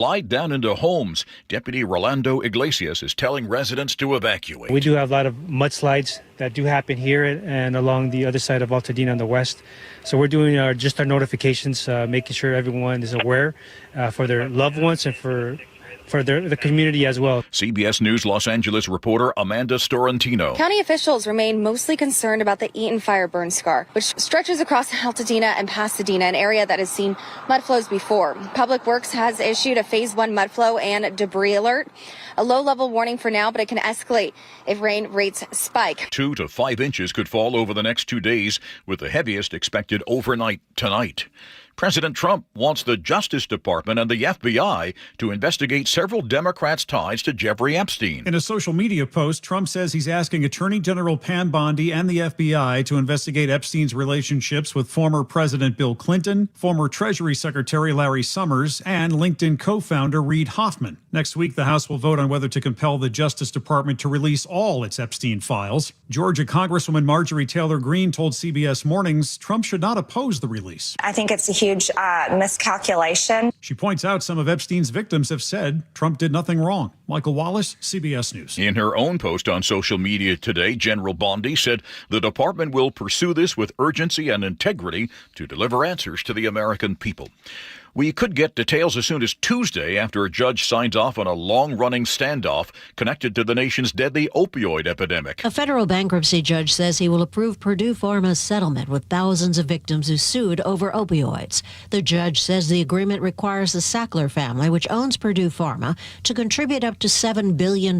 Slide down into homes. Deputy Rolando Iglesias is telling residents to evacuate. We do have a lot of mudslides that do happen here and along the other side of Altadena on the west. So we're doing our notifications, making sure everyone is aware for their loved ones and for the community as well. CBS News Los Angeles reporter Amanda Storantino. County officials remain mostly concerned about the Eaton fire burn scar, which stretches across Altadena and Pasadena, an area that has seen mud flows before. Public Works has issued a phase 1 mud flow and debris alert. A low-level warning for now, but it can escalate if rain rates spike. 2 to 5 inches could fall over the next 2 days, with the heaviest expected overnight tonight. President Trump wants the Justice Department and the FBI to investigate several Democrats' ties to Jeffrey Epstein. In a social media post, Trump says he's asking Attorney General Pam Bondi and the FBI to investigate Epstein's relationships with former President Bill Clinton, former Treasury Secretary Larry Summers, and LinkedIn co-founder Reid Hoffman. Next week, the House will vote on whether to compel the Justice Department to release all its Epstein files. Georgia Congresswoman Marjorie Taylor Greene told CBS Mornings Trump should not oppose the release. I think it's a huge miscalculation. She points out some of Epstein's victims have said Trump did nothing wrong. Michael Wallace, CBS News. In her own post on social media today, General Bondi said the department will pursue this with urgency and integrity to deliver answers to the American people. We could get details as soon as Tuesday after a judge signs off on a long-running standoff connected to the nation's deadly opioid epidemic. A federal bankruptcy judge says he will approve Purdue Pharma's settlement with thousands of victims who sued over opioids. The judge says the agreement requires the Sackler family, which owns Purdue Pharma, to contribute up to $7 billion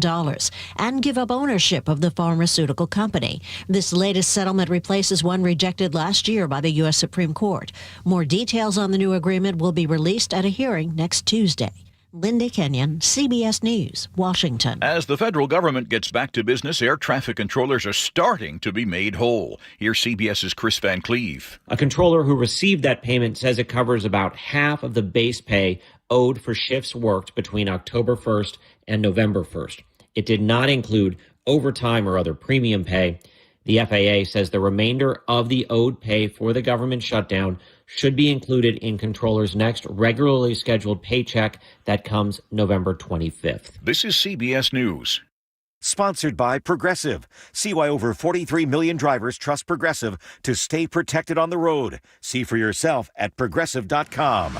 and give up ownership of the pharmaceutical company. This latest settlement replaces one rejected last year by the U.S. Supreme Court. More details on the new agreement will be released at a hearing next Tuesday. Linda Kenyon, CBS News, Washington. As the federal government gets back to business, air traffic controllers are starting to be made whole. Here's CBS's Chris Van Cleve. A controller who received that payment says it covers about half of the base pay owed for shifts worked between October 1st and November 1st. It did not include overtime or other premium pay. The FAA says the remainder of the owed pay for the government shutdown should be included in controllers' next regularly scheduled paycheck that comes November 25th. This is CBS News. Sponsored by Progressive. See why over 43 million drivers trust Progressive to stay protected on the road. See for yourself at Progressive.com.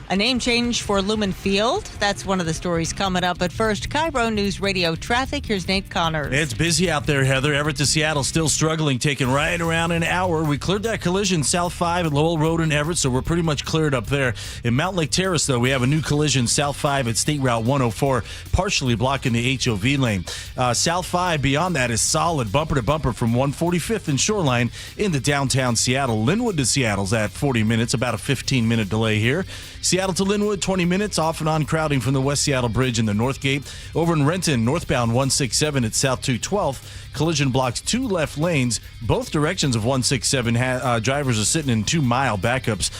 A name change for Lumen Field. That's one of the stories coming up. But first, KIRO Newsradio traffic. Here's Nate Connors. It's busy out there, Heather. Everett to Seattle still struggling, taking right around an hour. We cleared that collision South 5 at Lowell Road in Everett, so we're pretty much cleared up there. In Mountain Lake Terrace, though, we have a new collision South 5 at State Route 104, partially blocking the HOV lane. South 5 beyond that is solid, bumper to bumper from 145th and Shoreline into downtown Seattle. Linwood to Seattle's at 40 minutes, about a 15-minute delay here. Seattle to Linwood, 20 minutes, off and on crowding from the West Seattle Bridge and the North Gate. Over in Renton, northbound 167 at South 212th. Collision blocks 2 left lanes. Both directions of 167. Drivers are sitting in 2-mile backups.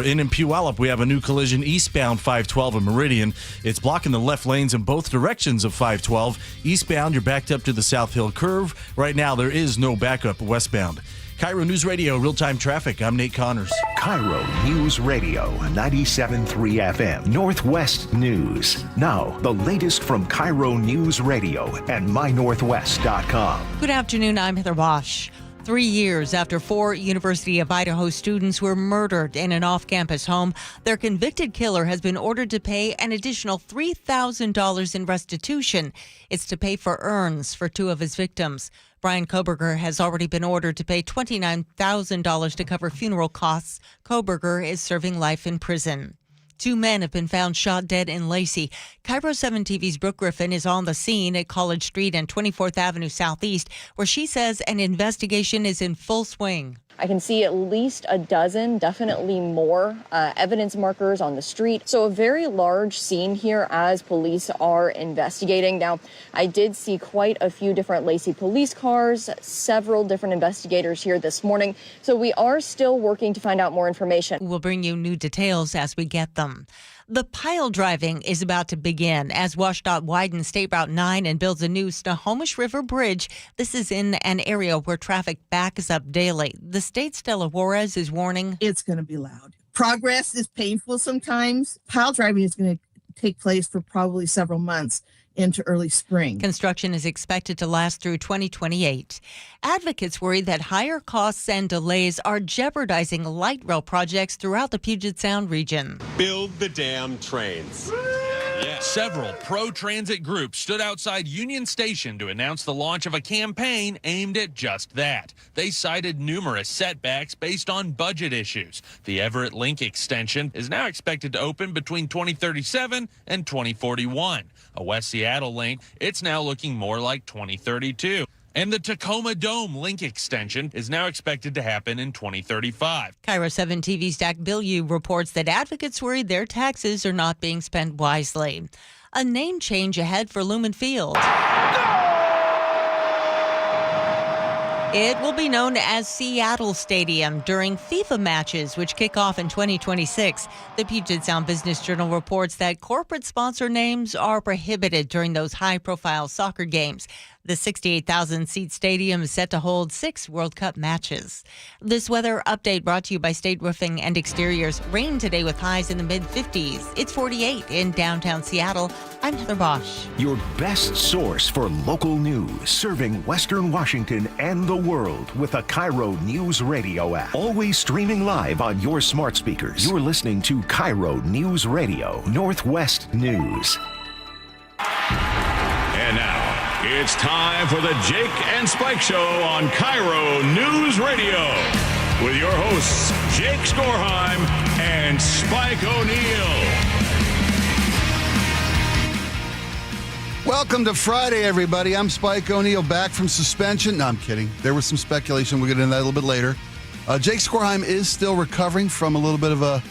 In Puyallup, we have a new collision eastbound 512 and Meridian. It's blocking the left lanes in both directions of 512. Eastbound, you're backed up to the South Hill curve. Right now, there is no backup westbound. KIRO News Radio, real-time traffic. I'm Nate Connors. KIRO News Radio, 97.3 FM, Northwest News. Now, the latest from KIRO News Radio and mynorthwest.com. Good afternoon. I'm Heather Bosch. 3 years after 4 University of Idaho students were murdered in an off-campus home, their convicted killer has been ordered to pay an additional $3,000 in restitution. It's to pay for urns for 2 of his victims. Brian Koberger has already been ordered to pay $29,000 to cover funeral costs. Koberger is serving life in prison. 2 men have been found shot dead in Lacey. KIRO 7 TV's Brooke Griffin is on the scene at College Street and 24th Avenue Southeast, where she says an investigation is in full swing. I can see at least a dozen, definitely more, evidence markers on the street. So a very large scene here as police are investigating. Now, I did see quite a few different Lacey police cars, several different investigators here this morning. So we are still working to find out more information. We'll bring you new details as we get them. The pile driving is about to begin as WashDOT widens State Route 9 and builds a new Snohomish River Bridge. This is in an area where traffic backs up daily. The state's Stella Juarez is warning it's going to be loud. Progress is painful sometimes. Pile driving is going to take place for probably several months into early spring. Construction is expected to last through 2028. Advocates worry that higher costs and delays are jeopardizing light rail projects throughout the Puget Sound region. Build the damn trains. Several pro-transit groups stood outside Union Station to announce the launch of a campaign aimed at just that. They cited numerous setbacks based on budget issues. The Everett Link extension is now expected to open between 2037 and 2041. A West Seattle link, it's now looking more like 2032. And the Tacoma Dome link extension is now expected to happen in 2035. KIRO 7 TV's Dak Bilyeu reports that advocates worry their taxes are not being spent wisely. A name change ahead for Lumen Field. It will be known as Seattle Stadium during FIFA matches, which kick off in 2026. The Puget Sound Business Journal reports that corporate sponsor names are prohibited during those high-profile soccer games. The 68,000-seat stadium is set to hold 6 World Cup matches. This weather update brought to you by State Roofing and Exteriors. Rain today with highs in the mid-50s. It's 48 in downtown Seattle. I'm Heather Bosch. Your best source for local news, serving Western Washington and the world with the KIRO Newsradio App. Always streaming live on your smart speakers. You're listening to KIRO Newsradio, Northwest News. And now, it's time for the Jake and Spike Show on KIRO News Radio with your hosts, Jake Skorheim and Spike O'Neill. Welcome to Friday, everybody. I'm Spike O'Neill, back from suspension. No, I'm kidding. There was some speculation. We'll get into that a little bit later. Jake Skorheim is still recovering from a little bit of a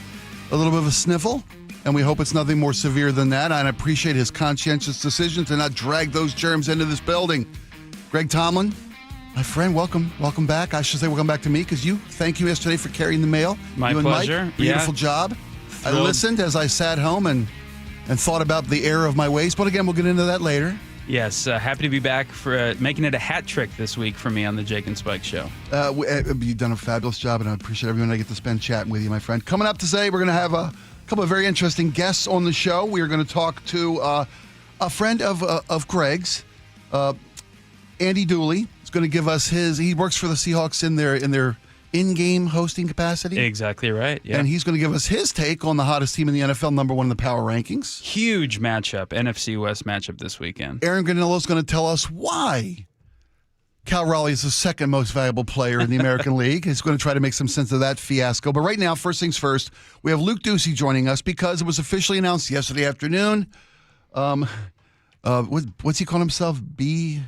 sniffle, and we hope it's nothing more severe than that. I appreciate his conscientious decision to not drag those germs into this building. Greg Tomlin, my friend, welcome back. I should say welcome back to me, because thank you yesterday for carrying the mail. My you and pleasure. Mike, beautiful job. Thrilled. I listened as I sat home and thought about the error of my ways. But again, we'll get into that later. Yes, happy to be back for making it a hat trick this week for me on the Jake and Spike Show. You've done a fabulous job, and I appreciate everyone I get to spend chatting with you, my friend. Coming up today, we're going to have a couple of very interesting guests on the show. We are going to talk to a friend of Greg's, Andy Dooley. Is going to give us he works for the Seahawks in their in-game hosting capacity. Exactly right. Yeah. And he's going to give us his take on the hottest team in the NFL, number one in the power rankings. Huge matchup, NFC West matchup this weekend. Aaron Granillo is going to tell us why Cal Raleigh is the second most valuable player in the American League. He's going to try to make some sense of that fiasco. But right now, first things first, we have Luke Ducey joining us because it was officially announced yesterday afternoon. What's he calling himself? B.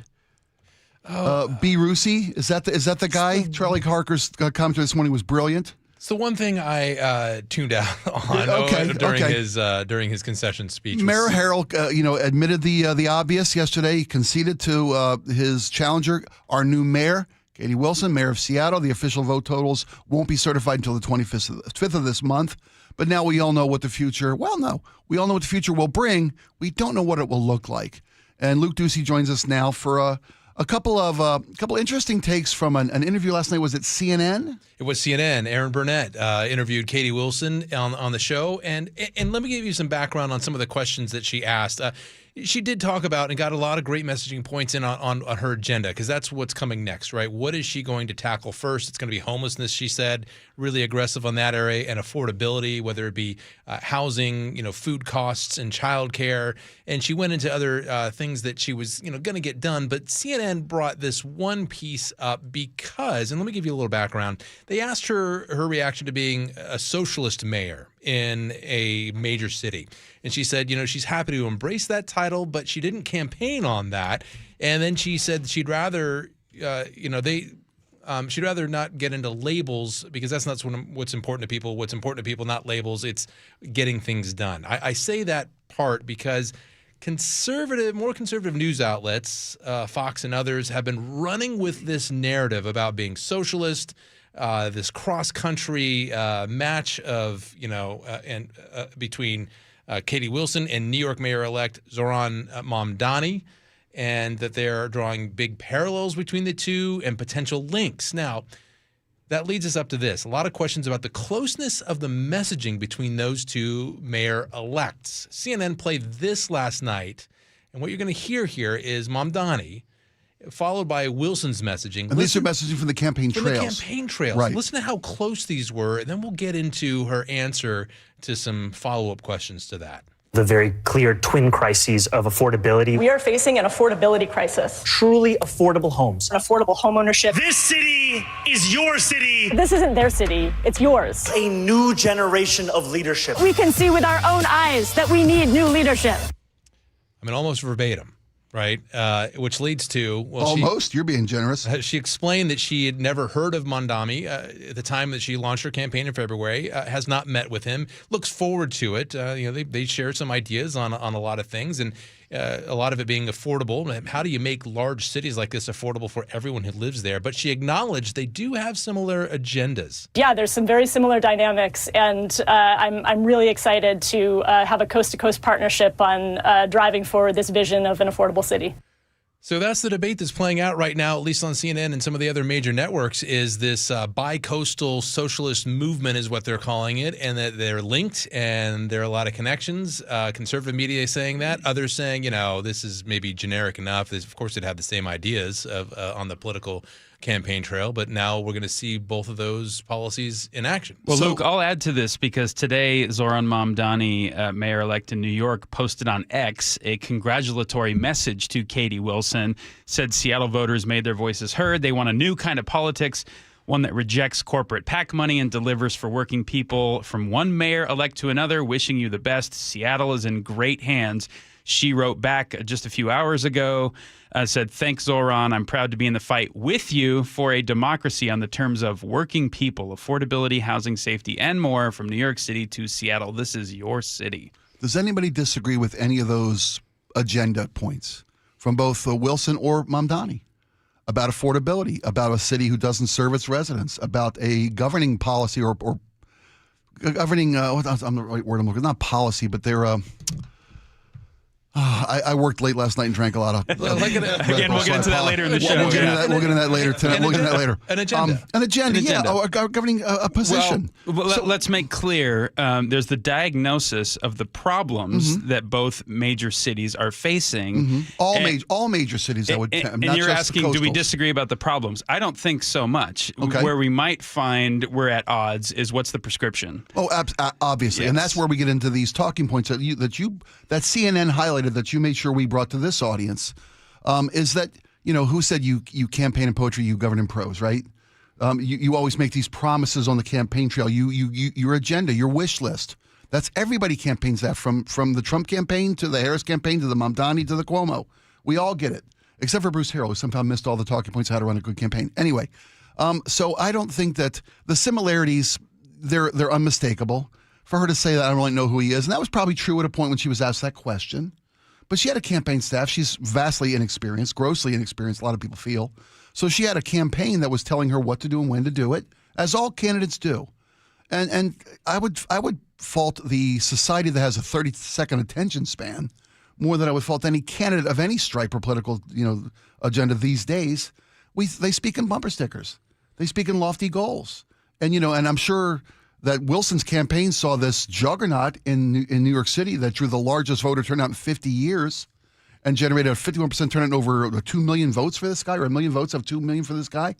Rusi? Is that the guy? Charlie Harker's commentary this morning was brilliant. It's the one thing I tuned out on during his concession speech. Mayor Harrell, admitted the obvious yesterday. He conceded to his challenger, our new mayor, Katie Wilson, mayor of Seattle. The official vote totals won't be certified until the 25th of this month. But now we all know what the future. Well, no, we all know what the future will bring. We don't know what it will look like. And Luke Ducey joins us now for a couple of interesting takes from an interview last night. Was it CNN? It was CNN. Aaron Burnett interviewed Katie Wilson on the show, and let me give you some background on some of the questions that she asked. She did talk about and got a lot of great messaging points in on her agenda, because that's what's coming next, right? What is she going to tackle first? It's going to be homelessness, she said, really aggressive on that area, and affordability, whether it be housing, food costs and childcare. And she went into other things that she was, going to get done. But CNN brought this one piece up because, and let me give you a little background. They asked her reaction to being a socialist mayor in a major city. And she said, she's happy to embrace that title, but she didn't campaign on that. And then she said she'd rather, she'd rather not get into labels, because that's not what's important to people. What's important to people, not labels. It's getting things done. I say that part because more conservative news outlets, Fox and others, have been running with this narrative about being socialist, this cross-country match of, between Katie Wilson and New York Mayor-elect Zohran Mamdani, and that they're drawing big parallels between the two and potential links. Now, that leads us up to this. A lot of questions about the closeness of the messaging between those two mayor-elects. CNN played this last night, and what you're going to hear here is Mamdani, followed by Wilson's messaging. And these are messaging from the campaign trails. From the campaign trails. Right. Listen to how close these were, and then we'll get into her answer to some follow-up questions to that. The very clear twin crises of affordability. We are facing an affordability crisis. Truly affordable homes. An affordable home ownership. This city is your city. This isn't their city, it's yours. A new generation of leadership. We can see with our own eyes that we need new leadership. I mean, almost verbatim, right? Which leads to... Well, almost? You're being generous. She explained that she had never heard of Mamdani at the time that she launched her campaign in February, has not met with him, looks forward to it. They share some ideas on a lot of things, and a lot of it being affordable. How do you make large cities like this affordable for everyone who lives there? But she acknowledged they do have similar agendas. Yeah, there's some very similar dynamics, and I'm really excited to have a coast-to-coast partnership on driving forward this vision of an affordable city. So that's the debate that's playing out right now, at least on CNN and some of the other major networks, is this bi-coastal socialist movement is what they're calling it, and that they're linked, and there are a lot of connections. Conservative media is saying that. Others saying, this is maybe generic enough. Of course, it had the same ideas on the political campaign trail, but now we're going to see both of those policies in action. Well, Luke, I'll add to this because today Zohran Mamdani, mayor-elect in New York, posted on X a congratulatory message to Katie Wilson, said Seattle voters made their voices heard. They want a new kind of politics, one that rejects corporate PAC money and delivers for working people. From one mayor-elect to another, wishing you the best. Seattle is in great hands. She wrote back just a few hours ago, said, thanks, Zohran. I'm proud to be in the fight with you for a democracy on the terms of working people, affordability, housing, safety, and more. From New York City to Seattle, this is your city. Does anybody disagree with any of those agenda points from both Wilson or Mamdani about affordability, about a city who doesn't serve its residents, about a governing policy or governing, I'm the right word I'm looking, not policy, but they're... I worked late last night and drank a lot of. Again, we'll get into that later in the show. We'll get into that later tonight. We'll get into that later. An agenda. An agenda. Yeah. Governing a position. Well, let's make clear. There's the diagnosis of the problems that both major cities are facing. All major cities. I would. And you're asking, do we disagree about the problems? I don't think so much. Okay. Where we might find we're at odds is what's the prescription. Oh, obviously, and that's where we get into these talking points that CNN highlighted. That you made sure we brought to this audience is that, who said you campaign in poetry, you govern in prose, right? You always make these promises on the campaign trail, your agenda, your wish list. That's everybody campaigns that, from the Trump campaign to the Harris campaign to the Mamdani to the Cuomo. We all get it, except for Bruce Harrell, who somehow missed all the talking points of how to run a good campaign. Anyway, so I don't think that the similarities, they're unmistakable. For her to say that, I don't really know who he is, and that was probably true at a point when she was asked that question. But she had a campaign staff. She's vastly inexperienced, grossly inexperienced, a lot of people feel. So she had a campaign that was telling her what to do and when to do it, as all candidates do. And I would fault the society that has a 30-second attention span more than I would fault any candidate of any stripe or political agenda these days. They speak in bumper stickers. They speak in lofty goals. And and I'm sure that Wilson's campaign saw this juggernaut in New York City that drew the largest voter turnout in 50 years and generated a 51% turnout over 2 million votes for this guy, or 1 million votes of 2 million for this guy.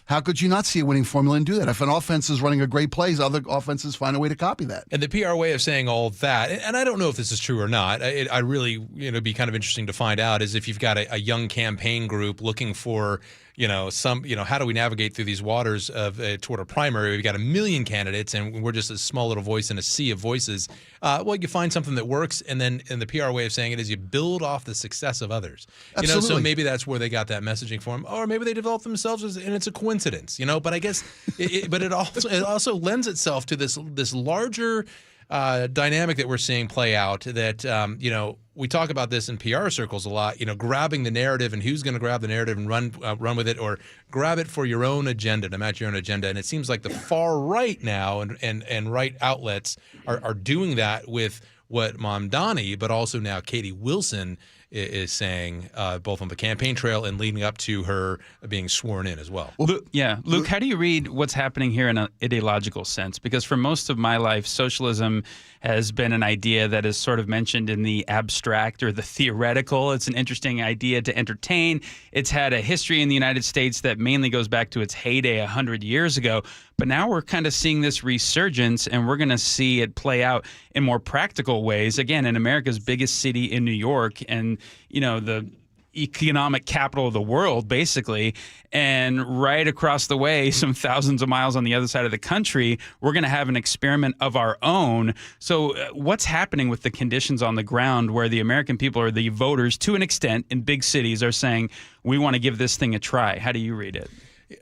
How could you not see a winning formula and do that? If an offense is running a great plays, other offenses find a way to copy that. And the PR way of saying all that, and I don't know if this is true or not, I really, be kind of interesting to find out, is if you've got a young campaign group looking for, how do we navigate through these waters of toward a primary? We've got 1 million candidates, and we're just a small little voice in a sea of voices. Well, you find something that works, and the PR way of saying it is you build off the success of others. Absolutely. So maybe that's where they got that messaging for them, or maybe they developed themselves, and it's a coincidence, But I guess, it also lends itself to this larger dynamic that we're seeing play out. That we talk about this in PR circles a lot, grabbing the narrative and who's going to grab the narrative and run with it, or grab it for your own agenda, to match your own agenda. And it seems like the far right now and right outlets are doing that with what Mamdani, but also now Katie Wilson is saying, both on the campaign trail and leading up to her being sworn in as well. Luke, how do you read what's happening here in an ideological sense? Because for most of my life, socialism has been an idea that is sort of mentioned in the abstract or the theoretical. It's an interesting idea to entertain. It's had a history in the United States that mainly goes back to its heyday 100 years ago. But now we're kind of seeing this resurgence, and we're going to see it play out in more practical ways. Again, in America's biggest city in New York, and, the economic capital of the world, basically. And right across the way, some thousands of miles on the other side of the country, we're going to have an experiment of our own. So what's happening with the conditions on the ground where the American people, or the voters to an extent in big cities, are saying, we want to give this thing a try? How do you read it?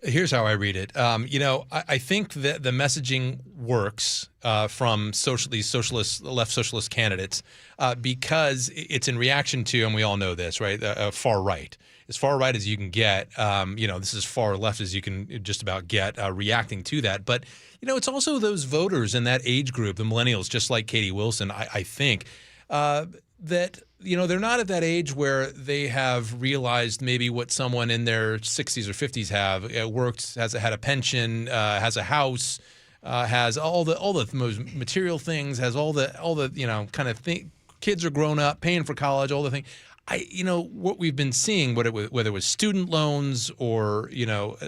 Here's how I read it. I think that the messaging works from these left socialist candidates because it's in reaction to, and we all know this, right? Far right. As far right as you can get. This is as far left as you can just about get reacting to that. But, it's also those voters in that age group, the millennials, just like Katie Wilson, I think, that they're not at that age where they have realized maybe what someone in their 60s or 50s have worked, had a pension, has a house, has all the most material things, has all the kind of thing. Kids are grown up, paying for college, all the things. What we've been seeing, whether it was student loans or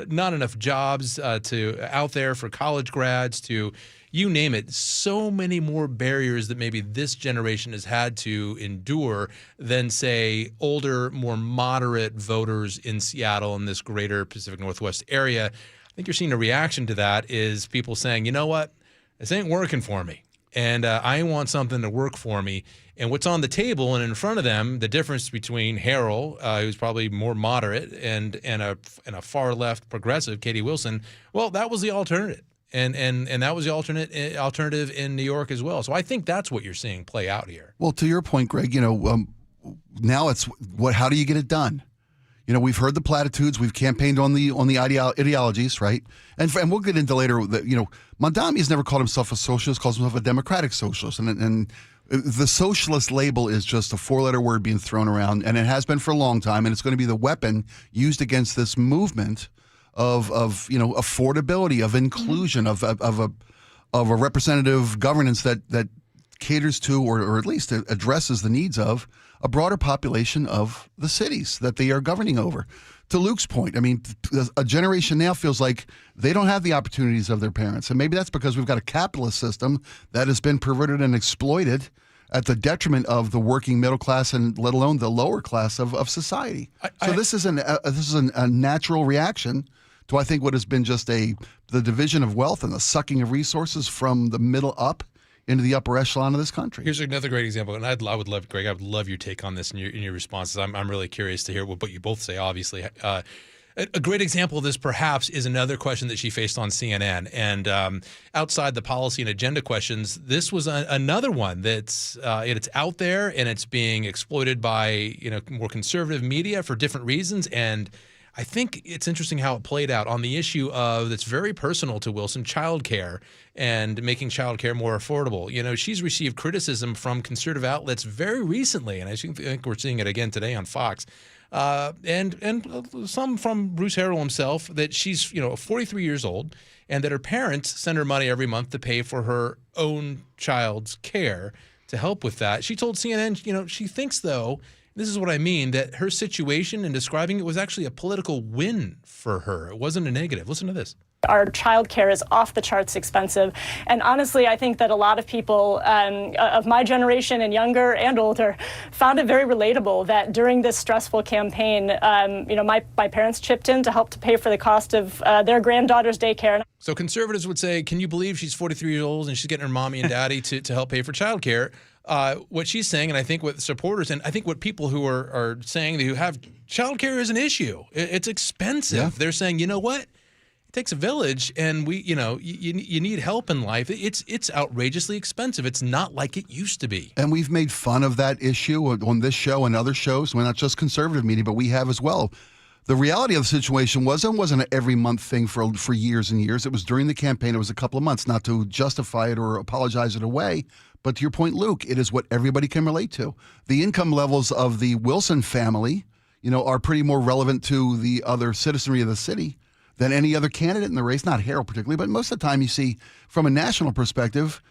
not enough jobs out there for college grads, to you name it, so many more barriers that maybe this generation has had to endure than, say, older, more moderate voters in Seattle and this greater Pacific Northwest area. I think you're seeing a reaction to that is people saying, you know what, this ain't working for me. And I want something to work for me. And what's on the table and in front of them, the difference between Harrell, who's probably more moderate, and a far left progressive, Katie Wilson, well, that was the alternative. And that was the alternative in New York as well. So I think that's what you're seeing play out here. Well, to your point, Greg, now it's how do you get it done? We've heard the platitudes, we've campaigned on the ideologies, right? And we'll get into later that Mamdani has never called himself a socialist, calls himself a democratic socialist, and the socialist label is just a four-letter word being thrown around, and it has been for a long time, and it's going to be the weapon used against this movement of affordability, of inclusion, of a representative governance that caters to or at least addresses the needs of a broader population of the cities that they are governing over. To Luke's point, a generation now feels like they don't have the opportunities of their parents. And maybe that's because we've got a capitalist system that has been perverted and exploited at the detriment of the working middle class and let alone the lower class of society. This is a natural reaction to, I think, what has been just the division of wealth and the sucking of resources from the middle up into the upper echelon of this country. Here's another great example, and I would love, Greg, I would love your take on this in your responses. I'm really curious to hear what you both say, obviously. A great example of this, perhaps, is another question that she faced on CNN. And outside the policy and agenda questions, this was another one that's it's out there and it's being exploited by more conservative media for different reasons. And I think it's interesting how it played out on the issue of that's very personal to Wilson, childcare and making childcare more affordable. She's received criticism from conservative outlets very recently, and I think we're seeing it again today on Fox. And some from Bruce Harrell himself, that she's 43 years old and that her parents send her money every month to pay for her own child's care to help with that. She told CNN, she thinks, though, this is what I mean, that her situation and describing it was actually a political win for her. It wasn't a negative. Listen to this. Our childcare is off the charts expensive. And honestly, I think that a lot of people of my generation and younger and older found it very relatable that during this stressful campaign, my parents chipped in to help to pay for the cost of their granddaughter's daycare. So conservatives would say, can you believe she's 43 years old and she's getting her mommy and daddy to help pay for childcare? What she's saying, and I think what supporters, and I think what people who are saying who have childcare is an issue. It's expensive. Yeah. They're saying, you know what? It takes a village, and you need help in life. It's outrageously expensive. It's not like it used to be. And we've made fun of that issue on this show and other shows. We're not just conservative media, but we have as well. The reality of the situation wasn't an every month thing for years and years. It was during the campaign. It was a couple of months, not to justify it or apologize it away. But to your point, Luke, it is what everybody can relate to. The income levels of the Wilson family, are pretty more relevant to the other citizenry of the city than any other candidate in the race. Not Harold particularly, but most of the time you see from a national perspective,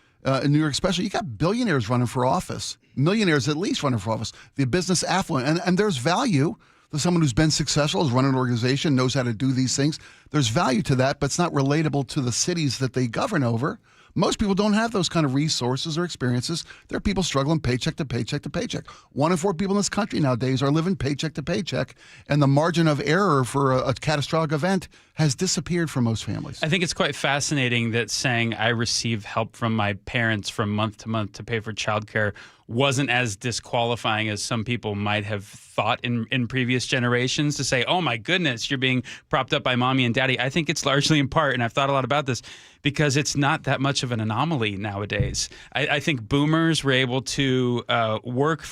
in New York especially, you got billionaires running for office, millionaires at least running for office, the business affluent. And there's value to someone who's been successful, has run an organization, knows how to do these things. There's value to that, but it's not relatable to the cities that they govern over. Most people don't have those kind of resources or experiences. There are people struggling paycheck to paycheck to paycheck. 1 in 4 people in this country nowadays are living paycheck to paycheck, and the margin of error for a catastrophic event has disappeared for most families. I think it's quite fascinating that saying I receive help from my parents from month to month to pay for childcare wasn't as disqualifying as some people might have thought in previous generations, to say, oh my goodness, you're being propped up by mommy and daddy. I think it's largely in part, and I've thought a lot about this, because it's not that much of an anomaly nowadays. I think boomers were able to work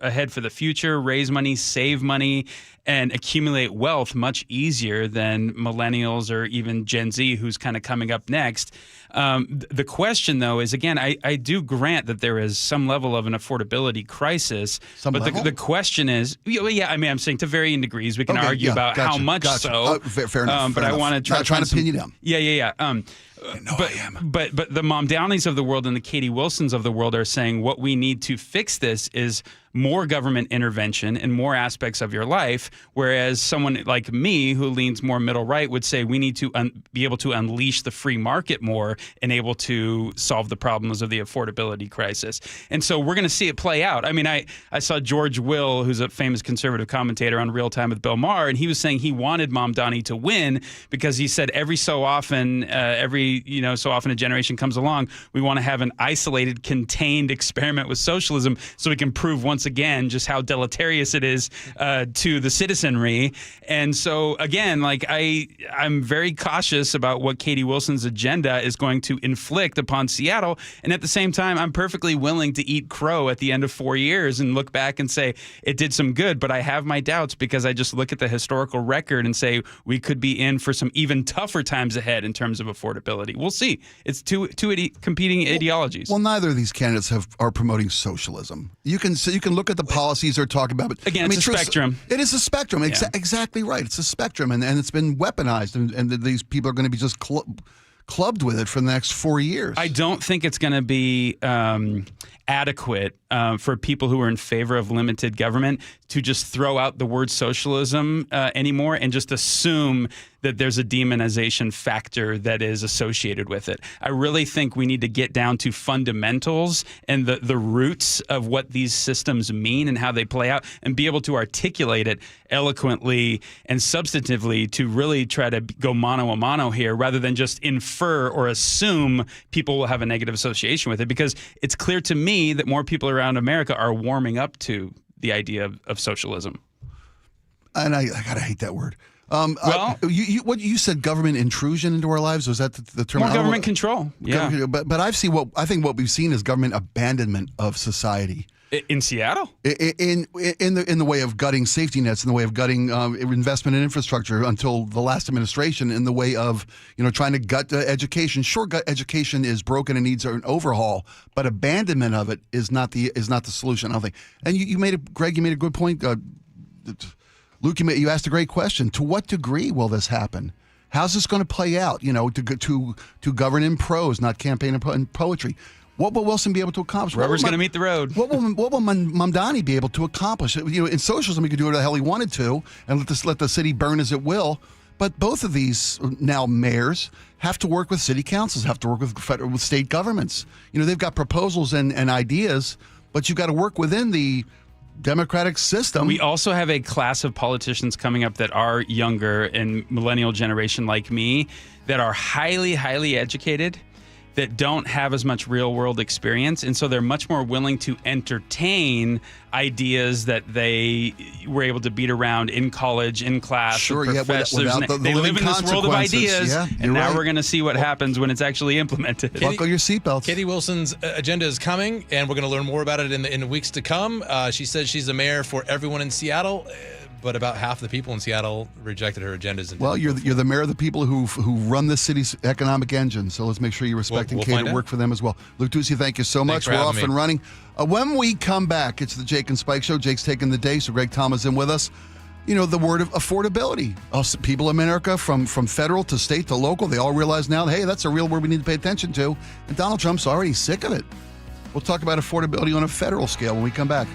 ahead for the future, raise money, save money, and accumulate wealth much easier than millennials or even Gen Z, who's kind of coming up next. The question, though, is, again, I do grant that there is some level of an affordability crisis. The question is, yeah, I mean, I'm saying to varying degrees. We can argue about how much so. Fair enough. But I want to try Not trying to pin you down. Yeah. But the Mom Downeys of the world and the Katie Wilsons of the world are saying what we need to fix this is more government intervention in more aspects of your life, whereas someone like me who leans more middle right would say we need to be able to unleash the free market more and able to solve the problems of the affordability crisis. And so we're going to see it play out. I mean, I saw George Will, who's a famous conservative commentator on Real Time with Bill Maher, and he was saying he wanted Mom Downey to win because he said every so often a generation comes along, we want to have an isolated, contained experiment with socialism so we can prove once again just how deleterious it is to the citizenry. And so, again, I'm very cautious about what Katie Wilson's agenda is going to inflict upon Seattle. And at the same time, I'm perfectly willing to eat crow at the end of 4 years and look back and say it did some good. But I have my doubts because I just look at the historical record and say we could be in for some even tougher times ahead in terms of affordability. We'll see. It's two competing ideologies. Well, neither of these candidates are promoting socialism. You can look at the policies they're talking about. But again, it's a spectrum. It is a spectrum. Yeah. Exactly right. It's a spectrum, and it's been weaponized, and these people are going to be just clubbed with it for the next 4 years. I don't think it's going to be adequate for people who are in favor of limited government to just throw out the word socialism anymore and just assume that there's a demonization factor that is associated with it. I really think we need to get down to fundamentals and the roots of what these systems mean and how they play out and be able to articulate it eloquently and substantively to really try to go mano a mano here rather than just infer or assume people will have a negative association with it, because it's clear to me that more people around America are warming up to the idea of socialism. And I gotta hate that word. What you said, government intrusion into our lives, was that the term? More government control. Yeah, but I think what we've seen is government abandonment of society. In Seattle? In the way of gutting safety nets, in the way of gutting investment in infrastructure until the last administration, in the way of trying to gut education. Sure, education is broken and needs an overhaul, but abandonment of it is not the solution, I don't think. And Greg, you made a good point. Luke, you asked a great question. To what degree will this happen? How's this going to play out? To govern in prose, not campaign in poetry. What will Wilson be able to accomplish? Rubber's going to meet the road. What will Mamdani be able to accomplish? In socialism, he could do whatever the hell he wanted to and let the city burn as it will. But both of these now mayors have to work with city councils, have to work with state governments. They've got proposals and ideas, but you've got to work within the democratic system. We also have a class of politicians coming up that are younger and millennial generation like me that are highly, highly educated, that don't have as much real world experience. And so they're much more willing to entertain ideas that they were able to beat around in college, in class. Sure, with professors. They live in this world of ideas, and now we're going to see what happens when it's actually implemented. Buckle your seatbelts. Katie Wilson's agenda is coming, and we're going to learn more about it in the weeks to come. She says she's the mayor for everyone in Seattle. but about half the people in Seattle rejected her agendas. Well, you're the mayor of the people who run this city's economic engine, so let's make sure you're respecting Kate and work for them as well. Luke Ducey, thank you so much. We're off and running. When we come back, it's the Jake and Spike Show. Jake's taking the day, so Greg Thomas in with us. You know, the word of affordability. People in America, from federal to state to local, they all realize now, hey, that's a real word we need to pay attention to. And Donald Trump's already sick of it. We'll talk about affordability on a federal scale when we come back.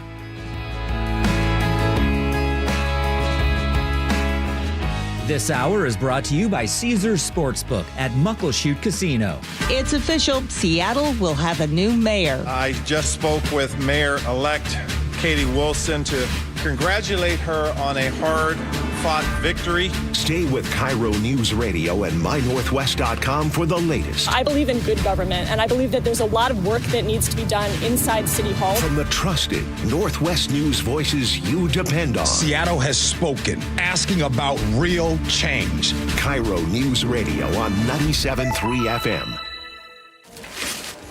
This hour is brought to you by Caesars Sportsbook at Muckleshoot Casino. It's official. Seattle will have a new mayor. I just spoke with Mayor-elect Katie Wilson to congratulate her on a hard-fought victory. Stay with KIRO Newsradio and mynorthwest.com for the latest. I believe in good government, and I believe that there's a lot of work that needs to be done inside City Hall. From the trusted Northwest News voices you depend on. Seattle has spoken, asking about real change. KIRO Newsradio on 97.3 FM.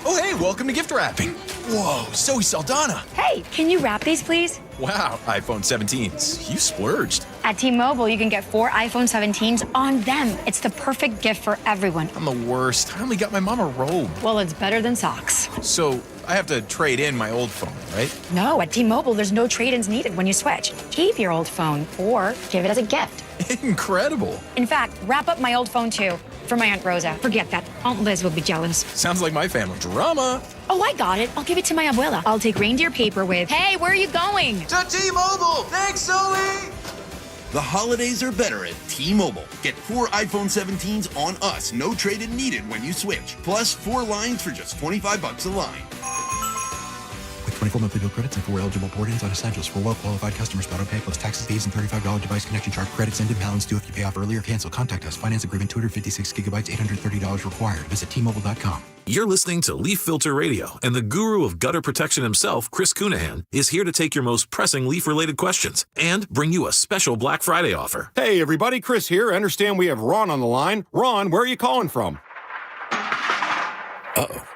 Oh, hey, welcome to gift wrapping. Whoa, Zoe Saldana. Hey, can you wrap these, please? Wow, iPhone 17s. You splurged. At T-Mobile, you can get 4 iPhone 17s on them. It's the perfect gift for everyone. I'm the worst. I only got my mom a robe. Well, it's better than socks. So I have to trade in my old phone, right? No, at T-Mobile, there's no trade-ins needed when you switch. Keep your old phone or give it as a gift. Incredible. In fact, wrap up my old phone, too. For my Aunt Rosa. Forget that. Aunt Liz will be jealous. Sounds like my family. Drama. Oh, I got it. I'll give it to my abuela. I'll take reindeer paper with, hey, where are you going? To T-Mobile. Thanks, Zoe. The holidays are better at T-Mobile. Get 4 iPhone 17s on us. No trade-in needed when you switch. Plus 4 lines for just $25 a line. With 24 monthly bill credits and 4 eligible port-ins on essentials for well-qualified customers. Auto-pay plus taxes, fees, and $35 device connection charge. Credits end in balance due if you pay off early or cancel. Contact us. Finance agreement 256 gigabytes, $830 required. Visit T-Mobile.com. You're listening to Leaf Filter Radio, and the guru of gutter protection himself, Chris Cunahan, is here to take your most pressing leaf-related questions and bring you a special Black Friday offer. Hey, everybody. Chris here. I understand we have Ron on the line. Ron, where are you calling from? Uh-oh.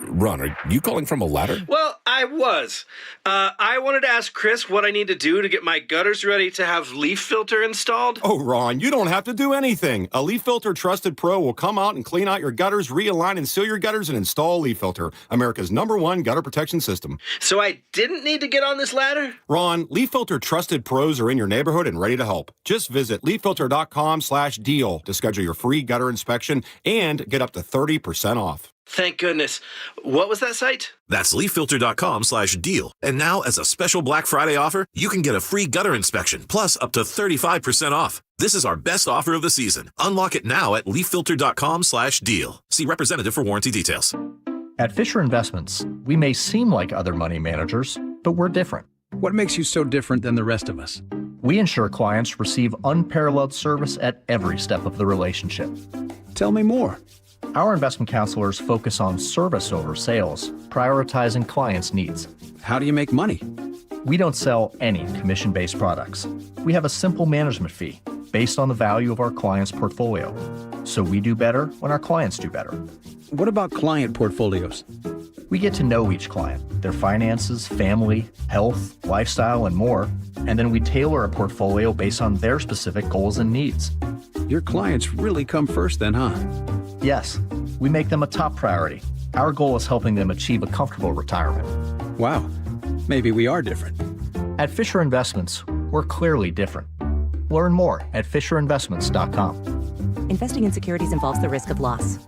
Ron, are you calling from a ladder? Well, I was. I wanted to ask Chris what I need to do to get my gutters ready to have leaf filter installed. Oh, Ron, you don't have to do anything. A Leaf Filter Trusted Pro will come out and clean out your gutters, realign and seal your gutters, and install Leaf Filter, America's #1 gutter protection system. So I didn't need to get on this ladder? Ron, Leaf Filter Trusted Pros are in your neighborhood and ready to help. Just visit leaffilter.com/deal to schedule your free gutter inspection and get up to 30% off. Thank goodness. What was that site? That's leaffilter.com/deal. And now, as a special Black Friday offer, you can get a free gutter inspection, plus up to 35% off. This is our best offer of the season. Unlock it now at leaffilter.com/deal. See representative for warranty details. At Fisher Investments, we may seem like other money managers, but we're different. What makes you so different than the rest of us? We ensure clients receive unparalleled service at every step of the relationship. Tell me more. Our investment counselors focus on service over sales, prioritizing clients' needs. How do you make money? We don't sell any commission-based products. We have a simple management fee based on the value of our client's portfolio. So we do better when our clients do better. What about client portfolios? We get to know each client, their finances, family, health, lifestyle, and more, and then we tailor a portfolio based on their specific goals and needs. Your clients really come first then, huh? Yes, we make them a top priority. Our goal is helping them achieve a comfortable retirement. Wow, maybe we are different. At Fisher Investments, we're clearly different. Learn more at FisherInvestments.com. Investing in securities involves the risk of loss.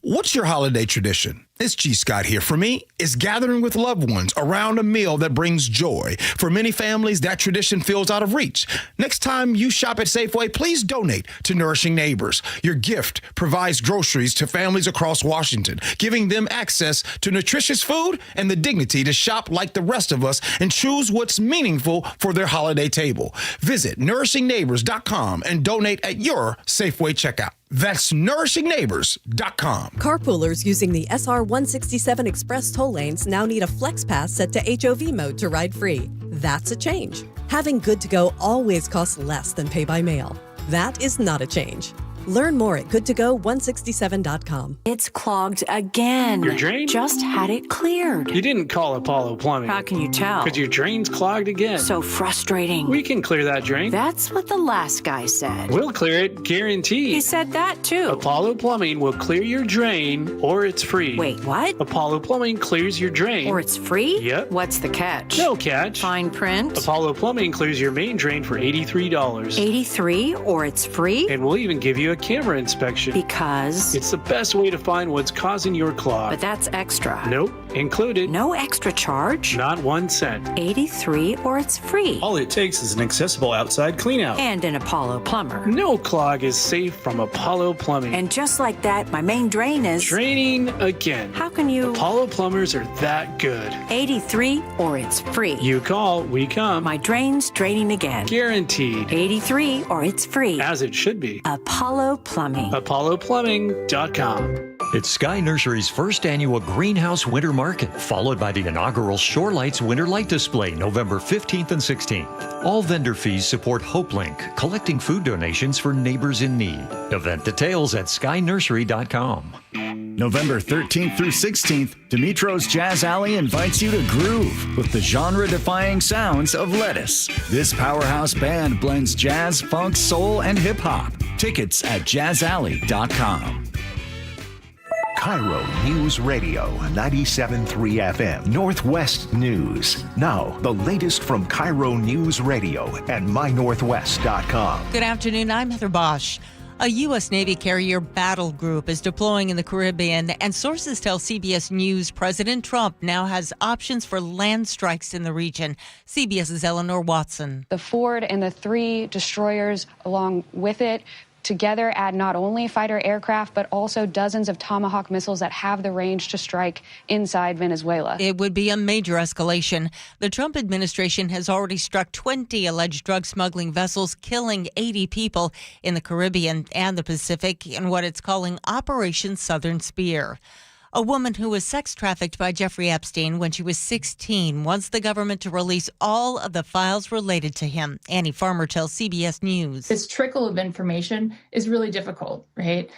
What's your holiday tradition? It's G. Scott here. For me, it's gathering with loved ones around a meal that brings joy. For many families, that tradition feels out of reach. Next time you shop at Safeway, please donate to Nourishing Neighbors. Your gift provides groceries to families across Washington, giving them access to nutritious food and the dignity to shop like the rest of us and choose what's meaningful for their holiday table. Visit nourishingneighbors.com and donate at your Safeway checkout. That's nourishingneighbors.com. Carpoolers using the SR 167 Express toll lanes now need a flex pass set to HOV mode to ride free. That's a change. Having good to go always costs less than pay by mail. That is not a change. Learn more at goodtogo167.com. It's clogged again. Your drain? Just had it cleared. You didn't call Apollo Plumbing. How can you tell? Because your drain's clogged again. So frustrating. We can clear that drain. That's what the last guy said. We'll clear it, guaranteed. He said that too. Apollo Plumbing will clear your drain, or it's free. Wait, what? Apollo Plumbing clears your drain. Or it's free? Yep. What's the catch? No catch. Fine print? Apollo Plumbing clears your main drain for $83. $83, or it's free? And we'll even give you a camera inspection. Because? It's the best way to find what's causing your clog. But that's extra. Nope. Included. No extra charge? Not 1 cent. $83, or it's free. All it takes is an accessible outside cleanout. And an Apollo plumber. No clog is safe from Apollo Plumbing. And just like that, my main drain is... Draining again. How can you... Apollo plumbers are that good. 83, or it's free. You call, we come. My drain's draining again. Guaranteed. 83, or it's free. As it should be. Apollo Plumbing. ApolloPlumbing.com. It's Sky Nursery's first annual Greenhouse Winter Market, followed by the inaugural Shore Lights Winter Light Display, November 15th and 16th. All vendor fees support HopeLink, collecting food donations for neighbors in need. Event details at skynursery.com. November 13th through 16th, Dimitro's Jazz Alley invites you to groove with the genre-defying sounds of Lettuce. This powerhouse band blends jazz, funk, soul, and hip-hop. Tickets at jazzalley.com. KIRO News Radio 97.3 FM Northwest News. Now, the latest from KIRO News Radio and mynorthwest.com. Good afternoon. I'm Heather Bosch. A U.S. Navy carrier battle group is deploying in the Caribbean, and sources tell CBS News President Trump now has options for land strikes in the region. CBS's Eleanor Watson. The Ford and the 3 destroyers along with it together add not only fighter aircraft, but also dozens of Tomahawk missiles that have the range to strike inside Venezuela. It would be a major escalation. The Trump administration has already struck 20 alleged drug smuggling vessels, killing 80 people in the Caribbean and the Pacific in what it's calling Operation Southern Spear. A woman who was sex trafficked by Jeffrey Epstein when she was 16 wants the government to release all of the files related to him. Annie Farmer tells CBS News. This trickle of information is really difficult, right?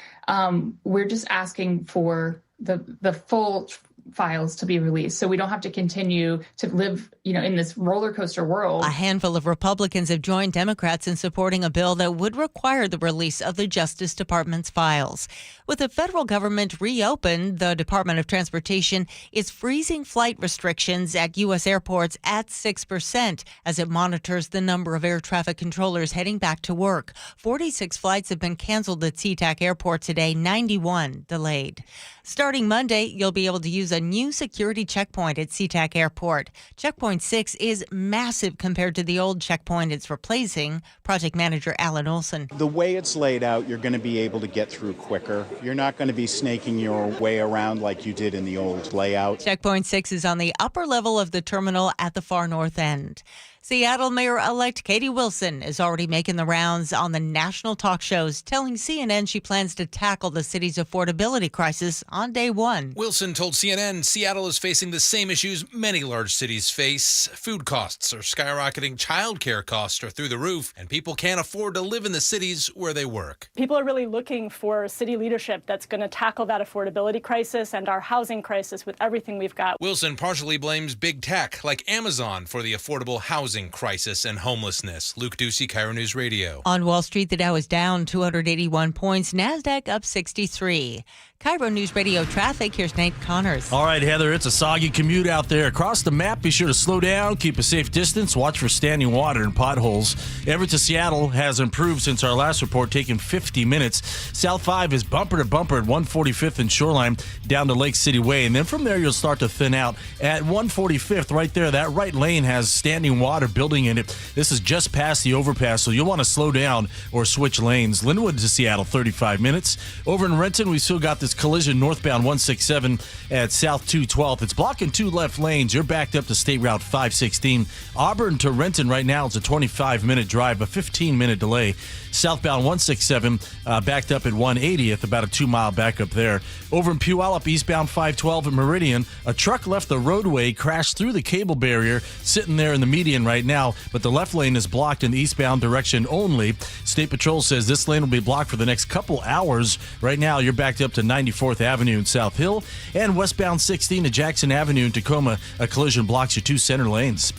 We're just asking for the full files to be released so we don't have to continue to live, in this roller coaster world. A handful of Republicans have joined Democrats in supporting a bill that would require the release of the Justice Department's files. With the federal government reopened, the Department of Transportation is freezing flight restrictions at U.S. airports at 6% as it monitors the number of air traffic controllers heading back to work. 46 flights have been canceled at SeaTac Airport today, 91 delayed. Starting Monday, you'll be able to use a new security checkpoint at SeaTac Airport. Checkpoint 6 is massive compared to the old checkpoint it's replacing. Project manager Alan Olson. The way it's laid out, you're going to be able to get through quicker. You're not going to be snaking your way around like you did in the old layout. Checkpoint 6 is on the upper level of the terminal at the far north end. Seattle Mayor-elect Katie Wilson is already making the rounds on the national talk shows, telling CNN she plans to tackle the city's affordability crisis on day one. Wilson told CNN Seattle is facing the same issues many large cities face. Food costs are skyrocketing, childcare costs are through the roof, and people can't afford to live in the cities where they work. People are really looking for city leadership that's going to tackle that affordability crisis and our housing crisis with everything we've got. Wilson partially blames big tech like Amazon for the affordable housing crisis and homelessness. Luke Ducey, KIRO News Radio. On Wall Street, the Dow is down 281 points, NASDAQ up 63. KIRO News Radio traffic. Here's Nate Connors. All right, Heather, it's a soggy commute out there. Across the map, be sure to slow down, keep a safe distance, watch for standing water and potholes. Everett to Seattle has improved since our last report, taking 50 minutes. South 5 is bumper to bumper at 145th and Shoreline down to Lake City Way. And then from there, you'll start to thin out. At 145th, right there, that right lane has standing water building in it. This is just past the overpass, so you'll want to slow down or switch lanes. Linwood to Seattle, 35 minutes. Over in Renton, we still got this this collision northbound 167 at South 212th. It's blocking 2 left lanes. You're backed up to State Route 516. Auburn to Renton right now is a 25-minute drive, a 15-minute delay. Southbound 167 backed up at 180th, about a 2-mile backup there. Over in Puyallup, eastbound 512 at Meridian, a truck left the roadway, crashed through the cable barrier, sitting there in the median right now, but the left lane is blocked in the eastbound direction only. State Patrol says this lane will be blocked for the next couple hours. Right now, you're backed up to 94th Avenue in South Hill, and westbound 16 to Jackson Avenue in Tacoma. A collision blocks your 2 center lanes.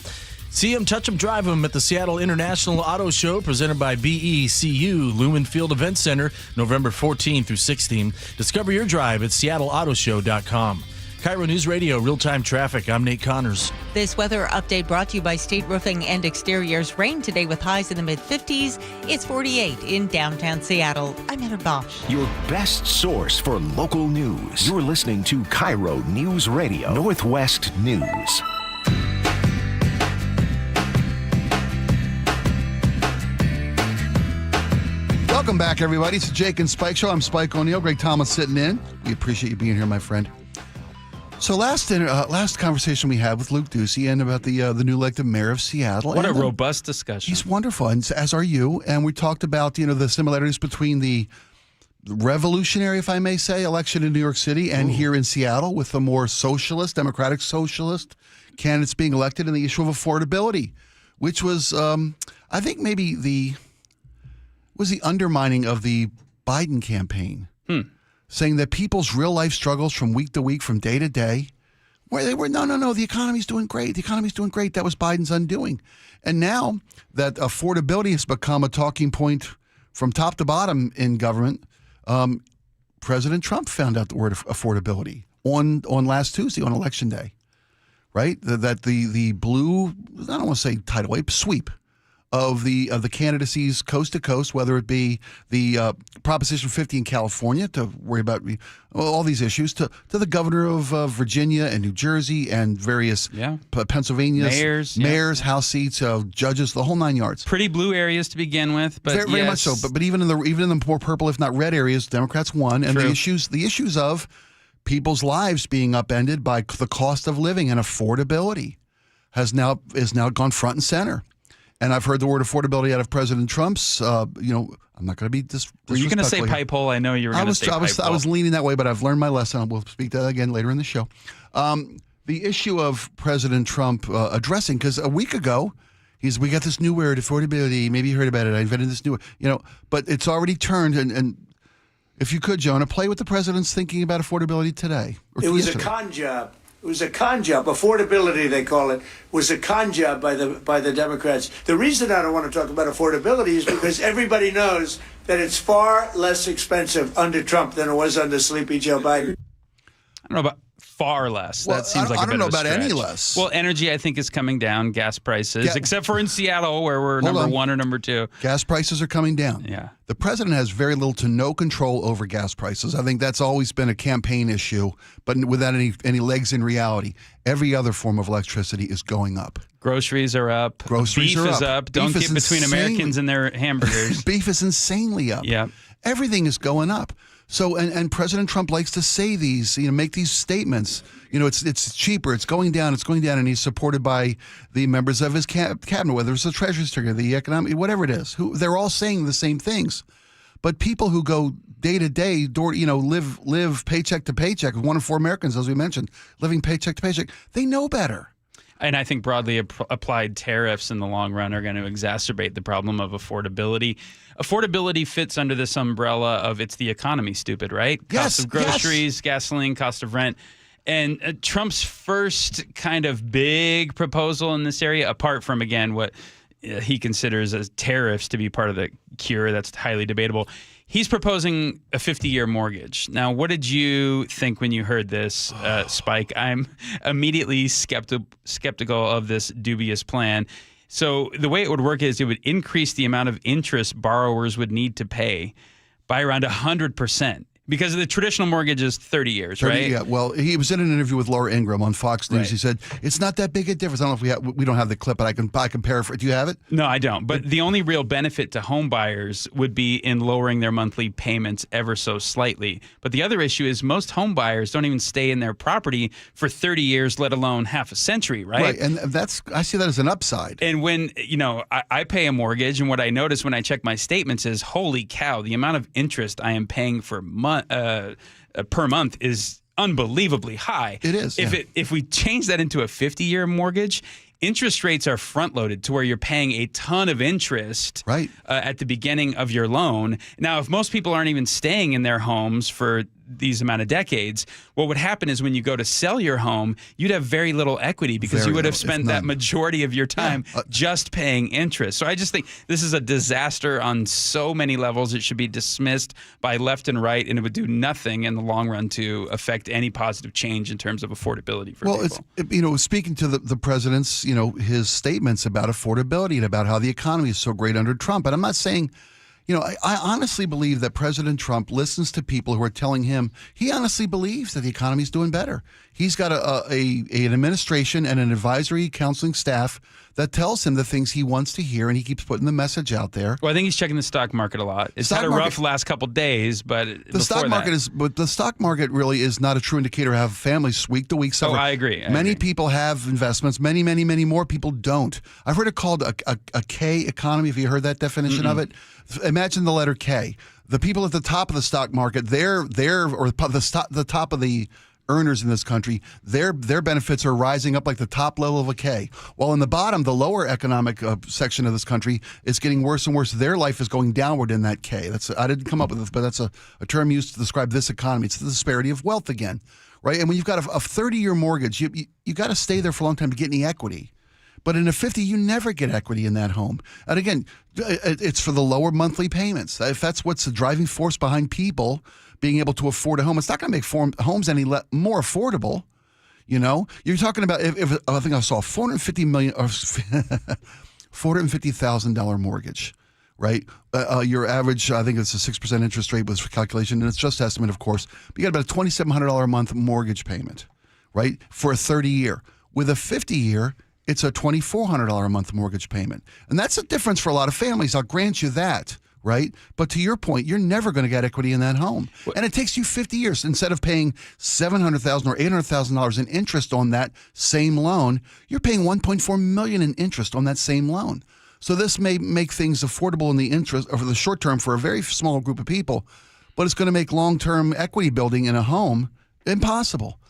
See them, touch them, drive them at the Seattle International Auto Show presented by BECU Lumen Field Event Center, November 14 through 16. Discover your drive at seattleautoshow.com. KIRO News Radio, real-time traffic. I'm Nate Connors. This weather update brought to you by State Roofing and Exteriors. Rain today with highs in the mid-50s. It's 48 in downtown Seattle. I'm Heather Bosch. Your best source for local news. You're listening to KIRO News Radio, Northwest News. Welcome back, everybody. It's the Jake and Spike Show. I'm Spike O'Neill. Greg Thomas sitting in. We appreciate you being here, my friend. So last conversation we had with Luke Ducey and about the new elected mayor of Seattle. What a robust discussion. He's wonderful, and as are you. And we talked about the similarities between the revolutionary, if I may say, election in New York City and here in Seattle with the more socialist, democratic socialist candidates being elected, and the issue of affordability, which was, I think, maybe the undermining of the Biden campaign, saying that people's real life struggles from week to week, from day to day, where they were, no, the economy's doing great. The economy's doing great. That was Biden's undoing. And now that affordability has become a talking point from top to bottom in government, President Trump found out the word affordability on last Tuesday, on Election Day, right? That the blue, I don't want to say tidal wave, sweep of the candidacies coast to coast, whether it be the Proposition 50 in California to worry about all these issues, to the governor of Virginia and New Jersey and various Pennsylvania mayors, House seats, judges, the whole 9 yards. Pretty blue areas to begin with, but very much so. But even in the more purple, if not red areas, Democrats won, and the issues of people's lives being upended by the cost of living and affordability is now gone front and center. And I've heard the word affordability out of President Trump's, I'm not going to be disrespectful. Were you going to say pipe hole? I know you were going to say pipe hole. I was leaning that way, but I've learned my lesson. We'll speak to that again later in the show. The issue of President Trump addressing, because a week ago, we got this new word, affordability. Maybe you heard about it. I invented this new, but it's already turned. And if you could, Jonah, play with the president's thinking about affordability today. It was a con job. It was a con job. Affordability, they call it, was a con job by the Democrats. The reason I don't want to talk about affordability is because everybody knows that it's far less expensive under Trump than it was under sleepy Joe Biden. I don't know about far less. That seems like a bit of a stretch. I don't know about any less. Well, energy, I think, is coming down. Gas prices, except for in Seattle, where we're number 1 or number 2. Gas prices are coming down. Yeah. The president has very little to no control over gas prices. I think that's always been a campaign issue, but without any legs in reality. Every other form of electricity is going up. Groceries are up. Beef is up. Don't get between Americans and their hamburgers. Beef is insanely up. Yeah. Everything is going up. So, and President Trump likes to say these, make these statements. It's cheaper, it's going down, and he's supported by the members of his cabinet, whether it's the Treasury Secretary, the economic, whatever it is. They're all saying the same things. But people who go day to day, live paycheck to paycheck, 1 in 4 Americans, as we mentioned, living paycheck to paycheck, they know better. And I think broadly applied tariffs in the long run are going to exacerbate the problem of affordability. Affordability fits under this umbrella of it's the economy, stupid, right? Yes, cost of groceries, gasoline, cost of rent. And Trump's first kind of big proposal in this area, apart from, again, what he considers as tariffs to be part of the cure, that's highly debatable. He's proposing a 50-year mortgage. Now, what did you think when you heard this, Spike? I'm immediately skeptical of this dubious plan. So the way it would work is it would increase the amount of interest borrowers would need to pay by around 100%. Because the traditional mortgage is 30 years, 30, right? Yeah. Well, he was in an interview with Laura Ingraham on Fox News. Right. He said it's not that big a difference. I don't know if we don't have the clip, but I can paraphrase. Do you have it? No, I don't. But the only real benefit to home buyers would be in lowering their monthly payments ever so slightly. But the other issue is most home buyers don't even stay in their property for 30 years, let alone half a century, right? Right, and I see that as an upside. And when, I pay a mortgage, and what I notice when I check my statements is, holy cow, the amount of interest I am paying per month is unbelievably high. It is. If we change that into a 50-year mortgage, interest rates are front-loaded to where you're paying a ton of interest at the beginning of your loan. Now, if most people aren't even staying in their homes for these amount of decades, what would happen is when you go to sell your home, you'd have very little equity because you would have spent that majority of your time just paying interest. So I just think this is a disaster on so many levels. It should be dismissed by left and right, and it would do nothing in the long run to affect any positive change in terms of affordability for people. Well, speaking to the president's, his statements about affordability and about how the economy is so great under Trump, and I'm not saying I honestly believe that President Trump listens to people who are telling him he honestly believes that the economy is doing better. He's got an administration and an advisory counseling staff that tells him the things he wants to hear, and he keeps putting the message out there. Well, I think he's checking the stock market a lot. It's had a rough last couple days, but the stock market really is not a true indicator of how families week to week suffer. I agree. Many people have investments. Many, many, many more people don't. I've heard it called a K economy. Have you heard that definition of it? Imagine the letter K. The people at the top of the stock market, the top of the earners in this country, their benefits are rising up like the top level of a K. While in the bottom, the lower economic section of this country, is getting worse and worse. Their life is going downward in that K. I didn't come up with this, but that's a term used to describe this economy. It's the disparity of wealth again, right? And when you've got a 30-year mortgage, you got to stay there for a long time to get any equity. But in a 50, you never get equity in that home. And again, it's for the lower monthly payments. If that's what's the driving force behind people being able to afford a home, it's not going to make homes any more affordable. You're talking about if I think I saw $450,000 mortgage, right? Your average, I think it's a 6% interest rate was for calculation, and it's just estimate, of course. But you got about a $2,700 a month mortgage payment, right, for a 30-year. With a 50-year, it's a $2,400 a month mortgage payment. And that's a difference for a lot of families. I'll grant you that, right? But to your point, you're never going to get equity in that home. And it takes you 50 years. Instead of paying $700,000 or $800,000 in interest on that same loan, you're paying $1.4 million in interest on that same loan. So this may make things affordable in the interest or for the short term for a very small group of people, but it's going to make long-term equity building in a home impossible.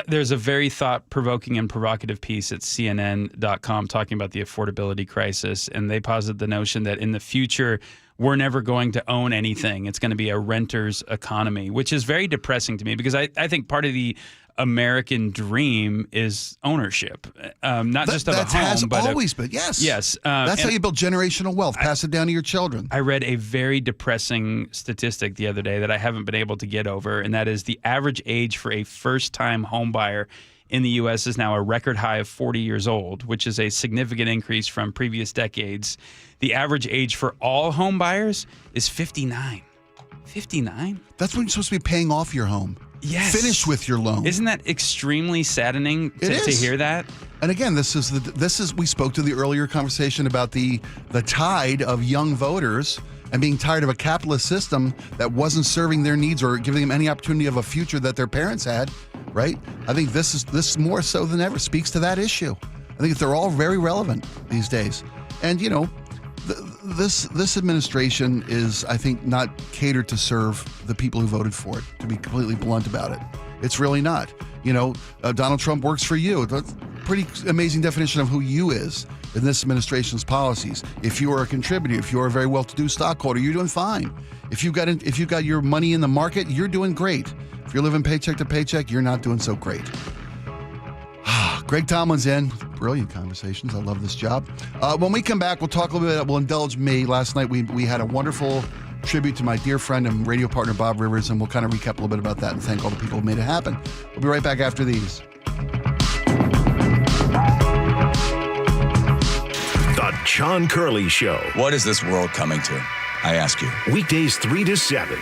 There's a very thought-provoking and provocative piece at CNN.com talking about the affordability crisis, and they posit the notion that in the future, we're never going to own anything. It's going to be a renter's economy, which is very depressing to me because I think part of the American dream is ownership, not just of a home. That has but always been, yes. Yes. That's how you build generational wealth. Pass it down to your children. I read a very depressing statistic the other day that I haven't been able to get over, and that is the average age for a first-time home buyer in the U.S. is now a record high of 40 years old, which is a significant increase from previous decades. The average age for all home buyers is 59. 59? That's when you're supposed to be paying off your home. Yes. Finish with your loan. Isn't that extremely saddening to hear that? And again, this is we spoke to the earlier conversation about the tide of young voters and being tired of a capitalist system that wasn't serving their needs or giving them any opportunity of a future that their parents had, right? I think this more so than ever speaks to that issue. I think they're all very relevant these days. And this administration is, I think, not catered to serve the people who voted for it, to be completely blunt about it. It's really not. Donald Trump works for you. That's a pretty amazing definition of who you is in this administration's policies. If you are a contributor, if you're a very well-to-do stockholder, you're doing fine. If you've got your money in the market, you're doing great. If you're living paycheck to paycheck, you're not doing so great. Greg Tomlin's in. Brilliant conversations. I love this job. When we come back, we'll talk a little bit. We'll indulge me. Last night, we had a wonderful tribute to my dear friend and radio partner, Bob Rivers, and we'll kind of recap a little bit about that and thank all the people who made it happen. We'll be right back after these. The John Curley Show. What is this world coming to? I ask you. Weekdays 3 to 7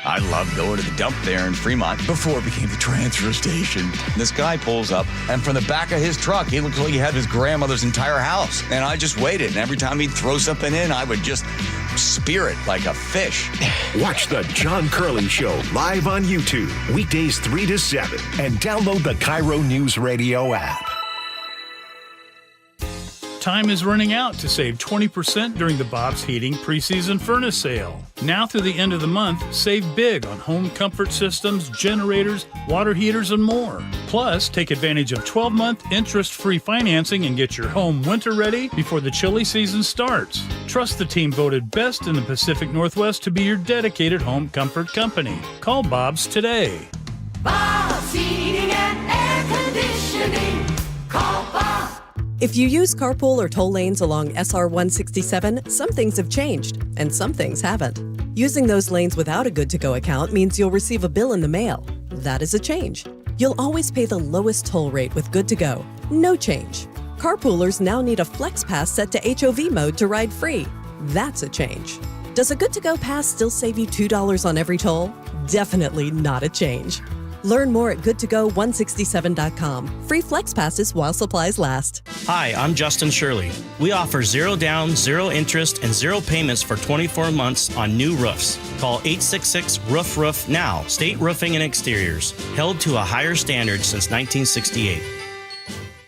I loved going to the dump there in Fremont before it became the transfer station. This guy pulls up, and from the back of his truck, he looked like he had his grandmother's entire house. And I just waited, and every time he'd throw something in, I would just spear it like a fish. Watch the John Curley Show live on YouTube, weekdays 3 to 7, and download the KIRO News Radio app. Time is running out to save 20% during the Bob's Heating preseason furnace sale. Now through the end of the month, save big on home comfort systems, generators, water heaters, and more. Plus, take advantage of 12-month interest-free financing and get your home winter ready before the chilly season starts. Trust the team voted best in the Pacific Northwest to be your dedicated home comfort company. Call Bob's today. Bob's Heating and Air Conditioning. Call Bob. If you use carpool or toll lanes along SR 167, some things have changed, and some things haven't. Using those lanes without a good-to-go account means you'll receive a bill in the mail. That is a change. You'll always pay the lowest toll rate with good-to-go. No change. Carpoolers now need a Flex Pass set to HOV mode to ride free. That's a change. Does a good-to-go pass still save you $2 on every toll? Definitely not a change. Learn more at goodtogo167.com. Free Flex Passes while supplies last. Hi, I'm Justin Shirley. We offer 0 down, 0 interest, and 0 payments for 24 months on new roofs. Call 866-ROOF-ROOF now. State Roofing and Exteriors. Held to a higher standard since 1968.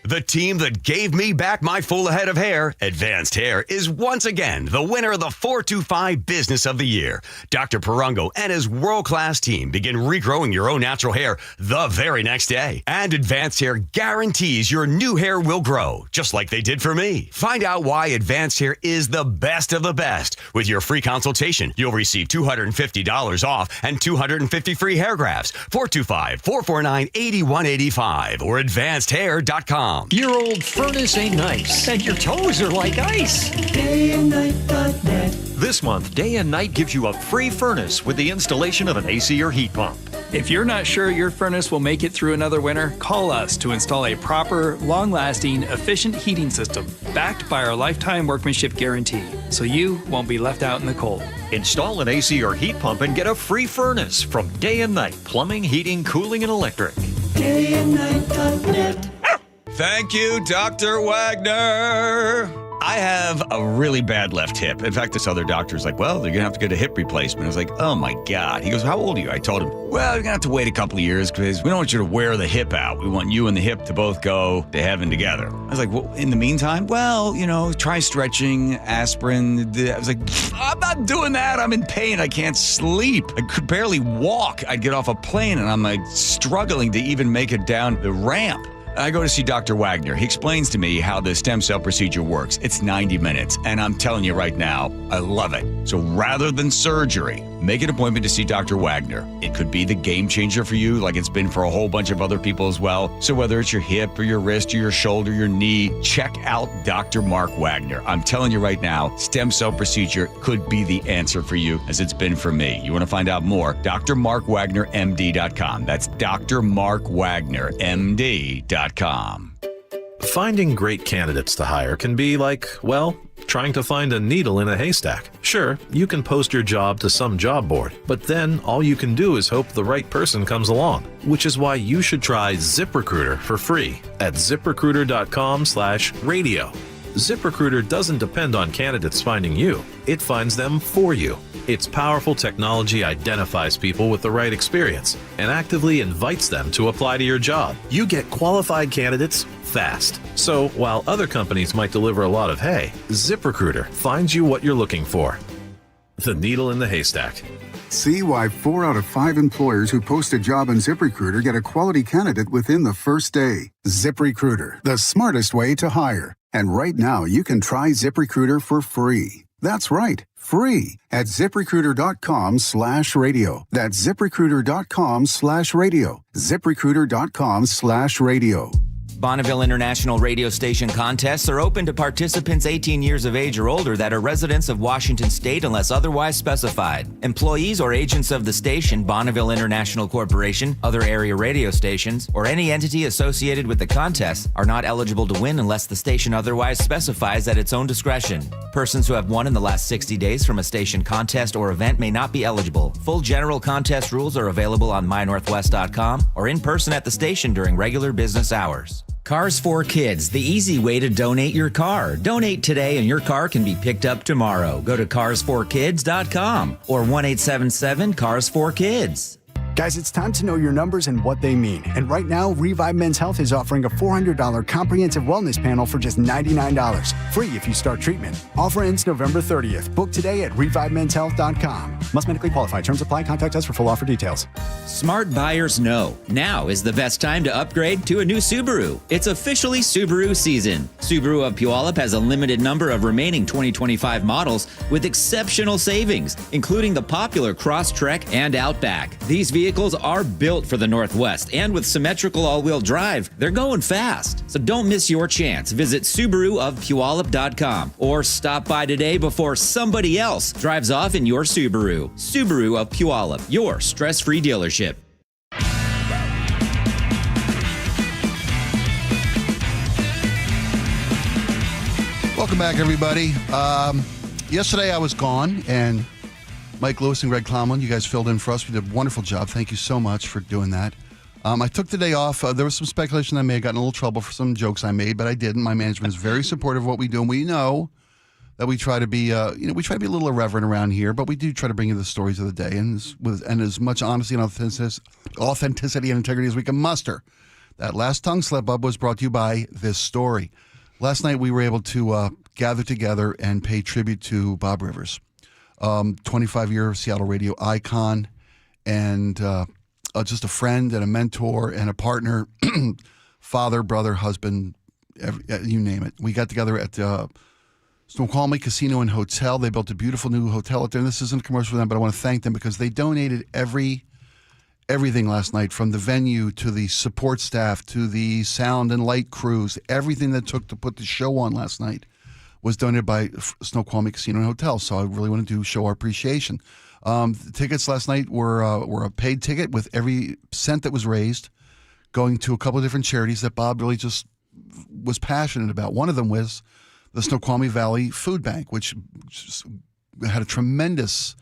The team that gave me back my full head of hair, Advanced Hair, is once again the winner of the 425 Business of the Year. Dr. Perungo and his world-class team begin regrowing your own natural hair the very next day. And Advanced Hair guarantees your new hair will grow, just like they did for me. Find out why Advanced Hair is the best of the best. With your free consultation, you'll receive $250 off and 250 free hair grafts. 425-449-8185 or advancedhair.com. Your old furnace ain't nice, and your toes are like ice. DayandNight.net. This month, Day and Night gives you a free furnace with the installation of an AC or heat pump. If you're not sure your furnace will make it through another winter, call us to install a proper, long-lasting, efficient heating system backed by our lifetime workmanship guarantee, so you won't be left out in the cold. Install an AC or heat pump and get a free furnace from Day and Night Plumbing, Heating, Cooling, and Electric. DayandNight.net. Thank you, Dr. Wagner. I have a really bad left hip. In fact, this other doctor's like, well, you're going to have to get a hip replacement. I was like, oh, my God. He goes, how old are you? I told him, well, you're going to have to wait a couple of years because we don't want you to wear the hip out. We want you and the hip to both go to heaven together. I was like, well, in the meantime, well, try stretching, aspirin. I was like, I'm not doing that. I'm in pain. I can't sleep. I could barely walk. I'd get off a plane, and I'm like struggling to even make it down the ramp. I go to see Dr. Wagner. He explains to me how the stem cell procedure works. It's 90 minutes, and I'm telling you right now, I love it. So rather than surgery, make an appointment to see Dr. Wagner. It could be the game changer for you, like it's been for a whole bunch of other people as well. So whether it's your hip or your wrist or your shoulder, your knee, check out Dr. Mark Wagner. I'm telling you right now, stem cell procedure could be the answer for you, as it's been for me. You want to find out more? drmarkwagnermd.com. That's drmarkwagnermd.com. Finding great candidates to hire can be like, well, trying to find a needle in a haystack. Sure, you can post your job to some job board, but then all you can do is hope the right person comes along, which is why you should try ZipRecruiter for free at ziprecruiter.com/radio. ZipRecruiter doesn't depend on candidates finding you. It finds them for you. Its powerful technology identifies people with the right experience and actively invites them to apply to your job. You get qualified candidates fast. So while other companies might deliver a lot of hay, ZipRecruiter finds you what you're looking for. The needle in the haystack. See why 4 out of 5 employers who post a job on ZipRecruiter get a quality candidate within the first day. ZipRecruiter, the smartest way to hire. And right now, you can try ZipRecruiter for free. That's right, free at ZipRecruiter.com/radio. That's ZipRecruiter.com/radio. ZipRecruiter.com/radio. Bonneville International Radio Station contests are open to participants 18 years of age or older that are residents of Washington State unless otherwise specified. Employees or agents of the station, Bonneville International Corporation, other area radio stations, or any entity associated with the contest are not eligible to win unless the station otherwise specifies at its own discretion. Persons who have won in the last 60 days from a station contest or event may not be eligible. Full general contest rules are available on mynorthwest.com or in person at the station during regular business hours. Cars for Kids, the easy way to donate your car. Donate today and your car can be picked up tomorrow. Go to carsforkids.com or 1-877-CARS4KIDS. Guys, it's time to know your numbers and what they mean. And right now, Revive Men's Health is offering a $400 comprehensive wellness panel for just $99. Free if you start treatment. Offer ends November 30th. Book today at ReviveMen'sHealth.com. Must medically qualify. Terms apply. Contact us for full offer details. Smart buyers know now is the best time to upgrade to a new Subaru. It's officially Subaru season. Subaru of Puyallup has a limited number of remaining 2025 models with exceptional savings, including the popular Crosstrek and Outback. These vehicles are built for the Northwest, and with symmetrical all-wheel drive, they're going fast. So don't miss your chance. Visit SubaruofPuyallup.com or stop by today before somebody else drives off in your Subaru. Subaru of Puyallup, your stress-free dealership. Welcome back, everybody. Yesterday I was gone, and Mike Lewis and Greg Clomlin, you guys filled in for us. We did a wonderful job. Thank you so much for doing that. I took the day off. There was some speculation I may have gotten in a little trouble for some jokes I made, but I didn't. My management is very supportive of what we do, and we know that we try to be, we try to be a little irreverent around here, but we do try to bring you the stories of the day and as much honesty and authenticity and integrity as we can muster. That last tongue slip up was brought to you by this story. Last night we were able to gather together and pay tribute to Bob Rivers. 25-year Seattle radio icon, and just a friend and a mentor and a partner, father, brother, husband, you name it. We got together at Snoqualmie Casino and Hotel. They built a beautiful new hotel out there, and this isn't a commercial for them, but I want to thank them because they donated everything last night, from the venue to the support staff to the sound and light crews. Everything that took to put the show on last night was donated by Snoqualmie Casino and Hotel, so I really wanted to show our appreciation. The tickets last night were a paid ticket with every cent that was raised going to a couple of different charities that Bob really just was passionate about. One of them was the Snoqualmie Valley Food Bank, which just had a tremendous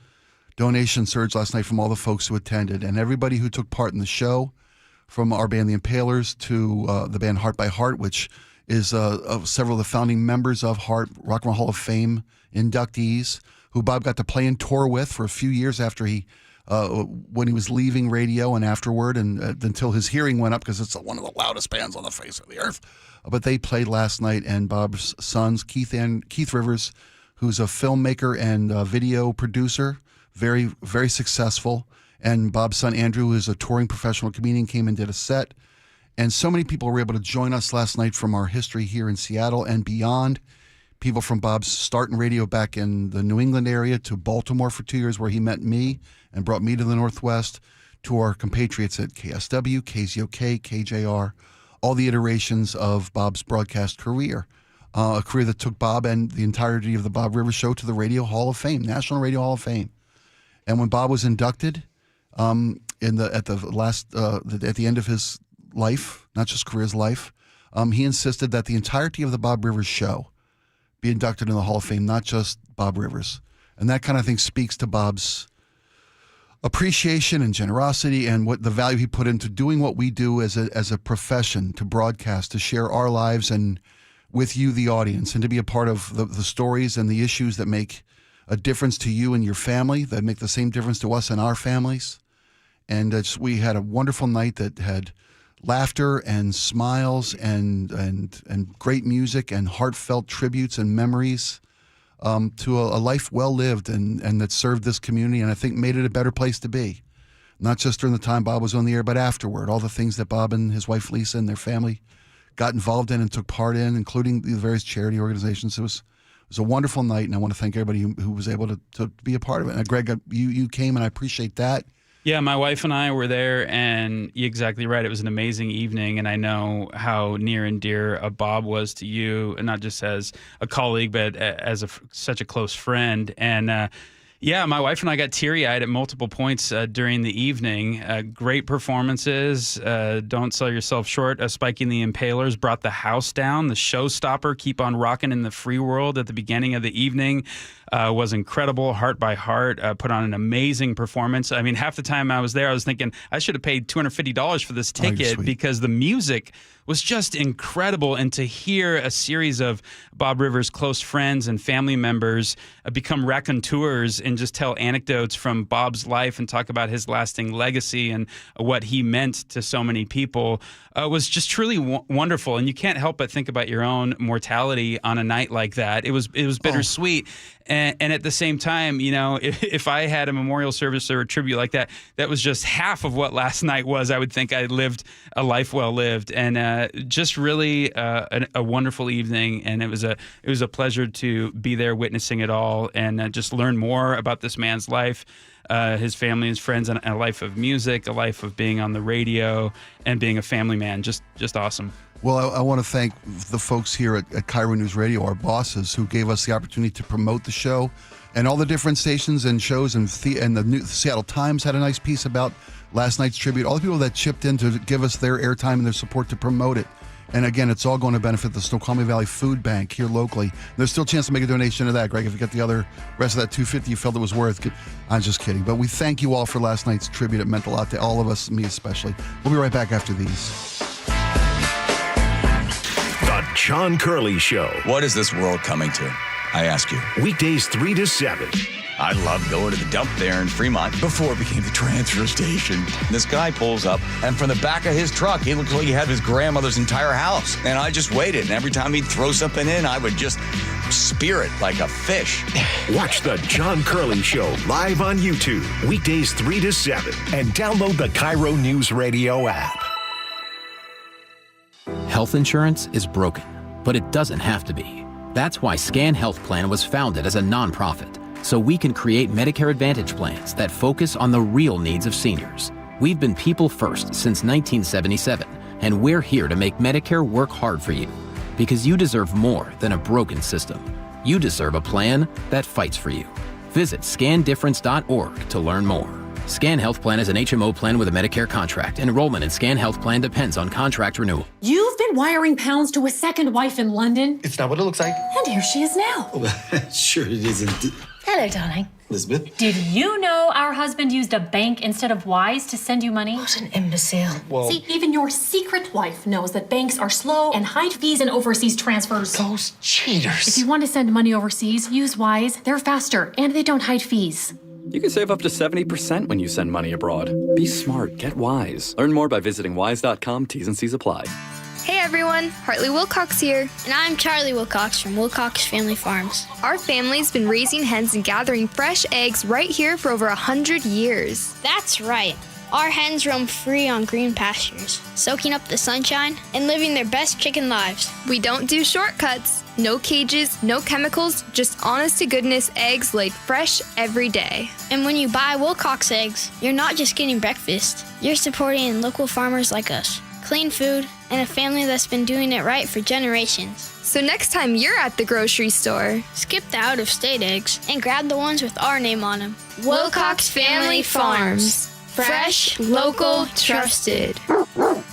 donation surge last night from all the folks who attended and everybody who took part in the show, from our band The Impalers to the band Heart by Heart, which is several of the founding members of Heart, Rock and Roll Hall of Fame inductees, who Bob got to play and tour with for a few years after when he was leaving radio and afterward, and until his hearing went up, because it's one of the loudest bands on the face of the earth. But they played last night, and Bob's sons, Keith Rivers, who's a filmmaker and video producer, very, very successful, and Bob's son, Andrew, who is a touring professional comedian, came and did a set. And so many people were able to join us last night from our history here in Seattle and beyond. People from Bob's start in radio back in the New England area to Baltimore for 2 years, where he met me and brought me to the Northwest, to our compatriots at KSW, KZOK, KJR, all the iterations of Bob's broadcast career, a career that took Bob and the entirety of the Bob Rivers Show to the Radio Hall of Fame, National Radio Hall of Fame. And when Bob was inducted at the end of his life, not just career, his life, he insisted that the entirety of the Bob Rivers Show be inducted in the Hall of Fame, not just Bob Rivers. And that kind of thing speaks to Bob's appreciation and generosity and what the value he put into doing what we do as a profession, to broadcast, to share our lives and with you, the audience, and to be a part of the stories and the issues that make a difference to you and your family, that make the same difference to us and our families. And we had a wonderful night that had laughter and smiles and great music and heartfelt tributes and memories to a life well lived and that served this community, and I think made it a better place to be. Not just during the time Bob was on the air, but afterward. All the things that Bob and his wife Lisa and their family got involved in and took part in, including the various charity organizations. It was a wonderful night, and I want to thank everybody who was able to be a part of it. And Greg, you came, and I appreciate that. Yeah, my wife and I were there, and you're exactly right. It was an amazing evening, and I know how near and dear Bob was to you, and not just as a colleague, but as such a close friend. And yeah, my wife and I got teary-eyed at multiple points during the evening. Great performances. Don't sell yourself short. Spike and the Impalers brought the house down. The showstopper, Keep on Rockin' in the Free World at the beginning of the evening was incredible. Heart by Heart put on an amazing performance. I mean, half the time I was there, I was thinking I should have paid $250 for this ticket because the music was just incredible. And to hear a series of Bob Rivers' close friends and family members become raconteurs and just tell anecdotes from Bob's life and talk about his lasting legacy and what he meant to so many people was just truly wonderful. And you can't help but think about your own mortality on a night like that. It was bittersweet. And at the same time, you know, if I had a memorial service or a tribute like that, that was just half of what last night was. I would think I lived a life well lived, and just really a wonderful evening. And it was a pleasure to be there witnessing it all and just learn more about this man's life, his family, his friends, and a life of music, a life of being on the radio and being a family man. Just awesome. Well, I want to thank the folks here at KIRO News Radio, our bosses, who gave us the opportunity to promote the show, and all the different stations and shows, and the Seattle Times had a nice piece about last night's tribute. All the people that chipped in to give us their airtime and their support to promote it. And again, it's all going to benefit the Snoqualmie Valley Food Bank here locally. There's still a chance to make a donation to that, Greg. If you got the rest of that $250 you felt it was worth, I'm just kidding. But we thank you all for last night's tribute. It meant a lot to all of us, me especially. We'll be right back after these. The John Curley Show. What is this world coming to? I ask you. Weekdays 3 to 7. I loved going to the dump there in Fremont before it became the transfer station. This guy pulls up, and from the back of his truck, he looked like he had his grandmother's entire house. And I just waited, and every time he'd throw something in, I would just spear it like a fish. Watch The John Curley Show live on YouTube. Weekdays 3 to 7. And download the KIRO Newsradio app. Health insurance is broken, but it doesn't have to be. That's why Scan Health Plan was founded as a nonprofit, so we can create Medicare Advantage plans that focus on the real needs of seniors. We've been people first since 1977, and we're here to make Medicare work hard for you, because you deserve more than a broken system. You deserve a plan that fights for you. Visit scandifference.org to learn more. Scan Health Plan is an HMO plan with a Medicare contract. Enrollment in Scan Health Plan depends on contract renewal. You've been wiring pounds to a second wife in London. It's not what it looks like. And here she is now. Sure it isn't. Hello, darling. Elizabeth? Did you know our husband used a bank instead of Wise to send you money? What an imbecile. Well, see, even your secret wife knows that banks are slow and hide fees in overseas transfers. Those cheaters. If you want to send money overseas, use Wise. They're faster and they don't hide fees. You can save up to 70% when you send money abroad. Be smart. Get Wise. Learn more by visiting wise.com. T's and C's apply. Hey everyone, Hartley Wilcox here. And I'm Charlie Wilcox from Wilcox Family Farms. Our family's been raising hens and gathering fresh eggs right here for over 100 years. That's right. Our hens roam free on green pastures, soaking up the sunshine and living their best chicken lives. We don't do shortcuts. No cages, no chemicals, just honest-to-goodness eggs laid fresh every day. And when you buy Wilcox eggs, you're not just getting breakfast. You're supporting local farmers like us. Clean food, and a family that's been doing it right for generations. So next time you're at the grocery store, skip the out-of-state eggs and grab the ones with our name on them. Wilcox Family Farms. Fresh, local, trusted.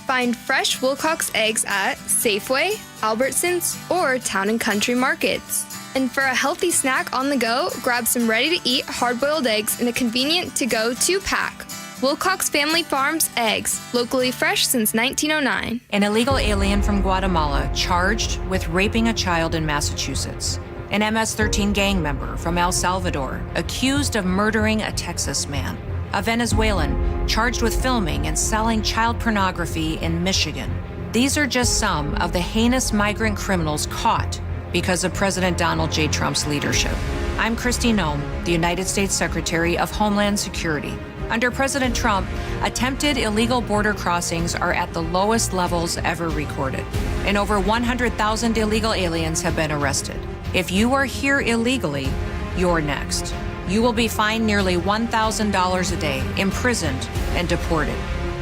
Find fresh Wilcox eggs at Safeway, Albertsons, or Town and Country Markets. And for a healthy snack on the go, grab some ready-to-eat hard-boiled eggs in a convenient to-go 2-pack. Wilcox Family Farms eggs, locally fresh since 1909. An illegal alien from Guatemala charged with raping a child in Massachusetts. An MS-13 gang member from El Salvador accused of murdering a Texas man. A Venezuelan charged with filming and selling child pornography in Michigan. These are just some of the heinous migrant criminals caught because of President Donald J. Trump's leadership. I'm Kristi Noem, the United States Secretary of Homeland Security. Under President Trump, attempted illegal border crossings are at the lowest levels ever recorded, and over 100,000 illegal aliens have been arrested. If you are here illegally, you're next. you will be fined nearly $1,000 a day, imprisoned, and deported.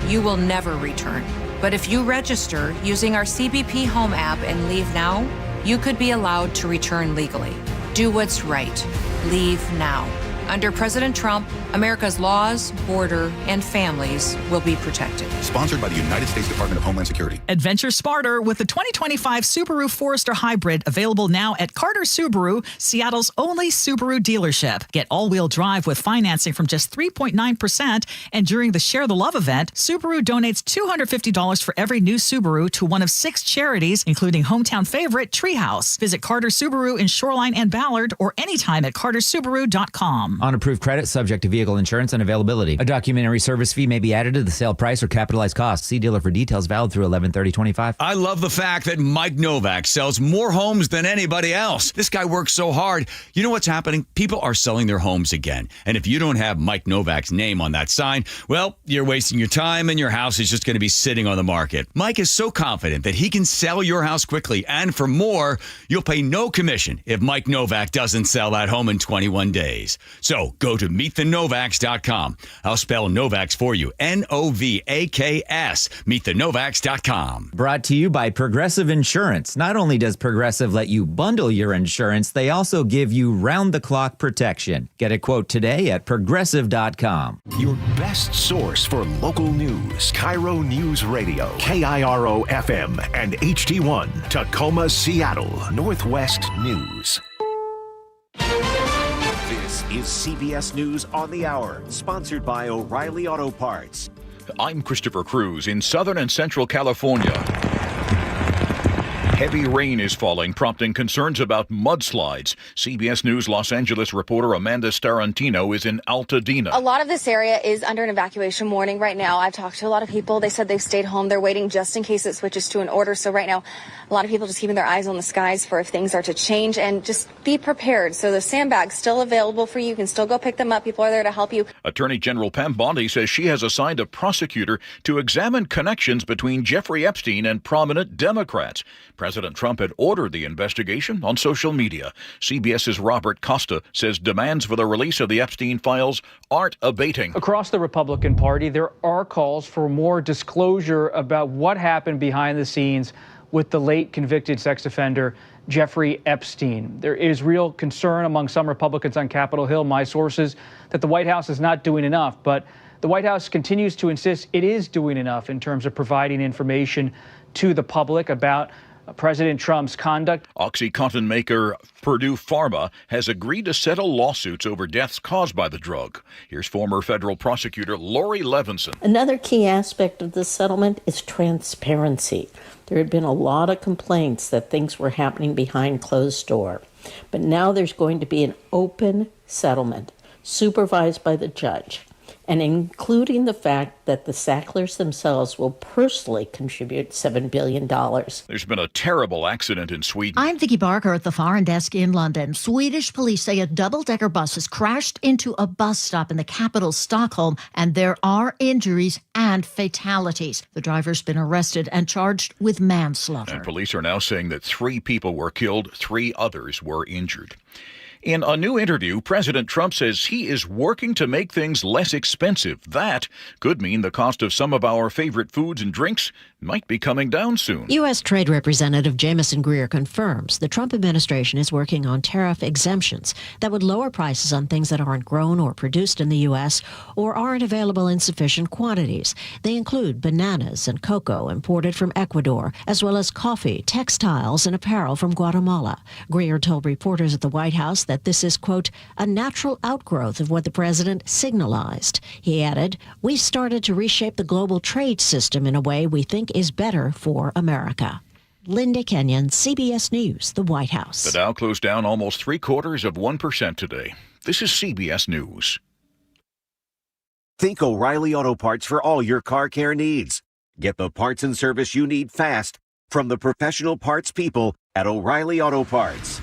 You will never return. But if you register using our CBP Home app and leave now, you could be allowed to return legally. Do what's right. Leave now. Under President Trump, America's laws, border, and families will be protected. Sponsored by the United States Department of Homeland Security. Adventure smarter with the 2025 Subaru Forester Hybrid, available now at Carter Subaru, Seattle's only Subaru dealership. Get all-wheel drive with financing from just 3.9%. And during the Share the Love event, Subaru donates $250 for every new Subaru to one of 6 charities, including hometown favorite Treehouse. Visit Carter Subaru in Shoreline and Ballard or anytime at cartersubaru.com. On approved credit, subject to vehicle insurance and availability. A documentary service fee may be added to the sale price or capitalized costs. See dealer for details. Valid through 11/30/25. I love the fact that Mike Novak sells more homes than anybody else. This guy works so hard. You know what's happening? People are selling their homes again. And if you don't have Mike Novak's name on that sign, well, you're wasting your time and your house is just going to be sitting on the market. Mike is so confident that he can sell your house quickly. And for more, you'll pay no commission if Mike Novak doesn't sell that home in 21 days. So go to meetthenovaks.com. I'll spell Novaks for you. Novaks. Meetthenovaks.com. Brought to you by Progressive Insurance. Not only does Progressive let you bundle your insurance, they also give you round-the-clock protection. Get a quote today at progressive.com. Your best source for local news. KIRO News Radio. KIRO FM and HD1. Tacoma, Seattle. Northwest News. This is CBS News on the Hour, sponsored by O'Reilly Auto Parts. I'm Christopher Cruz in Southern and Central California. Heavy rain is falling, prompting concerns about mudslides. CBS News Los Angeles reporter Amanda Starantino is in Altadena. A lot of this area is under an evacuation warning right now. I've talked to a lot of people. They said they've stayed home. They're waiting just in case it switches to an order. So right now, a lot of people just keeping their eyes on the skies for if things are to change, and just be prepared. So the sandbags still available for you. You can still go pick them up. People are there to help you. Attorney General Pam Bondi says she has assigned a prosecutor to examine connections between Jeffrey Epstein and prominent Democrats. President Trump had ordered the investigation on social media. CBS's Robert Costa says demands for the release of the Epstein files aren't abating. Across the Republican Party, there are calls for more disclosure about what happened behind the scenes with the late convicted sex offender Jeffrey Epstein. There is real concern among some Republicans on Capitol Hill, my sources, that the White House is not doing enough. But the White House continues to insist it is doing enough in terms of providing information to the public about President Trump's conduct. OxyContin maker Purdue Pharma has agreed to settle lawsuits over deaths caused by the drug. Here's former federal prosecutor Lori Levinson. Another key aspect of this settlement is transparency. There had been a lot of complaints that things were happening behind closed door. But now there's going to be an open settlement supervised by the judge, and including the fact that the Sacklers themselves will personally contribute $7 billion. There's been a terrible accident in Sweden. I'm Vicky Barker at the Foreign Desk in London. Swedish police say a double-decker bus has crashed into a bus stop in the capital, Stockholm, and there are injuries and fatalities. The driver's been arrested and charged with manslaughter. And police are now saying that 3 people were killed, 3 others were injured. In a new interview, President Trump says he is working to make things less expensive. That could mean the cost of some of our favorite foods and drinks might be coming down soon. U.S. Trade Representative Jamison Greer confirms the Trump administration is working on tariff exemptions that would lower prices on things that aren't grown or produced in the U.S. or aren't available in sufficient quantities. They include bananas and cocoa imported from Ecuador, as well as coffee, textiles, and apparel from Guatemala. Greer told reporters at the White House that this is, quote, a natural outgrowth of what the president signalized. He added, "We started to reshape the global trade system in a way we think is better for America." Linda Kenyon, CBS News, the White House. The Dow closed down almost 0.75% today. This is CBS News. Think O'Reilly Auto Parts for all your car care needs. Get the parts and service you need fast from the professional parts people at O'Reilly Auto Parts.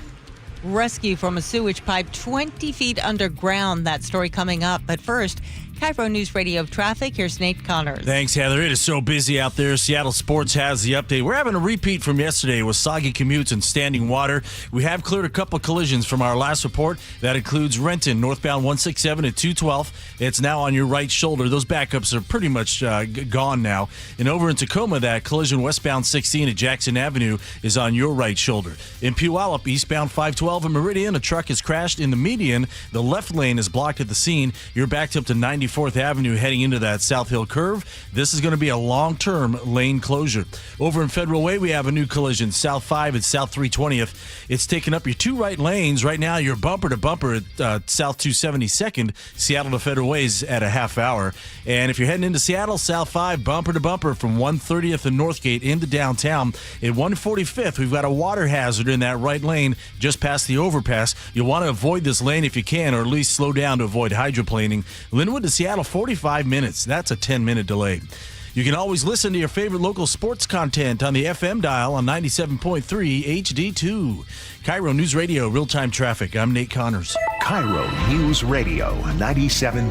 Rescue from a sewage pipe 20 feet underground. That story coming up. But first, KIRO Newsradio Traffic, here's Nate Connors. Thanks, Heather. It is so busy out there. Seattle Sports has the update. We're having a repeat from yesterday with soggy commutes and standing water. We have cleared a couple collisions from our last report. That includes Renton, northbound 167 at 212. It's now on your right shoulder. Those backups are pretty much gone now. And over in Tacoma, that collision westbound 16 at Jackson Avenue is on your right shoulder. In Puyallup, eastbound 512 at Meridian, a truck has crashed in the median. The left lane is blocked at the scene. You're backed up to 94th Avenue heading into that South Hill curve. This is going to be a long-term lane closure. Over in Federal Way, we have a new collision, South 5 at South 320th. It's taking up your two right lanes. Right now, you're bumper to bumper at South 272nd. Seattle to Federal Way is at a half hour. And if you're heading into Seattle, South 5, bumper to bumper from 130th and Northgate into downtown. At 145th, we've got a water hazard in that right lane just past the overpass. You'll want to avoid this lane if you can, or at least slow down to avoid hydroplaning. Linwood to Seattle, 45 minutes. That's a 10-minute delay. You can always listen to your favorite local sports content on the FM dial on 97.3 HD2. KIRO News Radio, real-time traffic. I'm Nate Connors. KIRO News Radio, 97.3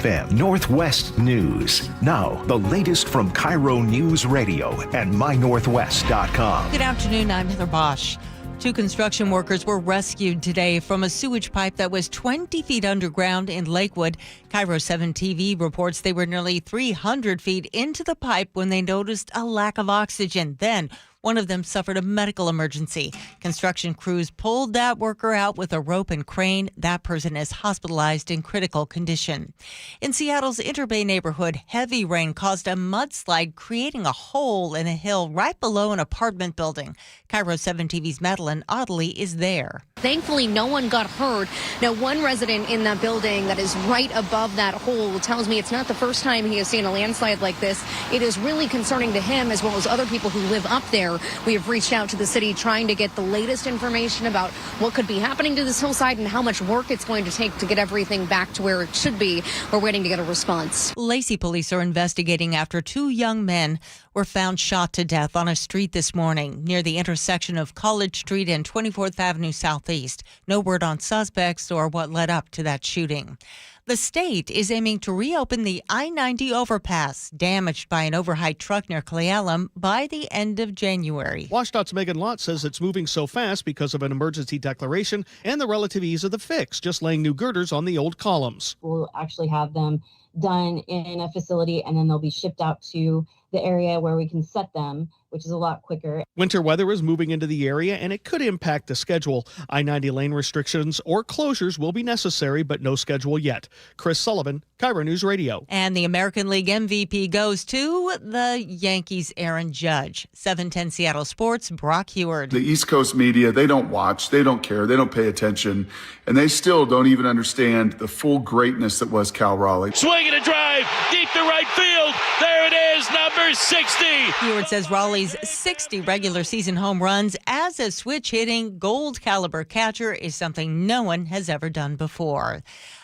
FM, Northwest News. Now, the latest from KIRO News Radio and mynorthwest.com. Good afternoon, I'm Heather Bosch. 2 construction workers were rescued today from a sewage pipe that was 20 feet underground in Lakewood. KIRO 7 TV reports they were nearly 300 feet into the pipe when they noticed a lack of oxygen. Then one of them suffered a medical emergency. Construction crews pulled that worker out with a rope and crane. That person is hospitalized in critical condition. In Seattle's Interbay neighborhood, heavy rain caused a mudslide, creating a hole in a hill right below an apartment building. KIRO 7 TV's Madeline Audley is there. Thankfully, no one got hurt. Now, one resident in that building that is right above that hole tells me it's not the first time he has seen a landslide like this. It is really concerning to him as well as other people who live up there. We have reached out to the city trying to get the latest information about what could be happening to this hillside and how much work it's going to take to get everything back to where it should be. We're waiting to get a response. Lacey police are investigating after 2 young men were found shot to death on a street this morning near the intersection of College Street and 24th Avenue Southeast. No word on suspects or what led up to that shooting. The state is aiming to reopen the I-90 overpass damaged by an overheight truck near Cle Elum by the end of January. WashDOT's Megan Lott says it's moving so fast because of an emergency declaration and the relative ease of the fix, just laying new girders on the old columns. We'll actually have them done in a facility and then they'll be shipped out to the area where we can set them, which is a lot quicker. Winter weather is moving into the area and it could impact the schedule. I-90 lane restrictions or closures will be necessary, but no schedule yet. Chris Sullivan, KIRO News Radio. And the American League MVP goes to the Yankees' Aaron Judge. 710 Seattle Sports, Brock Heward. The East Coast media, they don't watch, they don't care, they don't pay attention, and they still don't even understand the full greatness that was Cal Raleigh. Swing and a drive, deep to right field. There it is, number 60. Heward says Raleigh's 60 regular season home runs as a switch-hitting, gold-caliber catcher is something no one has ever done before.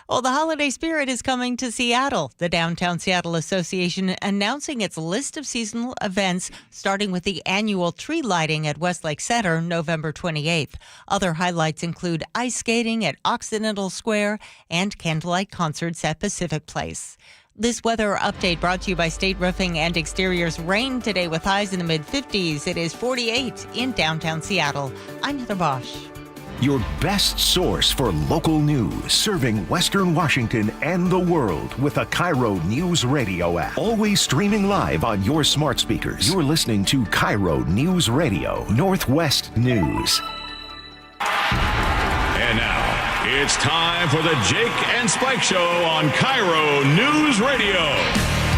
Well, the holiday spirit is coming to Seattle. The Downtown Seattle Association announcing its list of seasonal events, starting with the annual tree lighting at Westlake Center, November 28th. Other highlights include ice skating at Occidental Square and candlelight concerts at Pacific Place. This weather update brought to you by State Roofing and Exteriors. Rain today with highs in the mid-50s. It is 48 in downtown Seattle. I'm Heather Bosch. Your best source for local news, serving Western Washington and the world with a KIRO News Radio app. Always streaming live on your smart speakers. You're listening to KIRO News Radio, Northwest News. And now, it's time for the Jake and Spike Show on KIRO News Radio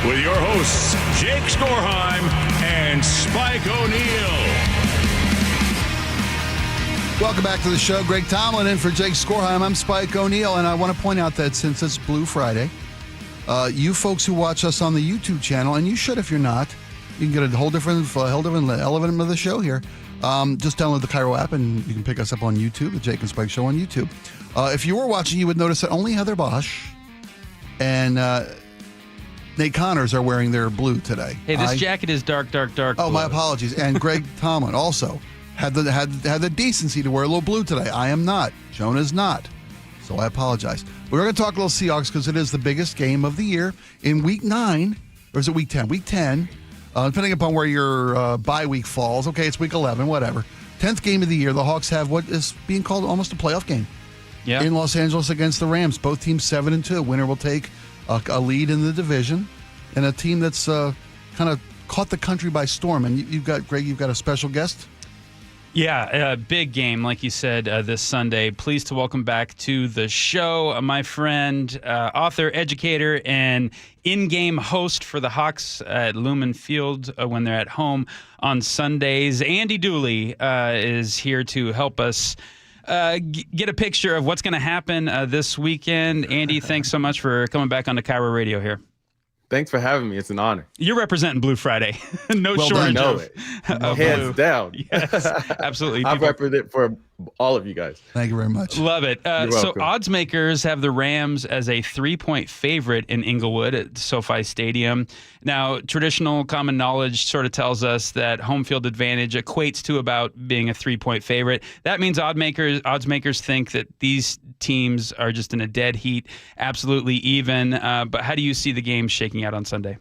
with your hosts, Jake Skorheim and Spike O'Neill. Welcome back to the show. Greg Tomlin in for Jake Skorheim. I'm Spike O'Neill, and I want to point out that since it's Blue Friday, you folks who watch us on the YouTube channel, and you should if you're not, you can get a whole different element of the show here. Just download the KIRO app, and you can pick us up on YouTube, the Jake and Spike Show on YouTube. If you were watching, you would notice that only Heather Bosch and Nate Connors are wearing their blue today. Hey, this jacket is dark Oh, blue. my apologies. And Greg Tomlin also had the decency to wear a little blue today. I am not. Joan is not. So I apologize. We're going to talk a little Seahawks because it is the biggest game of the year in Week 9, or is it Week 10? Week 10, depending upon where your bye week falls. Okay, it's Week 11, whatever. 10th game of the year, the Hawks have what is being called almost a playoff game in Los Angeles against the Rams. Both teams 7-2. Winner will take a lead in the division, and a team that's kind of caught the country by storm. And you've got, Greg, you've got a special guest? Yeah, a big game, like you said, this Sunday. Pleased to welcome back to the show my friend, author, educator, and in-game host for the Hawks at Lumen Field when they're at home on Sundays. Andy Dooley is here to help us get a picture of what's going to happen this weekend. Andy, thanks so much for coming back on the KIRO Radio here. Thanks for having me. It's an honor. You're representing Blue Friday. No well shortage done. of Hands blue. down. Yes, absolutely. I represent for all of you guys. Thank you very much. Love it. You're So welcome. odds makers have the Rams as a 3-point favorite in Inglewood at SoFi Stadium. Now, traditional common knowledge sort of tells us that home field advantage equates to about being a 3-point favorite. That means odds makers think that these teams are just in a dead heat, absolutely even. But how do you see the game shaking out on Sunday?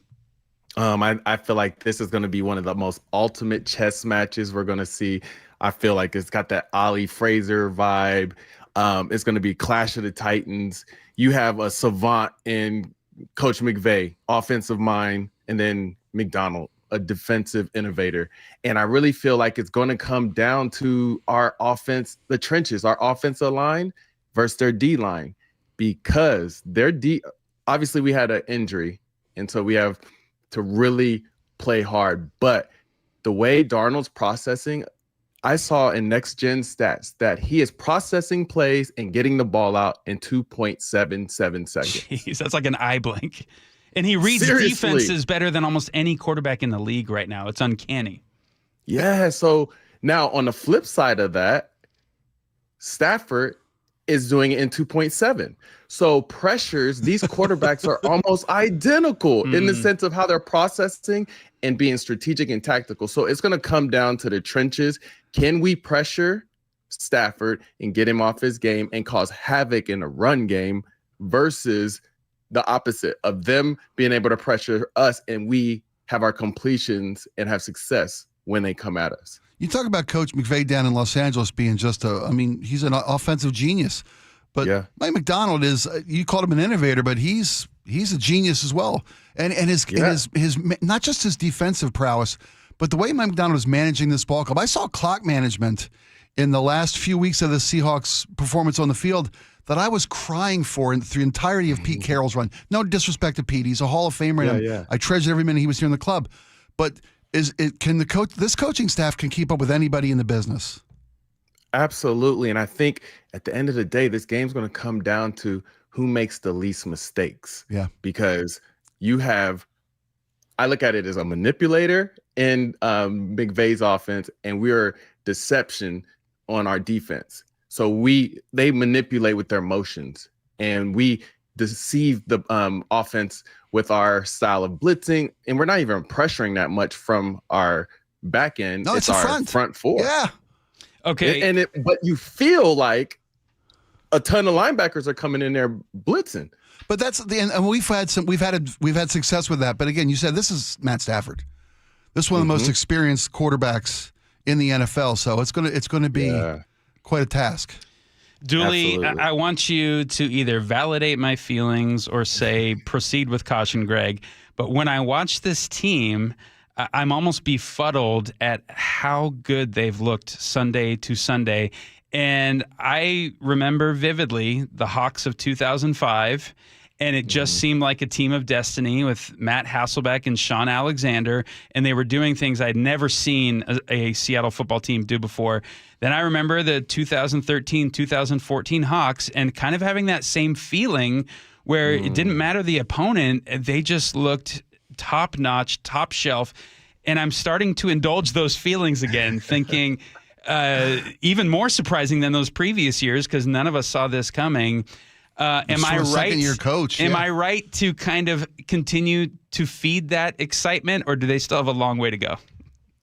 I feel like this is going to be one of the most ultimate chess matches we're going to see. I feel like it's got that Ali Fraser vibe. It's going to be Clash of the Titans. You have a savant in Coach McVay, offensive mind, and then McDonald, a defensive innovator. And I really feel like it's going to come down to our offense, the trenches, our offensive line versus their D line, because their D, obviously we had an injury. And so we have to really play hard. But the way Darnold's processing, I saw in Next Gen Stats that he is processing plays and getting the ball out in 2.77 seconds. Jeez, that's like an eye blink. And he reads defenses better than almost any quarterback in the league right now. It's uncanny. Yeah, so now on the flip side of that, Stafford is doing it in 2.7. So pressures, these quarterbacks are almost identical in the sense of how they're processing and being strategic and tactical. So it's going to come down to the trenches. Can we pressure Stafford and get him off his game and cause havoc in the run game versus the opposite of them being able to pressure us and we have our completions and have success when they come at us? You talk about Coach McVay down in Los Angeles being just he's an offensive genius. But Mike McDonald is, you called him an innovator, but he's a genius as well. And his not just his defensive prowess, but the way Mike McDonald is managing this ball club. I saw clock management in the last few weeks of the Seahawks performance on the field that I was crying for through the entirety of Pete Carroll's run. No disrespect to Pete. He's a Hall of Famer. And I treasured every minute he was here in the club. But this coaching staff can keep up with anybody in the business? Absolutely. And I think at the end of the day, this game's going to come down to who makes the least mistakes. Yeah. Because I look at it as a manipulator in McVay's offense, and we're deception on our defense. So they manipulate with their motions, and we deceive the offense with our style of blitzing, and we're not even pressuring that much from our back end. No, it's our front four. Yeah. Okay. But you feel like a ton of linebackers are coming in there blitzing. But that's and we've had success with that. But again, you said this is Matt Stafford. This is one of the most experienced quarterbacks in the NFL. So it's gonna be quite a task. Dooley, I want you to either validate my feelings or say proceed with caution, Greg. But when I watch this team, I'm almost befuddled at how good they've looked Sunday to Sunday. And I remember vividly the Hawks of 2005, and it just seemed like a team of destiny with Matt Hasselbeck and Sean Alexander, and they were doing things I'd never seen a Seattle football team do before. Then I remember the 2013-2014 Hawks and kind of having that same feeling where it didn't matter the opponent, they just looked top-notch, top shelf, and I'm starting to indulge those feelings again, thinking even more surprising than those previous years because none of us saw this coming. Am I right? Second-year coach. Am I right to kind of continue to feed that excitement, or do they still have a long way to go?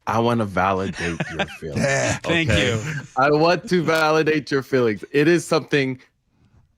I want to validate your feelings. Thank you. I want to validate your feelings. It is something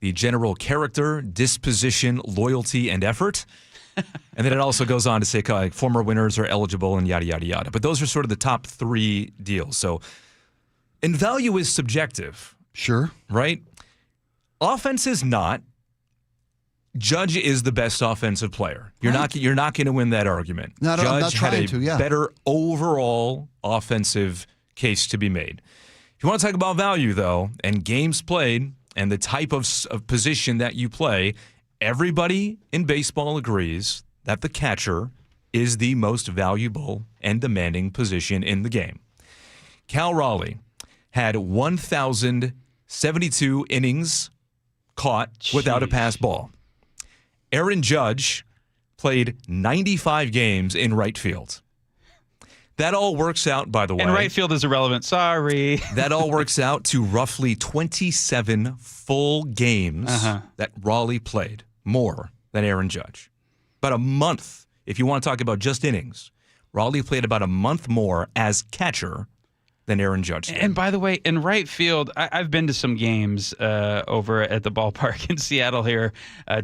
the general character, disposition, loyalty, and effort. And then it also goes on to say like, former winners are eligible and yada, yada, yada. But those are sort of the top 3 deals. So, and value is subjective. Sure. Right? Offense is not. Judge is the best offensive player. You're not going to win that argument. I'm not trying to, yeah. Better overall offensive case to be made. If you want to talk about value, though, and games played and the type of position that you play, everybody in baseball agrees that the catcher is the most valuable and demanding position in the game. Cal Raleigh had 1,072 innings caught without a pass ball. Aaron Judge played 95 games in right field. That all works out, by the way. And right field is irrelevant. Sorry. That all works out to roughly 27 full games that Raleigh played, more than Aaron Judge. About a month, if you want to talk about just innings, Raleigh played about a month more as catcher than Aaron Judge did. And by the way, in right field, I've been to some games over at the ballpark in Seattle here,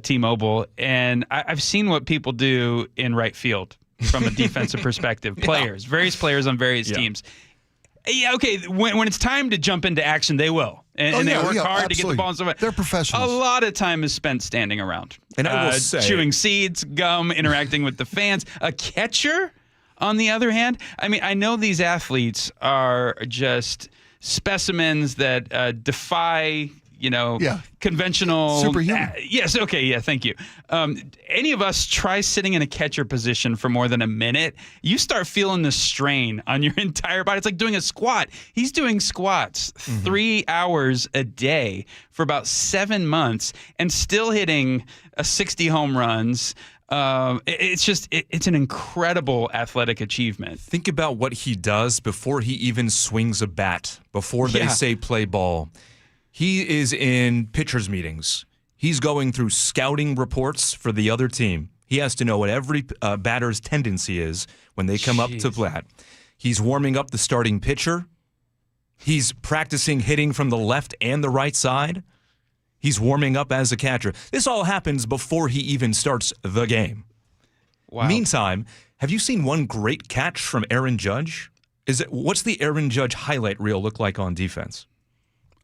T-Mobile, and I've seen what people do in right field from a defensive perspective. Various players on various teams. Yeah, okay, when it's time to jump into action, they will. And they work hard to get the ball and stuff. They're professionals. A lot of time is spent standing around. And I will say, chewing seeds, gum, interacting with the fans. A catcher, on the other hand, I mean, I know these athletes are just specimens that defy, conventional. Superhuman. Yes, okay, yeah, thank you. Any of us try sitting in a catcher position for more than a minute, you start feeling the strain on your entire body. It's like doing a squat. He's doing squats 3 hours a day for about 7 months and still hitting 60 home runs. It's an incredible athletic achievement. Think about what he does before he even swings a bat, before they say play ball. He is in pitchers' meetings. He's going through scouting reports for the other team. He has to know what every batter's tendency is when they come up to bat. He's warming up the starting pitcher. He's practicing hitting from the left and the right side. He's warming up as a catcher. This all happens before he even starts the game. Wow. Meantime, have you seen one great catch from Aaron Judge? What's the Aaron Judge highlight reel look like on defense?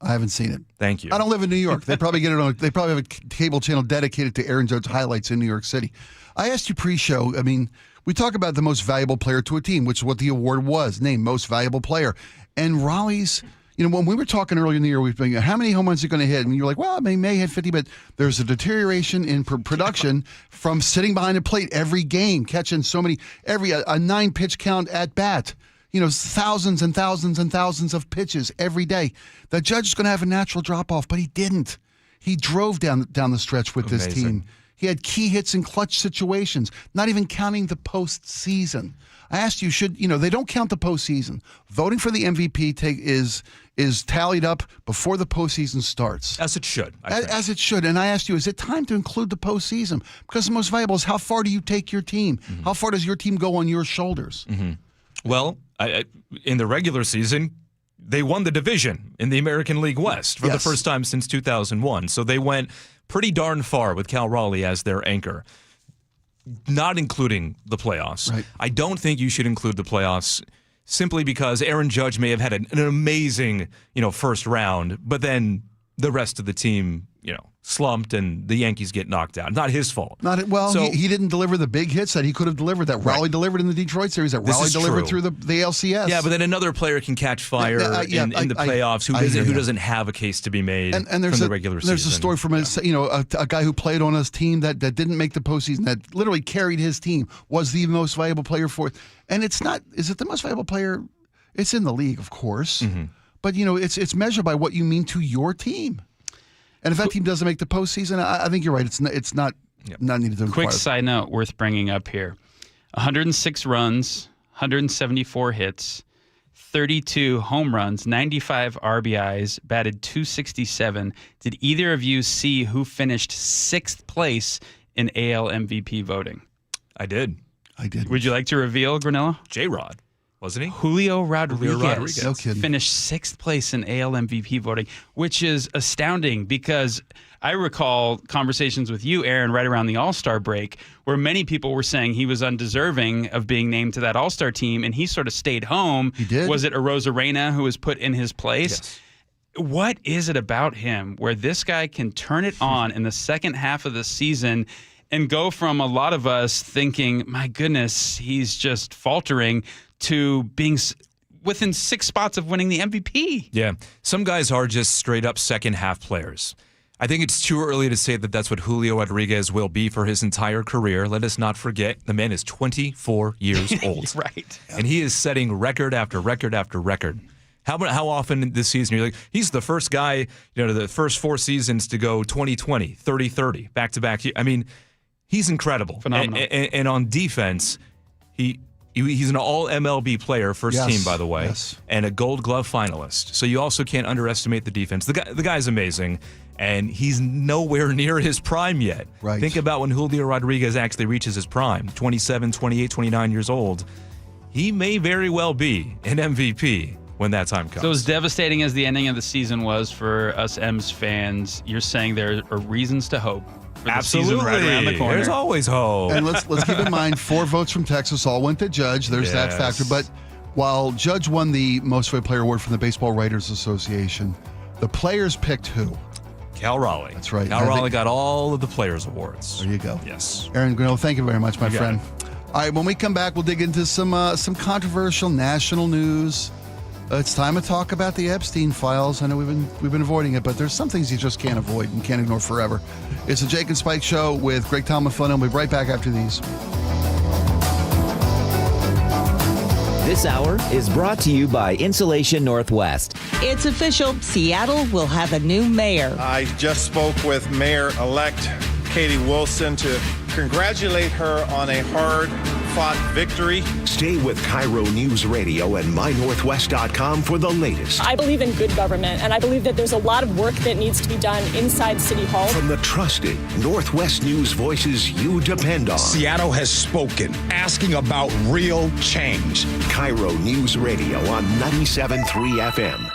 I haven't seen it. Thank you. I don't live in New York. They probably get it on. They probably have a cable channel dedicated to Aaron Judge highlights in New York City. I asked you pre-show. I mean, we talk about the most valuable player to a team, which is what the award was, named most valuable player. And Raleigh's. When we were talking earlier in the year, we've been, how many home runs are you going to hit? And you're like, well, they may hit 50, but there's a deterioration in production from sitting behind the plate every game, catching so many, a 9-pitch count at bat. Thousands and thousands and thousands of pitches every day. The Judge is going to have a natural drop-off, but he didn't. He drove down the stretch with this team. He had key hits in clutch situations, not even counting the postseason. I asked you, they don't count the postseason. Voting for the MVP is tallied up before the postseason starts. As it should. As it should. And I asked you, is it time to include the postseason? Because the most valuable is how far do you take your team? Mm-hmm. How far does your team go on your shoulders? Mm-hmm. Well, in the regular season, they won the division in the American League West for the first time since 2001. So they went pretty darn far with Cal Raleigh as their anchor, not including the playoffs. Right. I don't think you should include the playoffs simply because Aaron Judge may have had an amazing, first round, but then the rest of the team, slumped and the Yankees get knocked out. Not his fault. He didn't deliver the big hits that he could have delivered, that Raleigh delivered in the Detroit series, that Raleigh delivered through the ALCS. Yeah, but then another player can catch fire in the playoffs who doesn't have a case to be made from the regular season. There's a story from a guy who played on his team that didn't make the postseason, that literally carried his team, was the most valuable player for it. And it's not, is it the most valuable player? It's in the league, of course. Mm-hmm. But, it's measured by what you mean to your team. And if that team doesn't make the postseason, I think you're right. It's not needed to. Quick side note worth bringing up here: 106 runs, 174 hits, 32 home runs, 95 RBIs, batted .267. Did either of you see who finished 6th place in AL MVP voting? I did. Would you like to reveal, Granello? J-Rod. Wasn't he? Julio Rodriguez, No kidding. finished 6th place in AL MVP voting, which is astounding because I recall conversations with you, Aaron, right around the All-Star break, where many people were saying he was undeserving of being named to that All-Star team, and he sort of stayed home. He did. Was it Arozarena who was put in his place? Yes. What is it about him where this guy can turn it on in the second half of the season and go from a lot of us thinking, my goodness, he's just faltering, to being within 6 spots of winning the MVP? Yeah. Some guys are just straight up second half players. I think it's too early to say that that's what Julio Rodriguez will be for his entire career. Let us not forget, the man is 24 years old. Right. And he is setting record after record after record. How often this season you're like, he's the first guy, to the first 4 seasons to go 20-20, 30-30, back-to-back. I mean, he's incredible. Phenomenal. And on defense, he's an all-MLB player, first team, by the way, and a Gold Glove finalist. So you also can't underestimate the defense. The guy's amazing, and he's nowhere near his prime yet. Right. Think about when Julio Rodriguez actually reaches his prime, 27, 28, 29 years old. He may very well be an MVP when that time comes. So as devastating as the ending of the season was for us M's fans, you're saying there are reasons to hope for the season right around the corner. There's always hope. And let's keep in mind, 4 votes from Texas all went to Judge. There's that factor. But while Judge won the Most Valuable Player Award from the Baseball Writers Association, the players picked who? Cal Raleigh. That's right. Cal Raleigh got all of the players' awards. There you go. Yes. Aaron Grinnell, thank you very much, my friend. All right, when we come back, we'll dig into some controversial national news. It's time to talk about the Epstein files. I know we've been avoiding it, but there's some things you just can't avoid and can't ignore forever. It's the Jake and Spike Show with Greg Tomlin. We'll be right back after these. This hour is brought to you by Insulation Northwest. It's official. Seattle will have a new mayor. I just spoke with Mayor-elect Katie Wilson to congratulate her on a hard-fought victory. Stay with KIRO Newsradio and mynorthwest.com for the latest. I believe in good government, and I believe that there's a lot of work that needs to be done inside City Hall. From the trusted Northwest News voices you depend on. Seattle has spoken, asking about real change. KIRO Newsradio on 97.3 FM.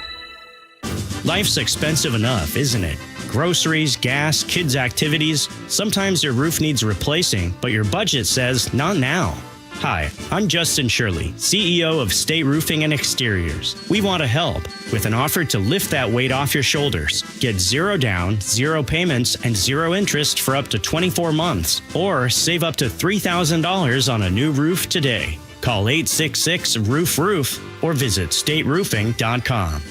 Life's expensive enough, isn't it? Groceries, gas, kids' activities. Sometimes your roof needs replacing, but your budget says not now. Hi, I'm Justin Shirley, CEO of State Roofing and Exteriors. We want to help with an offer to lift that weight off your shoulders. Get 0 down, 0 payments, and 0 interest for up to 24 months. Or save up to $3,000 on a new roof today. Call 866-ROOF-ROOF or visit stateroofing.com.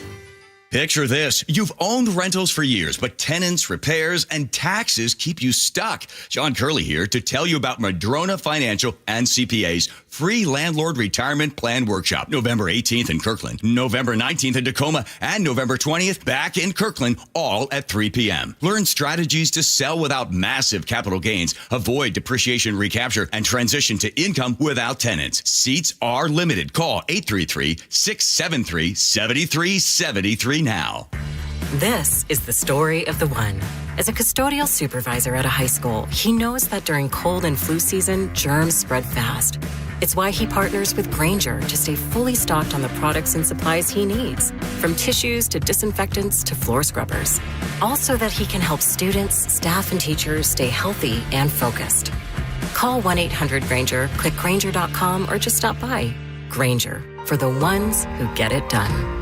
Picture this. You've owned rentals for years, but tenants, repairs, and taxes keep you stuck. John Curley here to tell you about Madrona Financial and CPA's free landlord retirement plan workshop. November 18th in Kirkland, November 19th in Tacoma, and November 20th back in Kirkland, all at 3 p.m. Learn strategies to sell without massive capital gains, avoid depreciation recapture, and transition to income without tenants. Seats are limited. Call 833-673-7373 now. This is the story of the one. As a custodial supervisor at a high school, he knows that during cold and flu season, germs spread fast. It's why he partners with Grainger to stay fully stocked on the products and supplies he needs, from tissues to disinfectants to floor scrubbers. All so that he can help students, staff, and teachers stay healthy and focused. Call 1-800-GRAINGER, click Grainger.com, or just stop by. Grainger, for the ones who get it done.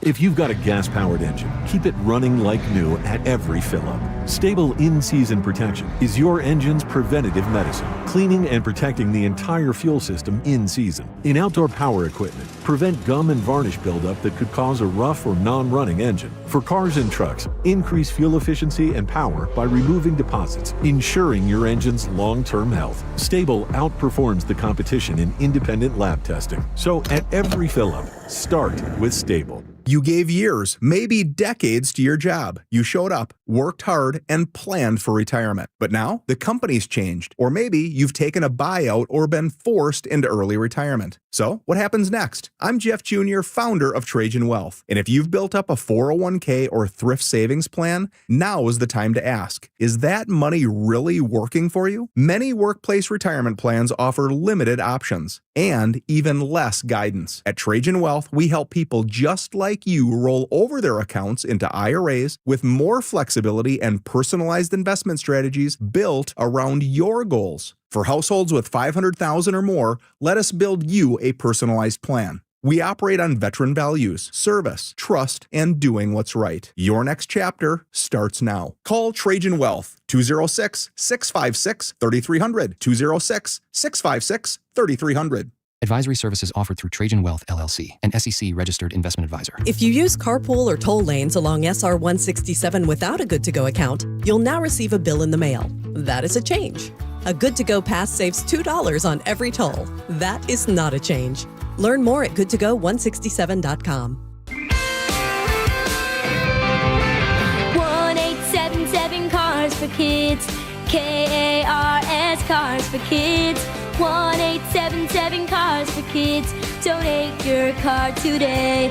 If you've got a gas-powered engine, keep it running like new at every fill-up. Stable in-season protection is your engine's preventative medicine, cleaning and protecting the entire fuel system in season. In outdoor power equipment, prevent gum and varnish buildup that could cause a rough or non-running engine. For cars and trucks, increase fuel efficiency and power by removing deposits, ensuring your engine's long-term health. Stable outperforms the competition in independent lab testing. So at every fill-up, start with Stable. You gave years, maybe decades to your job. You showed up, worked hard, and planned for retirement. But now, the company's changed. Or maybe you've taken a buyout or been forced into early retirement. So, what happens next? I'm Jeff Jr., founder of Trajan Wealth. And if you've built up a 401k or thrift savings plan, now is the time to ask, is that money really working for you? Many workplace retirement plans offer limited options and even less guidance. At Trajan Wealth, we help people just like you roll over their accounts into IRAs with more flexibility and personalized investment strategies built around your goals. For households with $500,000 or more, let us build you a personalized plan. We operate on veteran values, service, trust, and doing what's right. Your next chapter starts now. Call Trajan Wealth, 206-656-3300, 206-656-3300. Advisory services offered through Trajan Wealth, LLC, an SEC-registered investment advisor. If you use carpool or toll lanes along SR 167 without a Good-to-Go account, you'll now receive a bill in the mail. That is a change. A Good-to-Go pass saves $2 on every toll. That is not a change. Learn more at goodtogo167.com. 1877 Cars for Kids. KARS Cars for Kids. 1877 Cars for Kids. Donate your car today.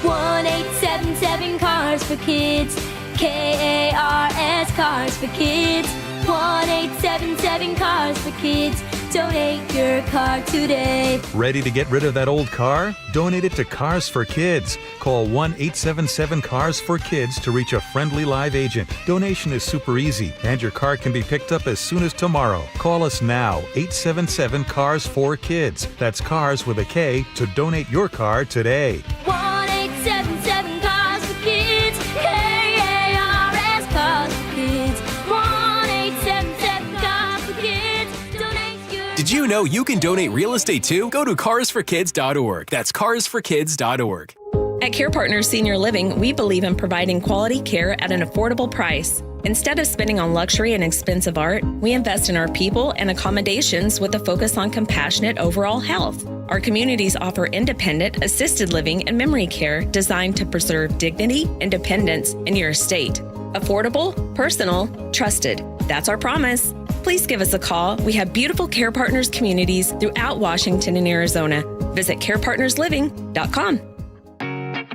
1877 Cars for Kids. KARS Cars for Kids. 1877 Cars for Kids. Donate your car today. Ready to get rid of that old car? Donate it to Cars for Kids. Call 1-877-CARS-FOR-KIDS to reach a friendly live agent. Donation is super easy, and your car can be picked up as soon as tomorrow. Call us now, 877-CARS-FOR-KIDS. That's Cars with a K to donate your car today. 1877 Cars for Kids. KARS Cars for Kids. 1877 Cars for Kids. Donate your. Did you know you can donate real estate too? Go to carsforkids.org. That's carsforkids.org. At Care Partners Senior Living, we believe in providing quality care at an affordable price. Instead of spending on luxury and expensive art, we invest in our people and accommodations with a focus on compassionate overall health. Our communities offer independent, assisted living, and memory care designed to preserve dignity, independence, in your estate. Affordable, personal, trusted. That's our promise. Please give us a call. We have beautiful Care Partners communities throughout Washington and Arizona. Visit carepartnersliving.com.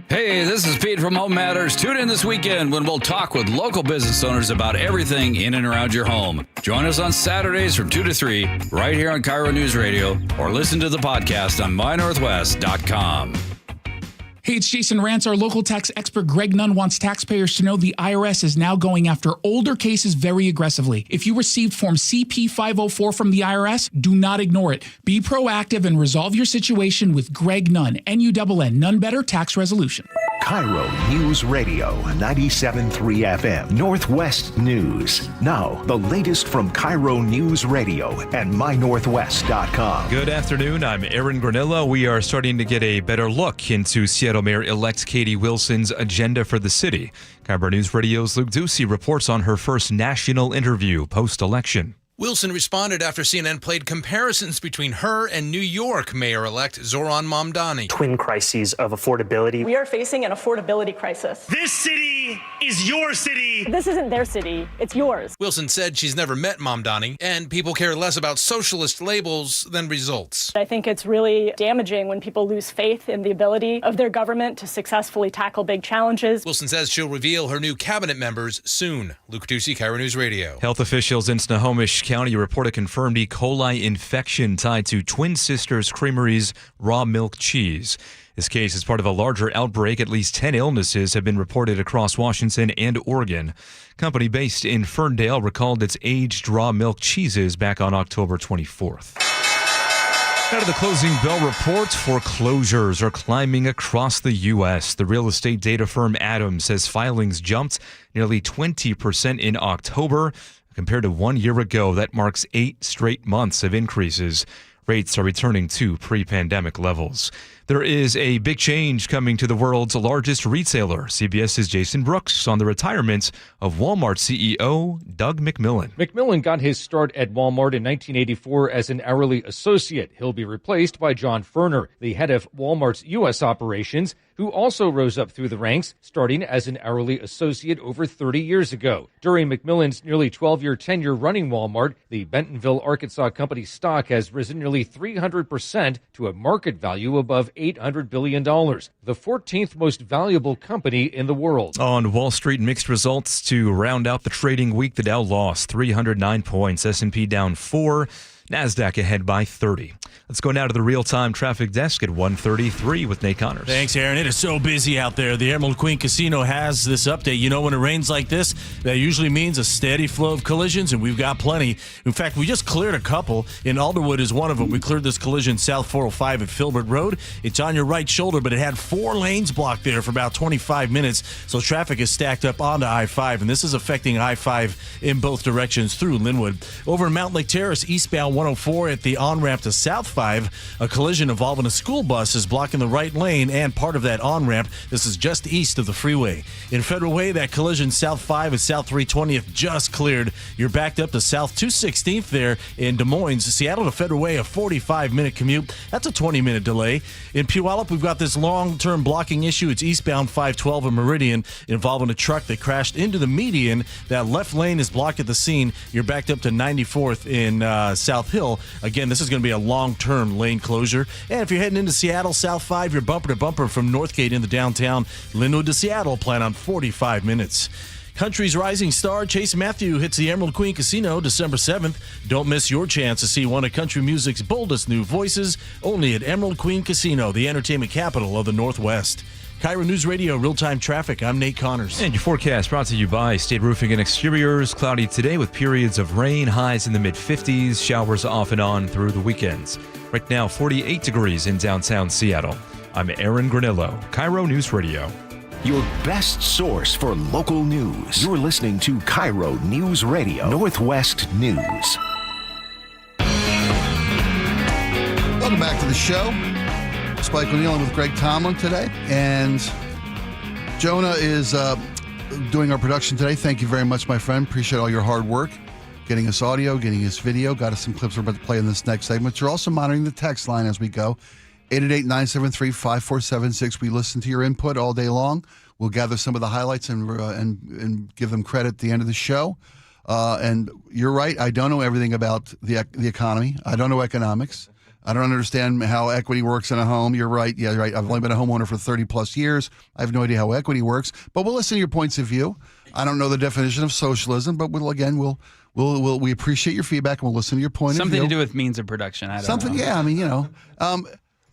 Hey, this is Pete from Home Matters. Tune in this weekend when we'll talk with local business owners about everything in and around your home. Join us on Saturdays from 2 to 3 right here on KIRO News Radio, or listen to the podcast on mynorthwest.com. Hey, it's Jason Rantz. Our local tax expert Greg Nunn wants taxpayers to know the IRS is now going after older cases very aggressively. If you received Form CP-504 from the IRS, do not ignore it. Be proactive and resolve your situation with Greg Nunn, N-U-N-N, None Better Tax Resolution. KIRO News Radio, 97.3 FM, Northwest News. Now, the latest from KIRO News Radio and mynorthwest.com. Good afternoon. I'm Aaron Granillo. We are starting to get a better look into Seattle Mayor-elect Katie Wilson's agenda for the city. KIRO News Radio's Luke Ducey reports on her first national interview post-election. Wilson responded after CNN played comparisons between her and New York Mayor-elect Zoran Mamdani. Twin crises of affordability. We are facing an affordability crisis. This city is your city. This isn't their city, it's yours. Wilson said she's never met Mamdani, and people care less about socialist labels than results. I think it's really damaging when people lose faith in the ability of their government to successfully tackle big challenges. Wilson says she'll reveal her new cabinet members soon. Luke Ducey, KIRO News Radio. Health officials in Snohomish County report a confirmed E. coli infection tied to Twin Sisters Creamery's raw milk cheese. This case is part of a larger outbreak. At least 10 illnesses have been reported across Washington and Oregon. Company based in Ferndale recalled its aged raw milk cheeses back on October 24th. Out of the closing bell report, foreclosures are climbing across the U.S. The real estate data firm Adams says filings jumped nearly 20% in October. Compared to 1 year ago, that marks 8 straight months of increases. Rates are returning to pre-pandemic levels. There is a big change coming to the world's largest retailer. CBS's Jason Brooks on the retirement of Walmart CEO Doug McMillon. McMillon got his start at Walmart in 1984 as an hourly associate. He'll be replaced by John Furner, the head of Walmart's U.S. operations. who also rose up through the ranks, starting as an hourly associate over 30 years ago. During McMillan's nearly 12-year tenure running Walmart, the Bentonville, Arkansas company's stock has risen nearly 300% to a market value above $800 billion, the 14th most valuable company in the world. On Wall Street, mixed results to round out the trading week. The Dow lost 309 points, S&P down 4, NASDAQ ahead by 30. Let's go now to the real-time traffic desk at 1:33 with Nate Connors. Thanks, Aaron. It is so busy out there. The Emerald Queen Casino has this update. You know, when it rains like this, that usually means a steady flow of collisions, and we've got plenty. In fact, we just cleared a couple, and Alderwood is one of them. We cleared this collision south 405 at Filbert Road. It's on your right shoulder, but it had 4 lanes blocked there for about 25 minutes, so traffic is stacked up onto I-5, and this is affecting I-5 in both directions through Linwood. Over in Mountain Lake Terrace, eastbound 104 at the on-ramp to South 5, a collision involving a school bus is blocking the right lane and part of that on-ramp. This is just east of the freeway. In Federal Way, that collision South 5 and South 320th just cleared. You're backed up to South 216th there in Des Moines. Seattle to Federal Way, a 45-minute commute. That's a 20-minute delay. In Puyallup, we've got this long-term blocking issue. It's eastbound 512 in Meridian involving a truck that crashed into the median. That left lane is blocked at the scene. You're backed up to 94th in South Hill. Again, this is going to be a long-term lane closure. And if you're heading into Seattle, South 5, you're bumper to bumper from Northgate into downtown. Linwood to Seattle, plan on 45 minutes. Country's rising star Chase Matthew hits the Emerald Queen Casino December 7th. Don't miss your chance to see one of country music's boldest new voices, only at Emerald Queen Casino, the entertainment capital of the Northwest. KIRO News Radio, real-time traffic. I'm Nate Connors. And your forecast brought to you by State Roofing and Exteriors. Cloudy today with periods of rain, highs in the mid-50s, showers off and on through the weekends. Right now, 48 degrees in downtown Seattle. I'm Aaron Granillo, KIRO News Radio. Your best source for local news. You're listening to KIRO News Radio, Northwest News. Welcome back to the show. Spike O'Neill with Greg Tomlin today, and Jonah is doing our production today. Thank you very much, my friend. Appreciate all your hard work, getting us audio, getting us video. Got us some clips we're about to play in this next segment. You're also monitoring the text line as we go. 888-973-5476. We listen to your input all day long. We'll gather some of the highlights and give them credit at the end of the show. And you're right. I don't know everything about the economy. I don't know economics. I don't understand how equity works in a home. You're right. Yeah, you're right. I've only been a homeowner for 30 plus years. I have no idea how equity works, but we'll listen to your points of view. I don't know the definition of socialism, but we appreciate your feedback and we'll listen to your point of view. Something to do with means of production. I don't know. Yeah. I mean,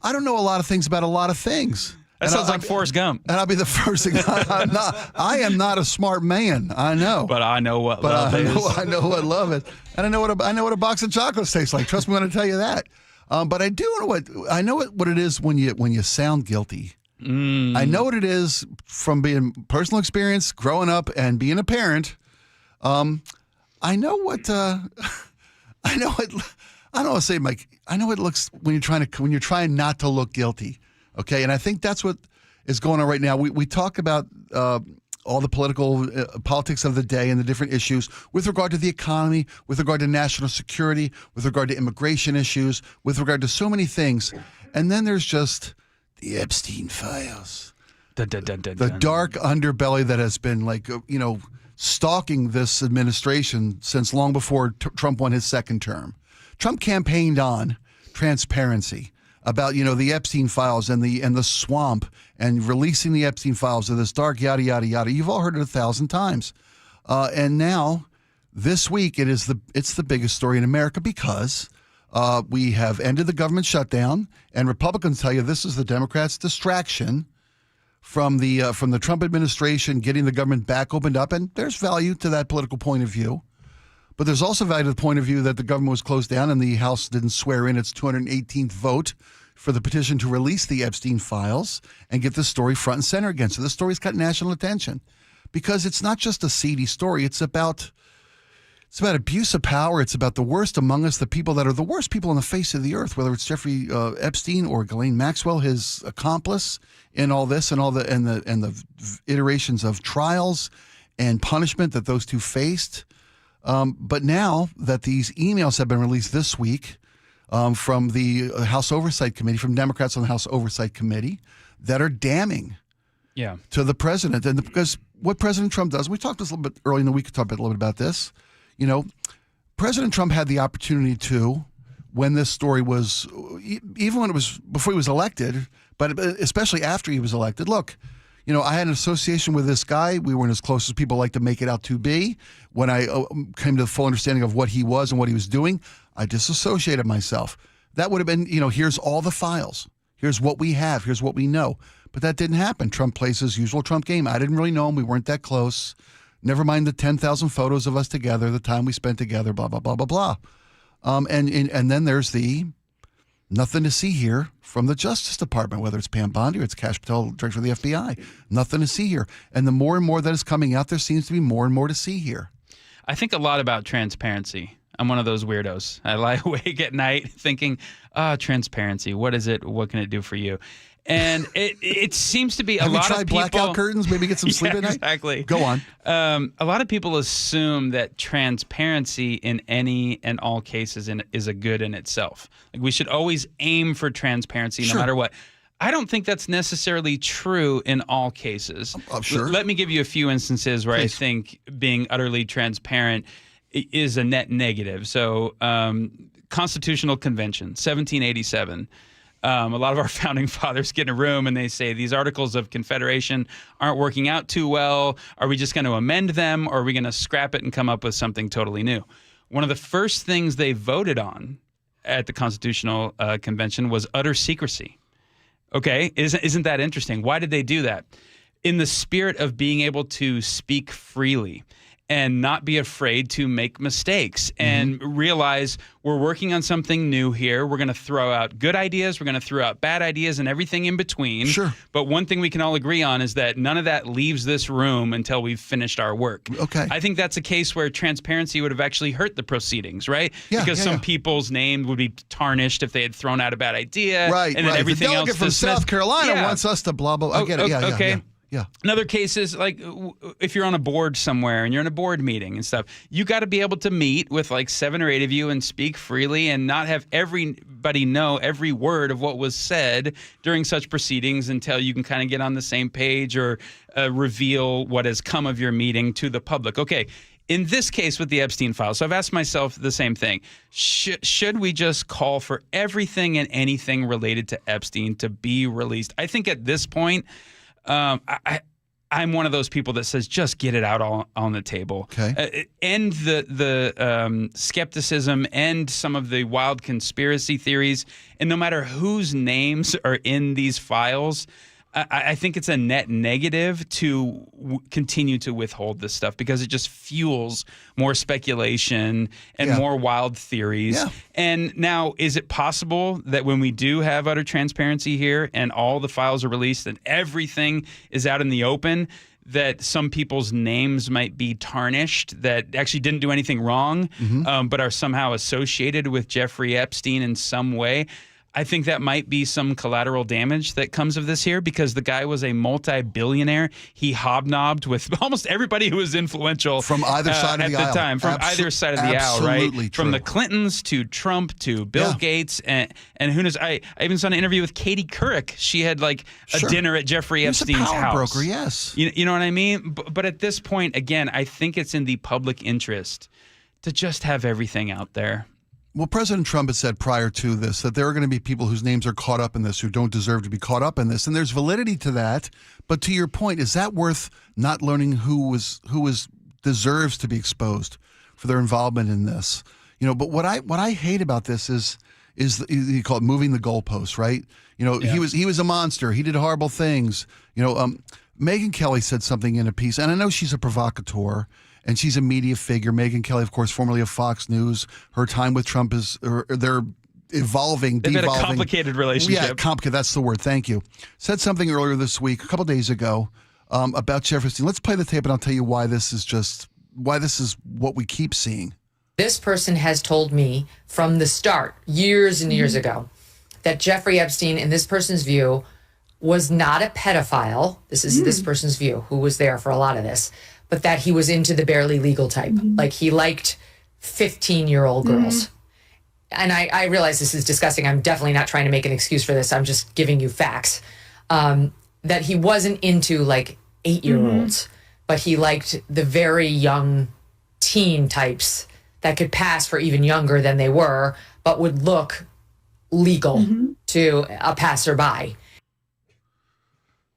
I don't know a lot of things about a lot of things. That sounds like Forrest Gump. And I'll be the first thing. I am not a smart man. I know. But I know what love is. I know what love is. And I know what a box of chocolates tastes like. Trust me when I tell you that. But I do know what it is when you sound guilty. I know what it is from being personal experience, growing up, and being a parent. I know what I know what it looks when you're trying not to look guilty. Okay, and I think that's what is going on right now. We talk about all the politics of the day and the different issues with regard to the economy, with regard to national security, with regard to immigration issues, with regard to so many things. And then there's just the Epstein files. The dark underbelly that has been stalking this administration since long before Trump won his second term. Trump campaigned on transparency about the Epstein files and the swamp and releasing the Epstein files of this dark yada yada yada. You've all heard it 1,000 times, and now this week it's the biggest story in America because we have ended the government shutdown, and Republicans tell you this is the Democrats' distraction from the Trump administration getting the government back opened up, and there's value to that political point of view. But there's also value to the point of view that the government was closed down and the House didn't swear in its 218th vote for the petition to release the Epstein files and get this story front and center again. So this story's got national attention because it's not just a seedy story. It's about abuse of power. It's about the worst among us, the people that are the worst people on the face of the earth, whether it's Jeffrey Epstein or Ghislaine Maxwell, his accomplice in all this and the iterations of trials and punishment that those two faced. But now that these emails have been released this week, from the House Oversight Committee, from Democrats on the House Oversight Committee, that are damning to the president. And because what President Trump does, we talked this a little bit early in the week, talked a little bit about this. You know, President Trump had the opportunity to, when this story was, even when it was before he was elected, but especially after he was elected, look, you know, I had an association with this guy. We weren't as close as people like to make it out to be. When I came to the full understanding of what he was and what he was doing, I disassociated myself. That would have been, you know, here's all the files. Here's what we have. Here's what we know. But that didn't happen. Trump plays his usual Trump game. I didn't really know him. We weren't that close. Never mind the 10,000 photos of us together, the time we spent together, blah, blah, blah, blah, blah. And then there's the nothing to see here from the Justice Department, whether it's Pam Bondi or it's Kash Patel, director of the FBI. Nothing to see here. And the more and more that is coming out, there seems to be more and more to see here. I think a lot about transparency. I'm one of those weirdos. I lie awake at night thinking, transparency. What is it? What can it do for you? And it seems to be a lot of people. Have you tried blackout curtains? Maybe get some sleep at night? Exactly. Go on. A lot of people assume that transparency in any and all cases is a good in itself. Like we should always aim for transparency no matter what. I don't think that's necessarily true in all cases. Sure. Let me give you a few instances where I think being utterly transparent is a net negative. So, Constitutional Convention, 1787. A lot of our founding fathers get in a room and they say these Articles of Confederation aren't working out too well. Are we just going to amend them, or are we going to scrap it and come up with something totally new? One of the first things they voted on at the Constitutional Convention was utter secrecy. Okay, isn't that interesting? Why did they do that? In the spirit of being able to speak freely and not be afraid to make mistakes and realize we're working on something new here. We're going to throw out good ideas. We're going to throw out bad ideas and everything in between. Sure. But one thing we can all agree on is that none of that leaves this room until we've finished our work. Okay. I think that's a case where transparency would have actually hurt the proceedings, right? Because some people's name would be tarnished if they had thrown out a bad idea. Right, and then everything the delegate else from dismissed. South Carolina wants us to blah, blah. I get it. Okay. Yeah. Another case is like if you're on a board somewhere and you're in a board meeting and stuff, you got to be able to meet with like 7 or 8 of you and speak freely and not have everybody know every word of what was said during such proceedings until you can kind of get on the same page or reveal what has come of your meeting to the public. Okay. In this case with the Epstein files, so I've asked myself the same thing. Should we just call for everything and anything related to Epstein to be released? I think at this point, I'm one of those people that says just get it out all on the table. Okay. End the skepticism, end some of the wild conspiracy theories, and no matter whose names are in these files, I think it's a net negative to continue to withhold this stuff because it just fuels more speculation and more wild theories. Yeah. And now, is it possible that when we do have utter transparency here and all the files are released and everything is out in the open, that some people's names might be tarnished that actually didn't do anything wrong, but are somehow associated with Jeffrey Epstein in some way? I think that might be some collateral damage that comes of this here because the guy was a multi-billionaire. He hobnobbed with almost everybody who was influential from either side of the aisle. At the time, from either side of the aisle, right? True. From the Clintons to Trump to Bill Gates and who knows? I even saw an interview with Katie Couric. She had like a dinner at Jeffrey Epstein's He's a power house. broker, yes. You know what I mean? But at this point, again, I think it's in the public interest to just have everything out there. Well, President Trump had said prior to this that there are going to be people whose names are caught up in this who don't deserve to be caught up in this, and there's validity to that. But to your point, is that worth not learning who deserves to be exposed for their involvement in this? You know, but what I hate about this is you call it moving the goalposts, right? You know, he was a monster. He did horrible things. You know, Megyn Kelly said something in a piece, and I know she's a provocateur. And she's a media figure. Megyn Kelly, of course, formerly of Fox News. Her time with Trump they're evolving, They've devolving. had a complicated relationship. Yeah, complicated. That's the word. Thank you. Said something earlier this week, a couple days ago, about Jeffrey Epstein. Let's play the tape, and I'll tell you why this is what we keep seeing. This person has told me from the start, years and years ago, that Jeffrey Epstein, in this person's view, was not a pedophile. This is this person's view, who was there for a lot of this. But that he was into the barely legal type. Like he liked 15-year-old girls. and I realize this is disgusting. I'm definitely not trying to make an excuse for this. I'm just giving you facts. That he wasn't into like 8-year-olds, but he liked the very young teen types that could pass for even younger than they were, but would look legal to a passerby.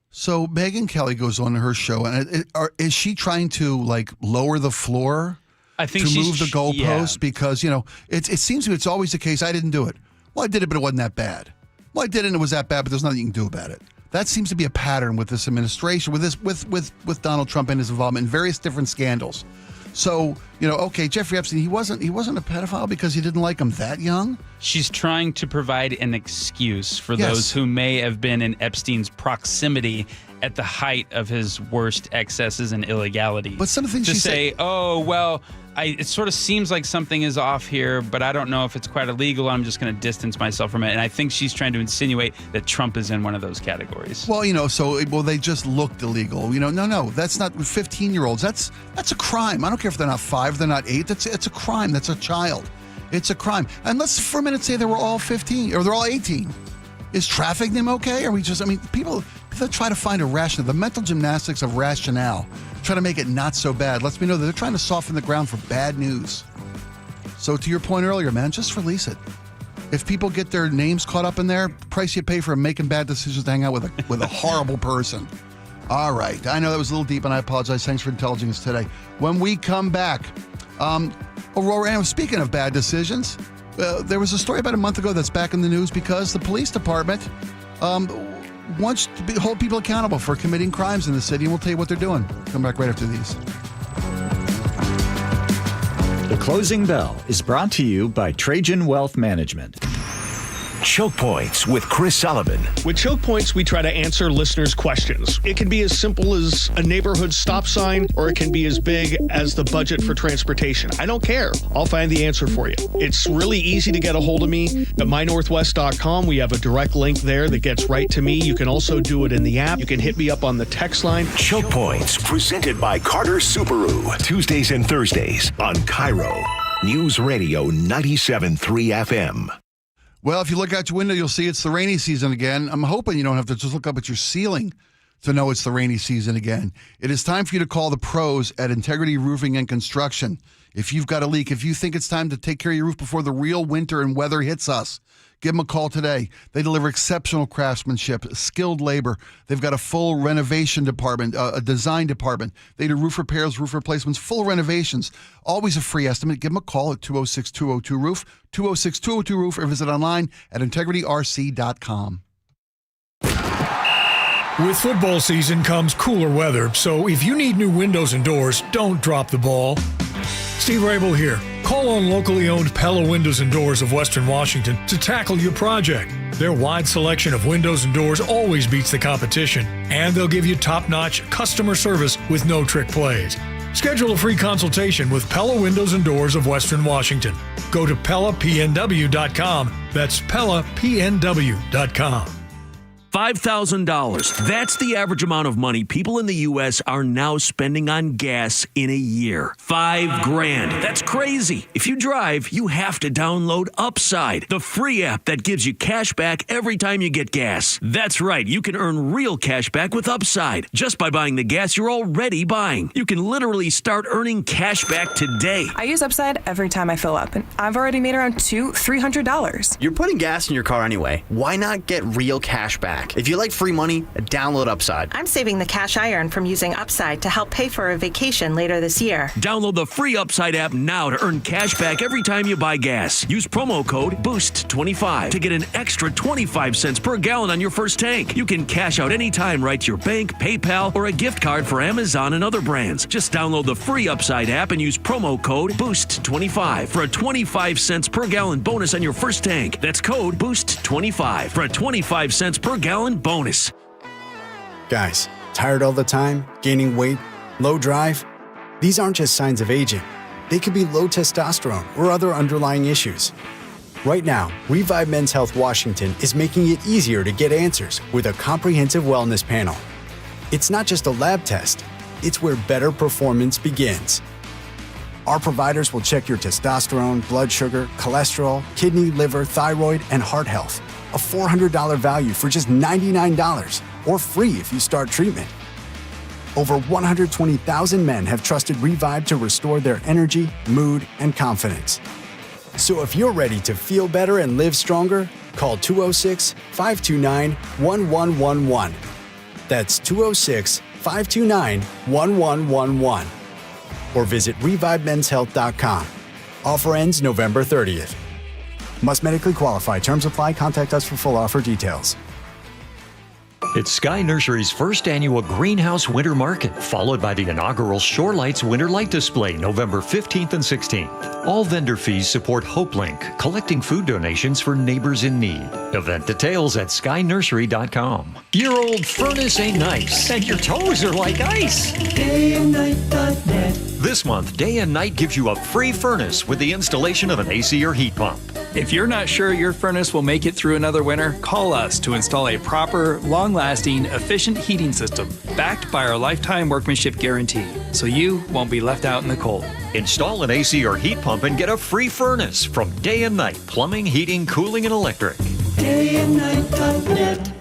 So Megyn Kelly goes on her show, and is she trying to like lower the floor? I think to move the goalpost because it seems to me it's always the case. I didn't do it. Well, I did it, but it wasn't that bad. Well, I did it, and it was that bad, but there's nothing you can do about it. That seems to be a pattern with this administration, with Donald Trump and his involvement in various different scandals. So, okay, Jeffrey Epstein, he wasn't a pedophile because he didn't like him that young. She's trying to provide an excuse for those who may have been in Epstein's proximity at the height of his worst excesses and illegality. But some of the things to she say, said, oh, well, it sort of seems like something is off here, but I don't know if it's quite illegal. I'm just going to distance myself from it. And I think she's trying to insinuate that Trump is in one of those categories. Well, they just looked illegal. No, that's not 15-year-olds. That's a crime. I don't care if they're not 5, they're not 8. It's a crime. That's a child. It's a crime. And let's for a minute say they were all 15 or they're all 18. Is trafficking them okay? Are we just? People try to find a rationale. The mental gymnastics of rationale, try to make it not so bad. Lets me know that they're trying to soften the ground for bad news. So to your point earlier, man, just release it. If people get their names caught up in there, price you pay for making bad decisions to hang out with a horrible person. All right. I know that was a little deep, and I apologize. Thanks for indulging us today. When we come back, Aurora, speaking of bad decisions, there was a story about a month ago that's back in the news because the police department wants to hold people accountable for committing crimes in the city, and we'll tell you what they're doing. Come back right after these. The Closing Bell is brought to you by Trajan Wealth Management. Choke Points with Chris Sullivan. With Choke Points, we try to answer listeners' questions. It can be as simple as a neighborhood stop sign, or it can be as big as the budget for transportation. I don't care. I'll find the answer for you. It's really easy to get a hold of me at mynorthwest.com. We have a direct link there that gets right to me. You can also do it in the app. You can hit me up on the text line. Choke Points, presented by Carter Subaru. Tuesdays and Thursdays on KIRO Newsradio 97.3 FM. Well, if you look out your window, you'll see it's the rainy season again. I'm hoping you don't have to just look up at your ceiling to know it's the rainy season again. It is time for you to call the pros at Integrity Roofing and Construction. If you've got a leak, if you think it's time to take care of your roof before the real winter and weather hits us, give them a call today. They deliver exceptional craftsmanship, skilled labor. They've got a full renovation department, a design department. They do roof repairs, roof replacements, full renovations. Always a free estimate. Give them a call at 206-202-ROOF, 206-202-ROOF, or visit online at integrityrc.com. With football season comes cooler weather, so if you need new windows and doors, don't drop the ball. Steve Rabel here. Call on locally owned Pella Windows and Doors of Western Washington to tackle your project. Their wide selection of windows and doors always beats the competition, and they'll give you top-notch customer service with no trick plays. Schedule a free consultation with Pella Windows and Doors of Western Washington. Go to PellaPNW.com. That's PellaPNW.com. $5,000. That's the average amount of money people in the U.S. are now spending on gas in a year. $5,000. That's crazy. If you drive, you have to download Upside, the free app that gives you cash back every time you get gas. That's right. You can earn real cash back with Upside just by buying the gas you're already buying. You can literally start earning cash back today. I use Upside every time I fill up, and I've already made around $300. You're putting gas in your car anyway. Why not get real cash back? If you like free money, download Upside. I'm saving the cash I earn from using Upside to help pay for a vacation later this year. Download the free Upside app now to earn cash back every time you buy gas. Use promo code BOOST25 to get an extra 25 cents per gallon on your first tank. You can cash out anytime right to your bank, PayPal, or a gift card for Amazon and other brands. Just download the free Upside app and use promo code BOOST25 for a 25 cents per gallon bonus on your first tank. That's code BOOST25 for a 25 cents per gallon bonus. Guys, tired all the time, gaining weight, low drive? These aren't just signs of aging. They could be low testosterone or other underlying issues. Right now, Revive Men's Health Washington is making it easier to get answers with a comprehensive wellness panel. It's not just a lab test, it's where better performance begins. Our providers will check your testosterone, blood sugar, cholesterol, kidney, liver, thyroid, and heart health. A $400 value for just $99, or free if you start treatment. Over 120,000 men have trusted Revive to restore their energy, mood, and confidence. So if you're ready to feel better and live stronger, call 206-529-1111. That's 206-529-1111. Or visit ReviveMen'sHealth.com. Offer ends November 30th. Must medically qualify. Terms apply. Contact us for full offer details. It's Sky Nursery's first annual Greenhouse Winter Market, followed by the inaugural Shore Lights Winter Light Display November 15th and 16th. All vendor fees support HopeLink, collecting food donations for neighbors in need. Event details at skynursery.com. Your old furnace ain't nice, and your toes are like ice. DayandNight.net. This month, Day and Night gives you a free furnace with the installation of an AC or heat pump. If you're not sure your furnace will make it through another winter, call us to install a proper, long-lasting, efficient heating system backed by our lifetime workmanship guarantee, so you won't be left out in the cold. Install an AC or heat pump and get a free furnace from Day and Night Plumbing, Heating, Cooling, and Electric. DayandNight.net.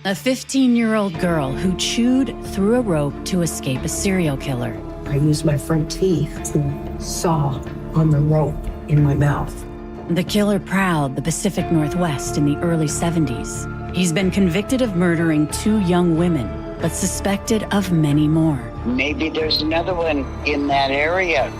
A 15-year-old girl who chewed through a rope to escape a serial killer. I used my front teeth to saw on the rope in my mouth. The killer prowled the Pacific Northwest in the early 70s. He's been convicted of murdering 2 young women, but suspected of many more. Maybe there's another one in that area.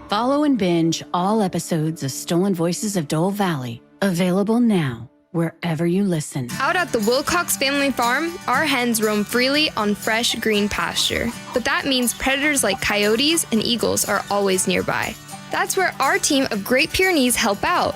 Follow and binge all episodes of Stolen Voices of Dole Valley, available now wherever you listen. Out at the Wilcox family farm, our hens roam freely on fresh green pasture. But that means predators like coyotes and eagles are always nearby. That's where our team of Great Pyrenees help out.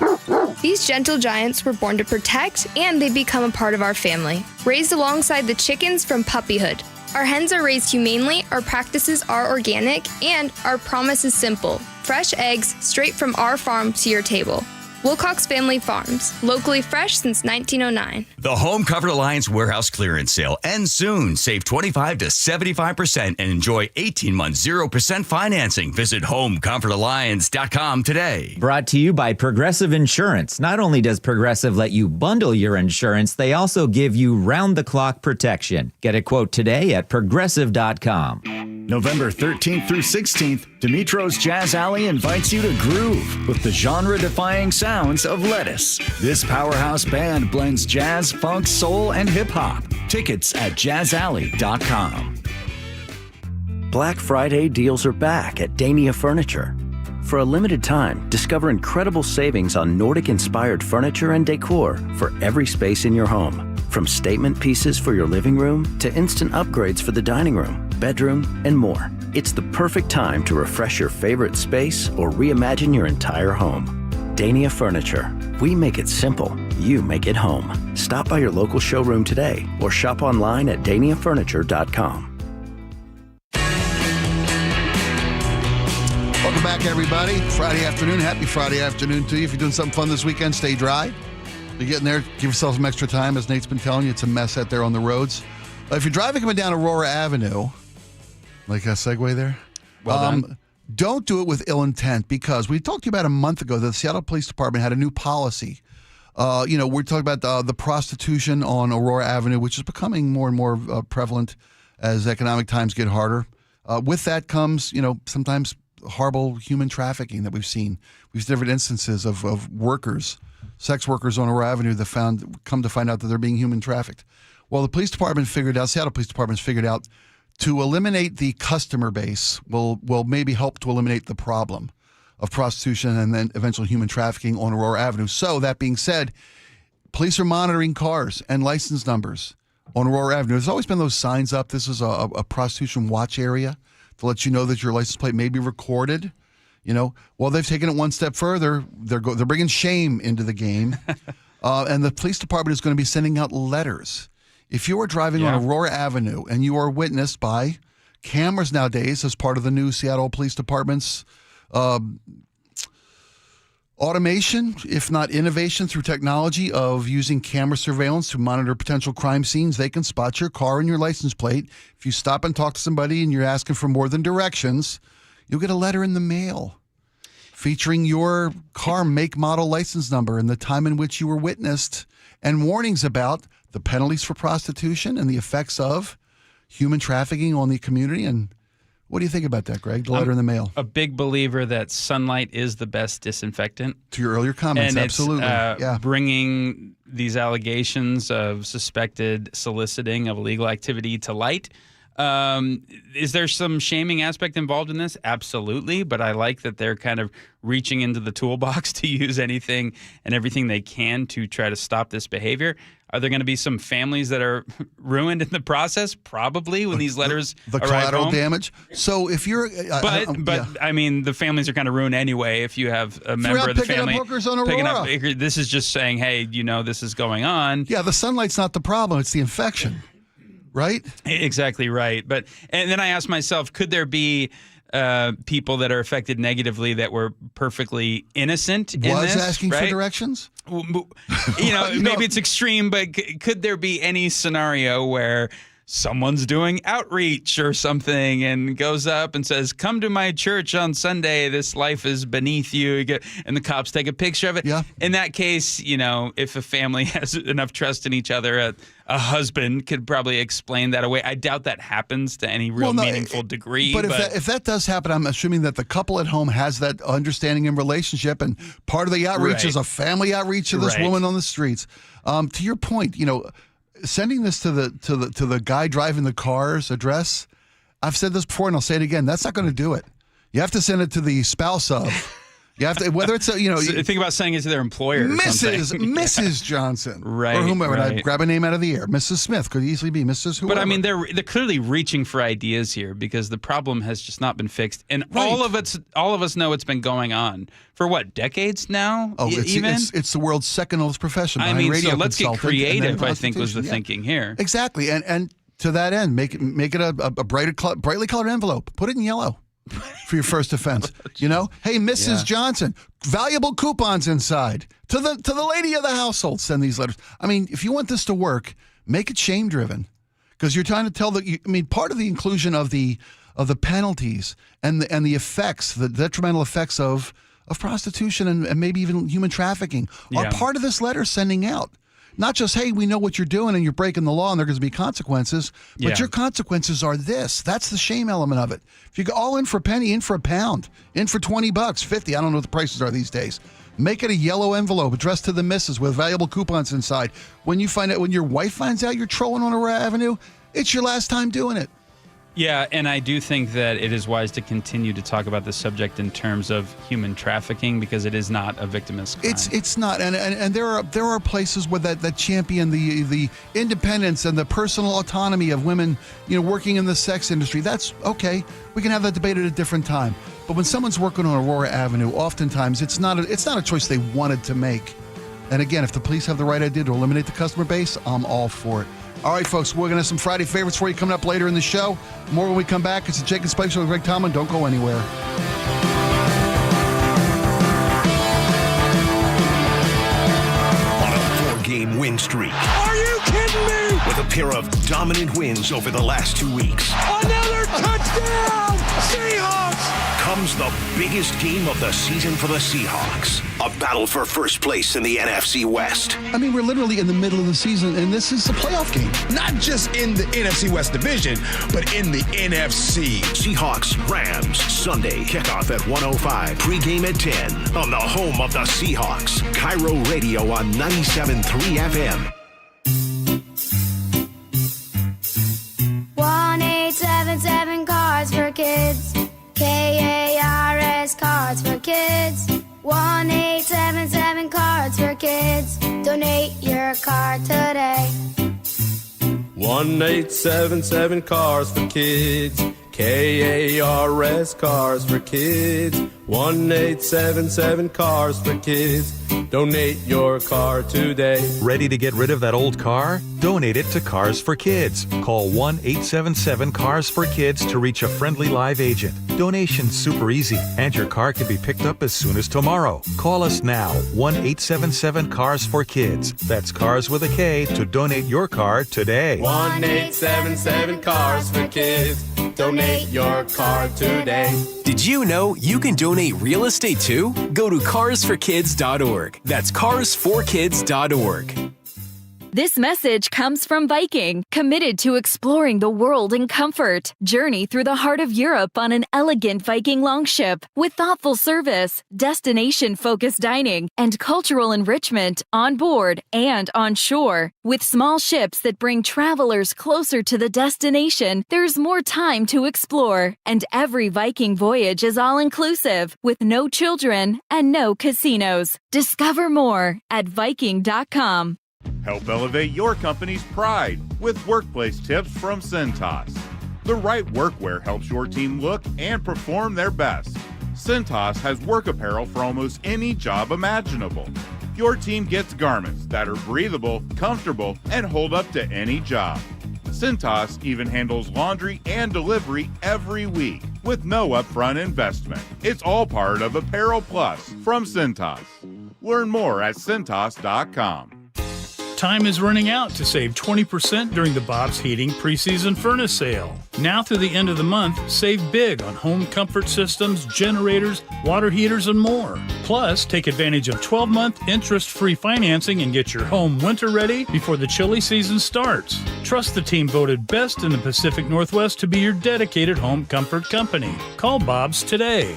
These gentle giants were born to protect, and they become a part of our family. Raised alongside the chickens from puppyhood. Our hens are raised humanely, our practices are organic, and our promise is simple. Fresh eggs straight from our farm to your table. Wilcox Family Farms, locally fresh since 1909. The Home Comfort Alliance Warehouse Clearance Sale ends soon. Save 25 to 75% and enjoy 18 months 0% financing. Visit HomeComfortAlliance.com today. Brought to you by Progressive Insurance. Not only does Progressive let you bundle your insurance, they also give you round-the-clock protection. Get a quote today at Progressive.com. November 13th through 16th, Dimitro's Jazz Alley invites you to groove with the genre-defying sounds of Lettuce. This powerhouse band blends jazz, funk, soul, and hip-hop. Tickets at jazzalley.com. Black Friday deals are back at Dania Furniture. For a limited time, discover incredible savings on Nordic-inspired furniture and decor for every space in your home. From statement pieces for your living room to instant upgrades for the dining room, bedroom, and more. It's the perfect time to refresh your favorite space or reimagine your entire home. Dania Furniture. We make it simple. You make it home. Stop by your local showroom today or shop online at daniafurniture.com. Welcome back, everybody. Friday afternoon. Happy Friday afternoon to you. If you're doing something fun this weekend, stay dry. You're getting there, give yourself some extra time. As Nate's been telling you, it's a mess out there on the roads. If you're driving coming down Aurora Avenue, like a segue there, don't do it with ill intent, because we talked to you about a month ago that the Seattle Police Department had a new policy. We're talking about the prostitution on Aurora Avenue, which is becoming more and more prevalent as economic times get harder. With that comes, sometimes horrible human trafficking that we've seen. We've seen different instances of workers, sex workers on Aurora Avenue that come to find out that they're being human trafficked. Well, the police department Seattle Police Department's figured out to eliminate the customer base will maybe help to eliminate the problem of prostitution and then eventually human trafficking on Aurora Avenue. So that being said, police are monitoring cars and license numbers on Aurora Avenue. There's always been those signs up. This is a prostitution watch area to let you know that your license plate may be recorded. Well, they've taken it one step further. They're bringing shame into the game, and the police department is going to be sending out letters. If you are driving on Aurora Avenue and you are witnessed by cameras nowadays as part of the new Seattle Police Department's automation, if not innovation through technology of using camera surveillance to monitor potential crime scenes, they can spot your car and your license plate. If you stop and talk to somebody and you're asking for more than directions, you'll get a letter in the mail featuring your car make, model, license number and the time in which you were witnessed, and warnings about the penalties for prostitution and the effects of human trafficking on the community. And what do you think about that, Greg? The letter in the mail. A big believer that sunlight is the best disinfectant. To your earlier comments, and absolutely. It's, bringing these allegations of suspected soliciting of illegal activity to light. Is there some shaming aspect involved in this? Absolutely. But I like that they're kind of reaching into the toolbox to use anything and everything they can to try to stop this behavior. Are there going to be some families that are ruined in the process? Probably when these letters the arrive collateral home. damage. So if you're, I mean, the families are kind of ruined anyway. If you have a member of the family picking up, this is just saying, hey, this is going on. Yeah, the sunlight's not the problem; it's the infection, right? Exactly right. And then I asked myself, could there be people that are affected negatively that were perfectly innocent in this? Asking for directions? Maybe it's extreme, but could there be any scenario where someone's doing outreach or something and goes up and says, come to my church on Sunday, this life is beneath you, and the cops take a picture of it? Yeah. In that case, if a family has enough trust in each other, a husband could probably explain that away. I doubt that happens to any real meaningful degree. But if that does happen, I'm assuming that the couple at home has that understanding and relationship, and part of the outreach is a family outreach to this woman on the streets. To your point, sending this to the guy driving the car's address, I've said this before and I'll say it again, that's not going to do it. You have to send it to the spouse of. You have to, whether it's think about sending it to their employer. Mrs. Johnson, right? Or whomever. Right. I'd grab a name out of the air. Mrs. Smith could easily be Mrs. Whoever. But I mean, they're clearly reaching for ideas here because the problem has just not been fixed, and all of us know it's been going on for what, decades now? Oh, it's the world's second oldest profession. I mean, radio so let's get creative. I think was the yeah. thinking here. Exactly, and to that end, make it a brightly colored envelope. Put it in yellow. For your first offense, Hey, Mrs. Johnson, valuable coupons inside. To the lady of the household, send these letters. I mean, if you want this to work, make it shame driven, because you're trying to tell part of the inclusion of the penalties and the effects, the detrimental effects of prostitution and maybe even human trafficking are part of this letter sending out. Not just, hey, we know what you're doing and you're breaking the law and there are going to be consequences, but your consequences are this. That's the shame element of it. If you go all in for a penny, in for a pound, in for $20, $50, I don't know what the prices are these days. Make it a yellow envelope addressed to the missus with valuable coupons inside. When your wife finds out you're trolling on a avenue, it's your last time doing it. Yeah, and I do think that it is wise to continue to talk about this subject in terms of human trafficking because it is not a victimless crime. It's not, and there are places where that champion the independence and the personal autonomy of women, working in the sex industry. That's okay. We can have that debate at a different time. But when someone's working on Aurora Avenue, oftentimes it's not a choice they wanted to make. And again, if the police have the right idea to eliminate the customer base, I'm all for it. All right, folks, we're going to have some Friday favorites for you coming up later in the show. More when we come back. It's the Jake and Spike Show with Greg Tomlin. Don't go anywhere. On a 4-game win streak. Are you kidding me? With a pair of dominant wins over the last 2 weeks. Another touchdown! Seahawks! Comes the biggest game of the season for the Seahawks. A battle for first place in the NFC West. I mean, we're literally in the middle of the season, and this is a playoff game. Not just in the NFC West division, but in the NFC. Seahawks Rams, Sunday, kickoff at 1:05. Pre-game at 10 on the home of the Seahawks. KIRO Radio on 97.3 FM. 1-877 Cards for Kids. KARS Cards for Kids. 1-877 Cards for Kids. Donate your card today. 1-877 Cars for Kids. KARS Cars for Kids. 1-877 Cars for Kids. Donate your car today. Ready to get rid of that old car? Donate it to Cars for Kids. Call 1-877-CARS-FOR-KIDS to reach a friendly live agent. Donation's super easy, and your car can be picked up as soon as tomorrow. Call us now, 1-877-CARS-FOR-KIDS. That's Cars with a K to donate your car today. 1-877 Cars for Kids. Donate your car today. Did you know you can donate real estate too? Go to carsforkids.org. That's carsforkids.org. This message comes from Viking, committed to exploring the world in comfort. Journey through the heart of Europe on an elegant Viking longship with thoughtful service, destination-focused dining, and cultural enrichment on board and on shore. With small ships that bring travelers closer to the destination, there's more time to explore. And every Viking voyage is all-inclusive, with no children and no casinos. Discover more at Viking.com. Help elevate your company's pride with workplace tips from Cintas. The right workwear helps your team look and perform their best. Cintas has work apparel for almost any job imaginable. Your team gets garments that are breathable, comfortable, and hold up to any job. Cintas even handles laundry and delivery every week with no upfront investment. It's all part of Apparel Plus from Cintas. Learn more at Cintas.com. Time is running out to save 20% during the Bob's Heating preseason furnace sale. Now through the end of the month, save big on home comfort systems, generators, water heaters, and more. Plus, take advantage of 12-month interest-free financing and get your home winter ready before the chilly season starts. Trust the team voted best in the Pacific Northwest to be your dedicated home comfort company. Call Bob's today.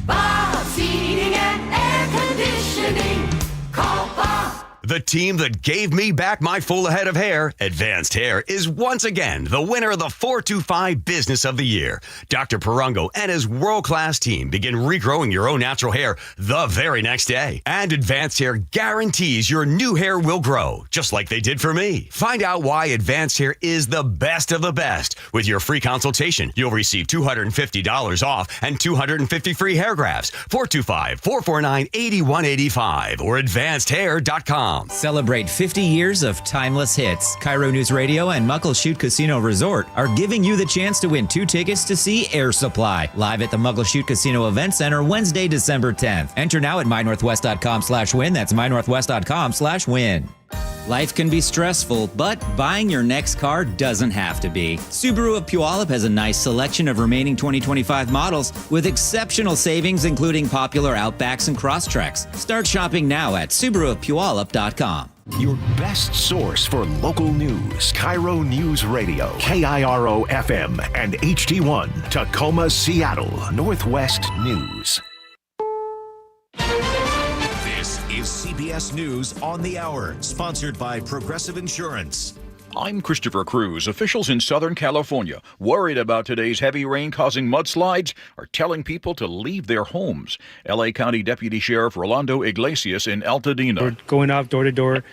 Bob's Heating and Air Conditioning. Call Bob. The team that gave me back my full head of hair, Advanced Hair, is once again the winner of the 425 Business of the Year. Dr. Perungo and his world-class team begin regrowing your own natural hair the very next day. And Advanced Hair guarantees your new hair will grow, just like they did for me. Find out why Advanced Hair is the best of the best. With your free consultation, you'll receive $250 off and 250 free hair grafts. 425-449-8185 or advancedhair.com. Celebrate 50 years of timeless hits. KIRO Newsradio and Muckleshoot Casino Resort are giving you the chance to win 2 tickets to see Air Supply live at the Muckleshoot Casino Event Center Wednesday, December 10th. Enter now at mynorthwest.com/win. That's mynorthwest.com/win. Life can be stressful, but buying your next car doesn't have to be. Subaru of Puyallup has a nice selection of remaining 2025 models with exceptional savings, including popular Outbacks and Crosstreks. Start shopping now at SubaruofPuyallup.com. Your best source for local news. KIRO News Radio, KIRO FM and HD1, Tacoma, Seattle, Northwest News. This is CBS News on the Hour, sponsored by Progressive Insurance. I'm Christopher Cruz. Officials in Southern California, worried about today's heavy rain causing mudslides, are telling people to leave their homes. L.A. County Deputy Sheriff Rolando Iglesias in Altadena. We're going out door to door,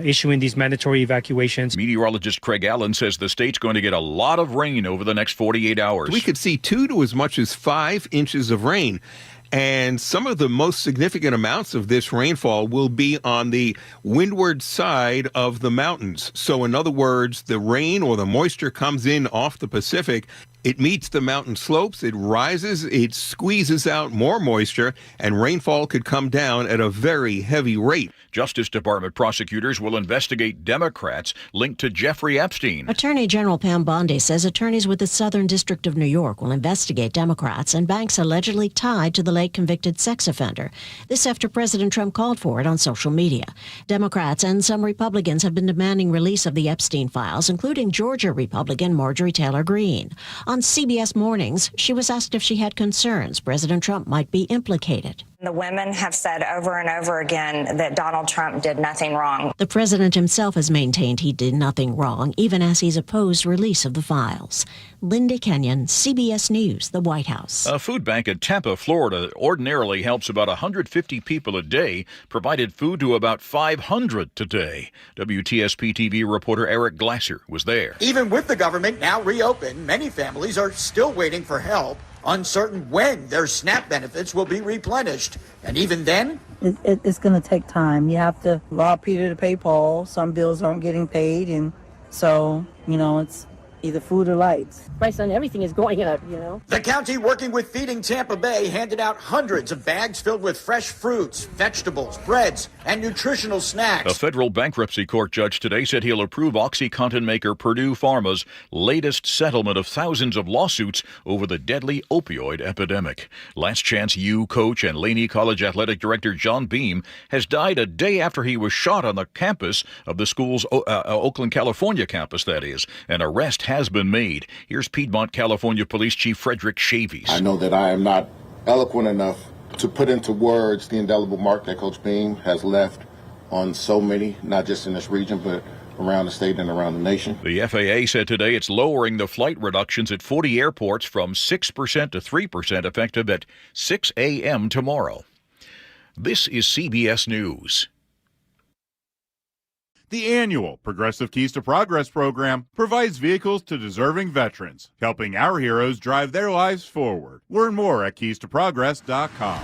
issuing these mandatory evacuations. Meteorologist Craig Allen says the state's going to get a lot of rain over the next 48 hours. We could see 2 to as much as 5 inches of rain. And some of the most significant amounts of this rainfall will be on the windward side of the mountains. So in other words, the rain or the moisture comes in off the Pacific. It meets the mountain slopes, it rises, it squeezes out more moisture, and rainfall could come down at a very heavy rate. Justice Department prosecutors will investigate Democrats linked to Jeffrey Epstein. Attorney General Pam Bondi says attorneys with the Southern District of New York will investigate Democrats and banks allegedly tied to the late convicted sex offender. This after President Trump called for it on social media. Democrats and some Republicans have been demanding release of the Epstein files, including Georgia Republican Marjorie Taylor Greene. On CBS Mornings, she was asked if she had concerns President Trump might be implicated. The women have said over and over again that Donald Trump did nothing wrong. The president himself has maintained he did nothing wrong, even as he's opposed release of the files. Linda Kenyon, CBS News, the White House. A food bank in Tampa, Florida, ordinarily helps about 150 people a day, provided food to about 500 today. WTSP-TV reporter Eric Glasser was there. Even with the government now reopened, many families are still waiting for help, uncertain when their SNAP benefits will be replenished. And even then, it's going to take time. You have to rob Peter to pay Paul. Some bills aren't getting paid. And so, it's either food or lights. Price on everything is going up, you know. The county, working with Feeding Tampa Bay, handed out hundreds of bags filled with fresh fruits, vegetables, breads, and nutritional snacks. A federal bankruptcy court judge today said he'll approve OxyContin maker Purdue Pharma's latest settlement of thousands of lawsuits over the deadly opioid epidemic. Last Chance U coach and Laney College athletic director John Beam has died a day after he was shot on the campus of the school's Oakland, California campus, that is. An arrest has been made. Here's Piedmont, California Police Chief Frederick Chavies. I know that I am not eloquent enough to put into words the indelible mark that Coach Beam has left on so many, not just in this region, but around the state and around the nation. The FAA said today it's lowering the flight reductions at 40 airports from 6% to 3% effective at 6 a.m. tomorrow. This is CBS News. The annual Progressive Keys to Progress program provides vehicles to deserving veterans, helping our heroes drive their lives forward. Learn more at keystoprogress.com.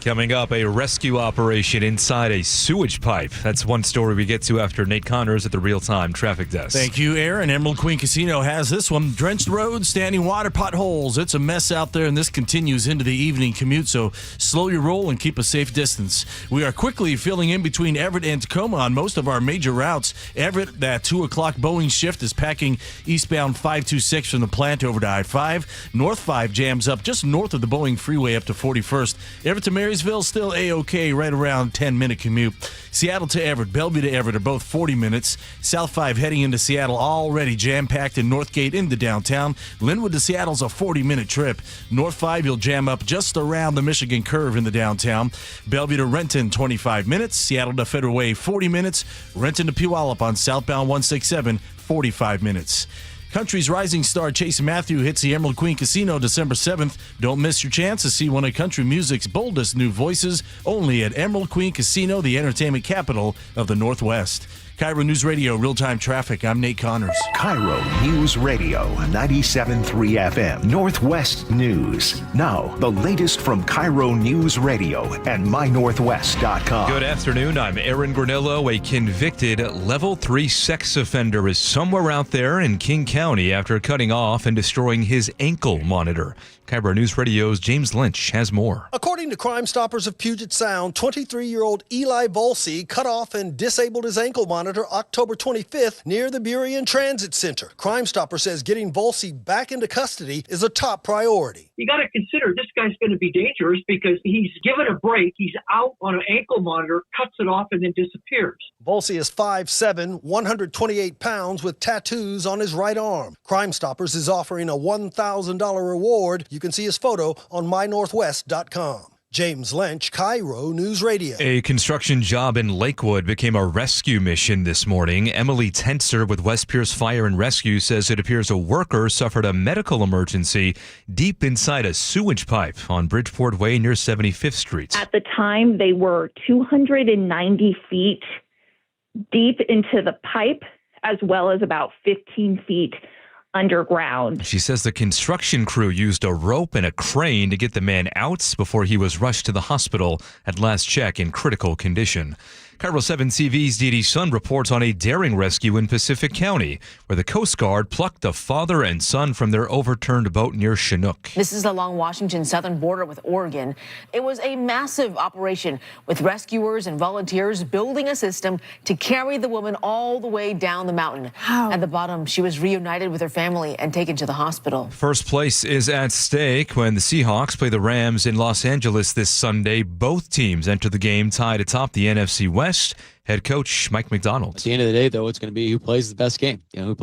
Coming up, a rescue operation inside a sewage pipe. That's one story we get to after Nate Connors at the real-time traffic desk. Thank you, Aaron. Emerald Queen Casino has this one. Drenched roads, standing water, potholes. It's a mess out there, and this continues into the evening commute, so slow your roll and keep a safe distance. We are quickly filling in between Everett and Tacoma on most of our major routes. Everett, that 2 o'clock Boeing shift, is packing eastbound 526 from the plant over to I-5. North 5 jams up just north of the Boeing freeway up to 41st. Everett to Marysville, still A-OK, right around 10-minute commute. Seattle to Everett, Bellevue to Everett are both 40 minutes. South 5 heading into Seattle already jam-packed, and Northgate into downtown. Linwood to Seattle's a 40-minute trip. North 5 you'll jam up just around the Michigan curve in the downtown. Bellevue to Renton, 25 minutes. Seattle to Federal Way, 40 minutes. Renton to Puyallup on southbound 167, 45 minutes. Country's rising star Chase Matthew hits the Emerald Queen Casino December 7th. Don't miss your chance to see one of country music's boldest new voices, only at Emerald Queen Casino, the entertainment capital of the Northwest. KIRO News Radio, real-time traffic. I'm Nate Connors. KIRO News Radio, 97.3 FM, Northwest News. Now, the latest from KIRO News Radio and mynorthwest.com. Good afternoon. I'm Aaron Granillo. A convicted level 3 sex offender is somewhere out there in King County after cutting off and destroying his ankle monitor. KIRO News Radio's James Lynch has more. According to Crime Stoppers of Puget Sound, 23-year-old Eli Volsey cut off and disabled his ankle monitor October 25th near the Burien Transit Center. Crime Stoppers says getting Volsey back into custody is a top priority. You got to consider this guy's going to be dangerous because he's given a break. He's out on an ankle monitor, cuts it off, and then disappears. Volsey is 5'7", 128 pounds with tattoos on his right arm. Crime Stoppers is offering a $1,000 reward. You can see his photo on mynorthwest.com. James Lynch, KIRO News Radio. A construction job in Lakewood became a rescue mission this morning. Emily Tenser with West Pierce Fire and Rescue says it appears a worker suffered a medical emergency deep inside a sewage pipe on Bridgeport Way near 75th Street. At the time, they were 290 feet deep into the pipe, as well as about 15 feet underground. She says the construction crew used a rope and a crane to get the man out before he was rushed to the hospital at last check in critical condition. KIRO 7 TV's Dee Sun reports on a daring rescue in Pacific County, where the Coast Guard plucked a father and son from their overturned boat near Chinook. This is along Washington's southern border with Oregon. It was a massive operation with rescuers and volunteers building a system to carry the woman all the way down the mountain. How? At the bottom, she was reunited with her family and taken to the hospital. First place is at stake when the Seahawks play the Rams in Los Angeles this Sunday. Both teams enter the game tied atop the NFC West. Head coach Mike McDonald. At the end of the day, though, it's going to be who plays the best game. You know, who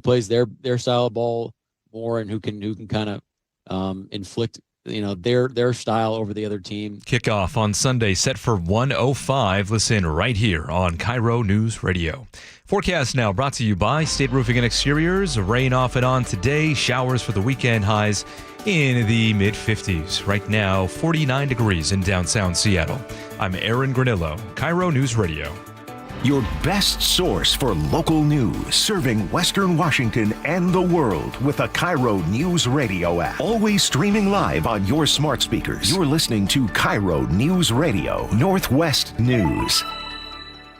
plays their style of ball more, and who can kind of inflict their style over the other team. Kickoff on Sunday set for 1:05. Listen right here on KIRO News Radio. Forecast now brought to you by State Roofing and Exteriors. Rain off and on today. Showers for the weekend. Highs in the mid-50s. Right now, 49 degrees in downtown Seattle. I'm Aaron Granillo, KIRO News Radio. Your best source for local news, serving Western Washington and the world with a KIRO News Radio app. Always streaming live on your smart speakers. You're listening to KIRO News Radio, Northwest News.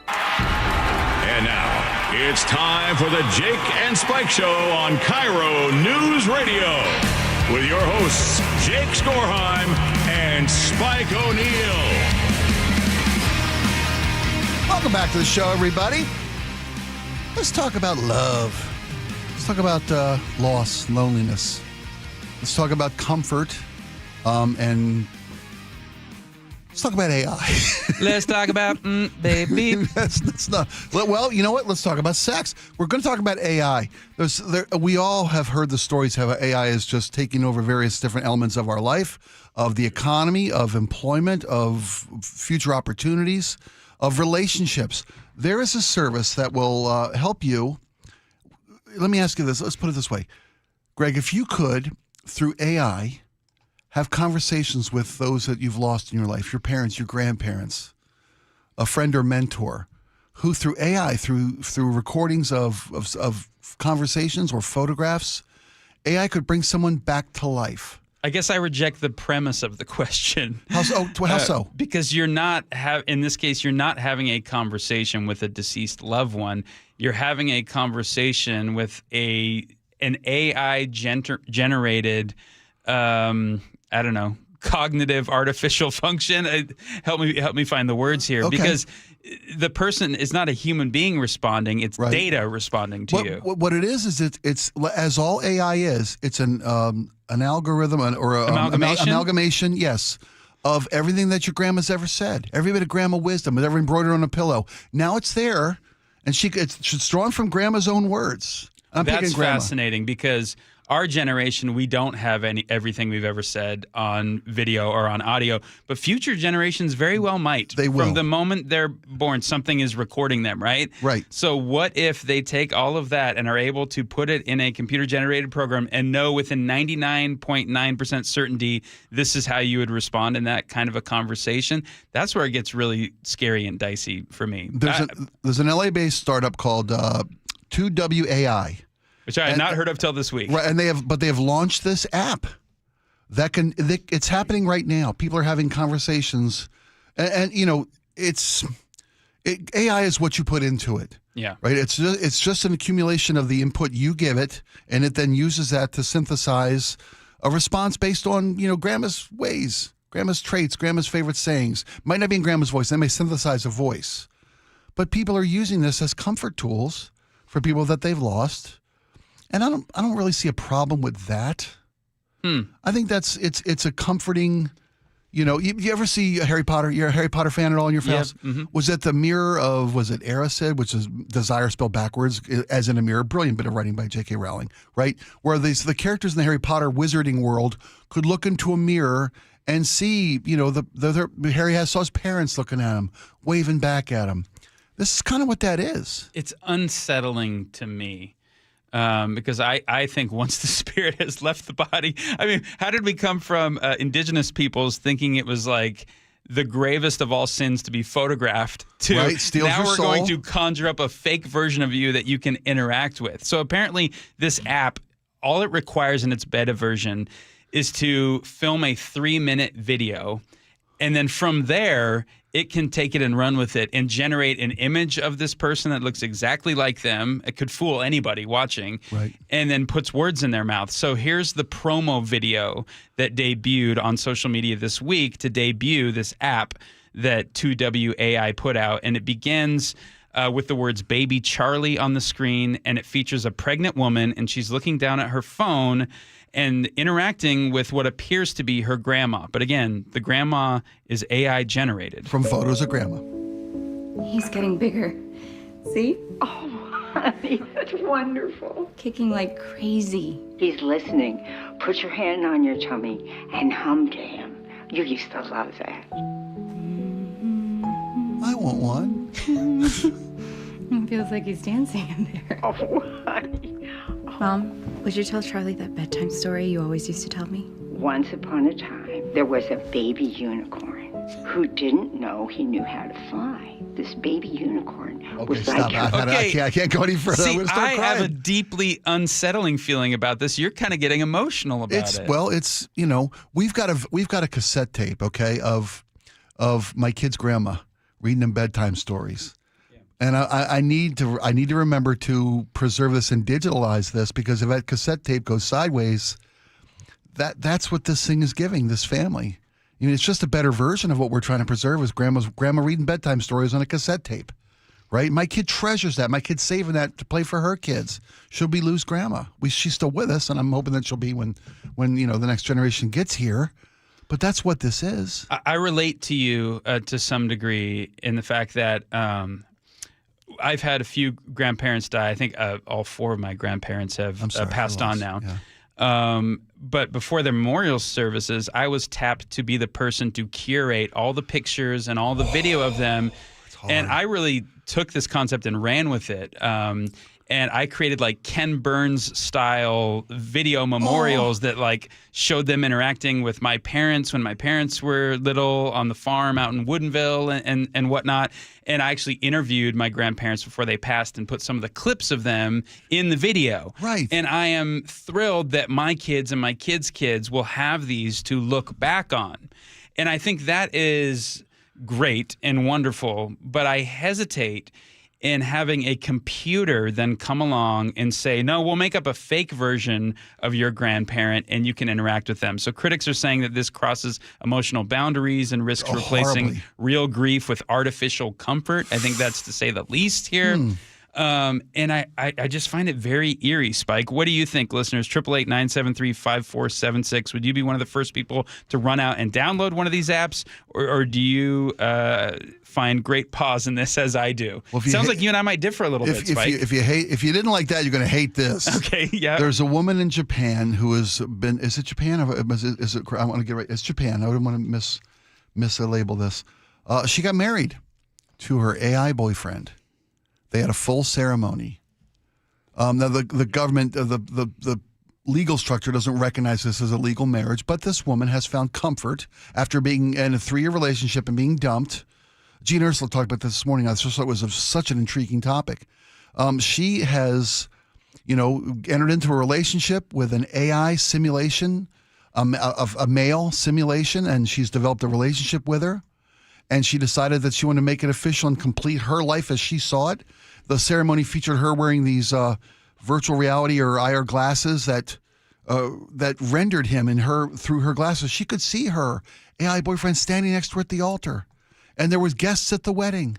And now, It's time for the Jake and Spike Show on KIRO News Radio with your hosts, Jake Skorheim and Spike O'Neill. Welcome back to the show, everybody. Let's talk about love. Let's talk about loss, loneliness. Let's talk about comfort, and let's talk about AI. Let's talk about baby. That's not. Well, you know what? Let's talk about sex. We're going to talk about AI. We all have heard the stories how AI is just taking over various different elements of our life, of the economy, of employment, of future opportunities, of relationships. There is a service that will help you. Let me ask you this. Let's put it this way. Greg, if you could, through AI, have conversations with those that you've lost in your life, your parents, your grandparents, a friend or mentor, who through AI, through recordings of conversations or photographs, AI could bring someone back to life. I guess I reject the premise of the question. How so? Because you're not in this case, you're not having a conversation with a deceased loved one. You're having a conversation with an AI generated, I don't know, cognitive artificial function. Help me find the words here, because the person is not a human being responding; it's data responding to you. What it is it's as all AI is. It's an algorithm or amalgamation, yes, of everything that your grandma's ever said, every bit of grandma wisdom, ever embroidered on a pillow. Now it's there, and it's drawn from grandma's own words. That's fascinating, because our generation, we don't have everything we've ever said on video or on audio, but future generations very well might. They will. From the moment they're born, something is recording them, right? Right. So what if they take all of that and are able to put it in a computer-generated program and know within 99.9% certainty this is how you would respond in that kind of a conversation? That's where it gets really scary and dicey for me. There's an LA-based startup called 2WAI. Which I had not heard of till this week. Right, and they have launched this app it's happening right now. People are having conversations, and you know, AI is what you put into it. Yeah. Right. It's just an accumulation of the input you give it, and it then uses that to synthesize a response based on, you know, grandma's ways, grandma's traits, grandma's favorite sayings. Might not be in grandma's voice. They may synthesize a voice, but people are using this as comfort tools for people that they've lost. And I don't really see a problem with that. I think it's a comforting, you know, you ever see Harry Potter? You're a Harry Potter fan at all in your house? Mm-hmm. Was it the mirror of, was it Erised, which is desire spelled backwards, as in a mirror? Brilliant bit of writing by J.K. Rowling, right? Where the characters in the Harry Potter wizarding world could look into a mirror and see, you know, Harry saw his parents looking at him, waving back at him. This is kind of what that is. It's unsettling to me. Because I think once the spirit has left the body, I mean, how did we come from indigenous peoples thinking it was like the gravest of all sins to be photographed to now we're going to conjure up a fake version of you that you can interact with? So apparently this app, all it requires in its beta version is to film a 3-minute video. And then from there, it can take it and run with it and generate an image of this person that looks exactly like them. It could fool anybody watching. Right. And then puts words in their mouth. So here's the promo video that debuted on social media this week to debut this app that 2WAI put out. And it begins with the words "Baby Charlie" on the screen. And it features a pregnant woman, and she's looking down at her phone and interacting with what appears to be her grandma. But again, the grandma is AI generated. From photos of grandma. He's getting bigger. See? Oh, honey, that's wonderful. Kicking like crazy. He's listening. Put your hand on your tummy and hum to him. You used to love that. I want one. It feels like he's dancing in there. Oh, honey. Mom, would you tell Charlie that bedtime story you always used to tell me? Once upon a time, there was a baby unicorn who didn't know he knew how to fly. This baby unicorn was stop. Okay. I can't go any further. See, I'm gonna start I crying. have a deeply unsettling feeling about this. You're kind of getting emotional about it. Well, it's, you know, we've got a cassette tape, okay, of my kid's grandma reading them bedtime stories. And I need to remember to preserve this and digitalize this, because if that cassette tape goes sideways, that's what this thing is giving this family. I mean, it's just a better version of what we're trying to preserve, is grandma reading bedtime stories on a cassette tape, right? My kid treasures that. My kid's saving that to play for her kids. Should we lose grandma? She's still with us, and I'm hoping that she'll be when the next generation gets here. But that's what this is. I relate to you to some degree in the fact that I've had a few grandparents die. I think all 4 of my grandparents have passed on now. Yeah. But before their memorial services, I was tapped to be the person to curate all the pictures and all the video of them. And I really took this concept and ran with it. And I created like Ken Burns style video memorials that like showed them interacting with my parents when my parents were little on the farm out in Woodinville and whatnot. And I actually interviewed my grandparents before they passed and put some of the clips of them in the video. Right. And I am thrilled that my kids and my kids' kids will have these to look back on. And I think that is great and wonderful, but I hesitate in having a computer then come along and say, no, we'll make up a fake version of your grandparent and you can interact with them. So critics are saying that this crosses emotional boundaries and risks replacing real grief with artificial comfort. I think that's to say the least here. And I just find it very eerie, Spike. What do you think, listeners? 888-973-5476. Would you be one of the first people to run out and download one of these apps? Or do you find great pause in this as I do? Well, sounds like you and I might differ a little bit, Spike. If you didn't like that, you're going to hate this. Okay, yeah. There's a woman in Japan who has been, is it Japan? Is it, I want to get right. It's Japan. I wouldn't want to mislabel this. She got married to her AI boyfriend. They had a full ceremony. Now the government, the legal structure doesn't recognize this as a legal marriage, but this woman has found comfort after being in a 3-year relationship and being dumped. Gene Ursula talked about this morning. I just thought it was such an intriguing topic. She has, entered into a relationship with an AI simulation, a male simulation, and she's developed a relationship with her. And she decided that she wanted to make it official and complete her life as she saw it. The ceremony featured her wearing these virtual reality or IR glasses that rendered him through her glasses. She could see her AI boyfriend standing next to her at the altar. And there was guests at the wedding.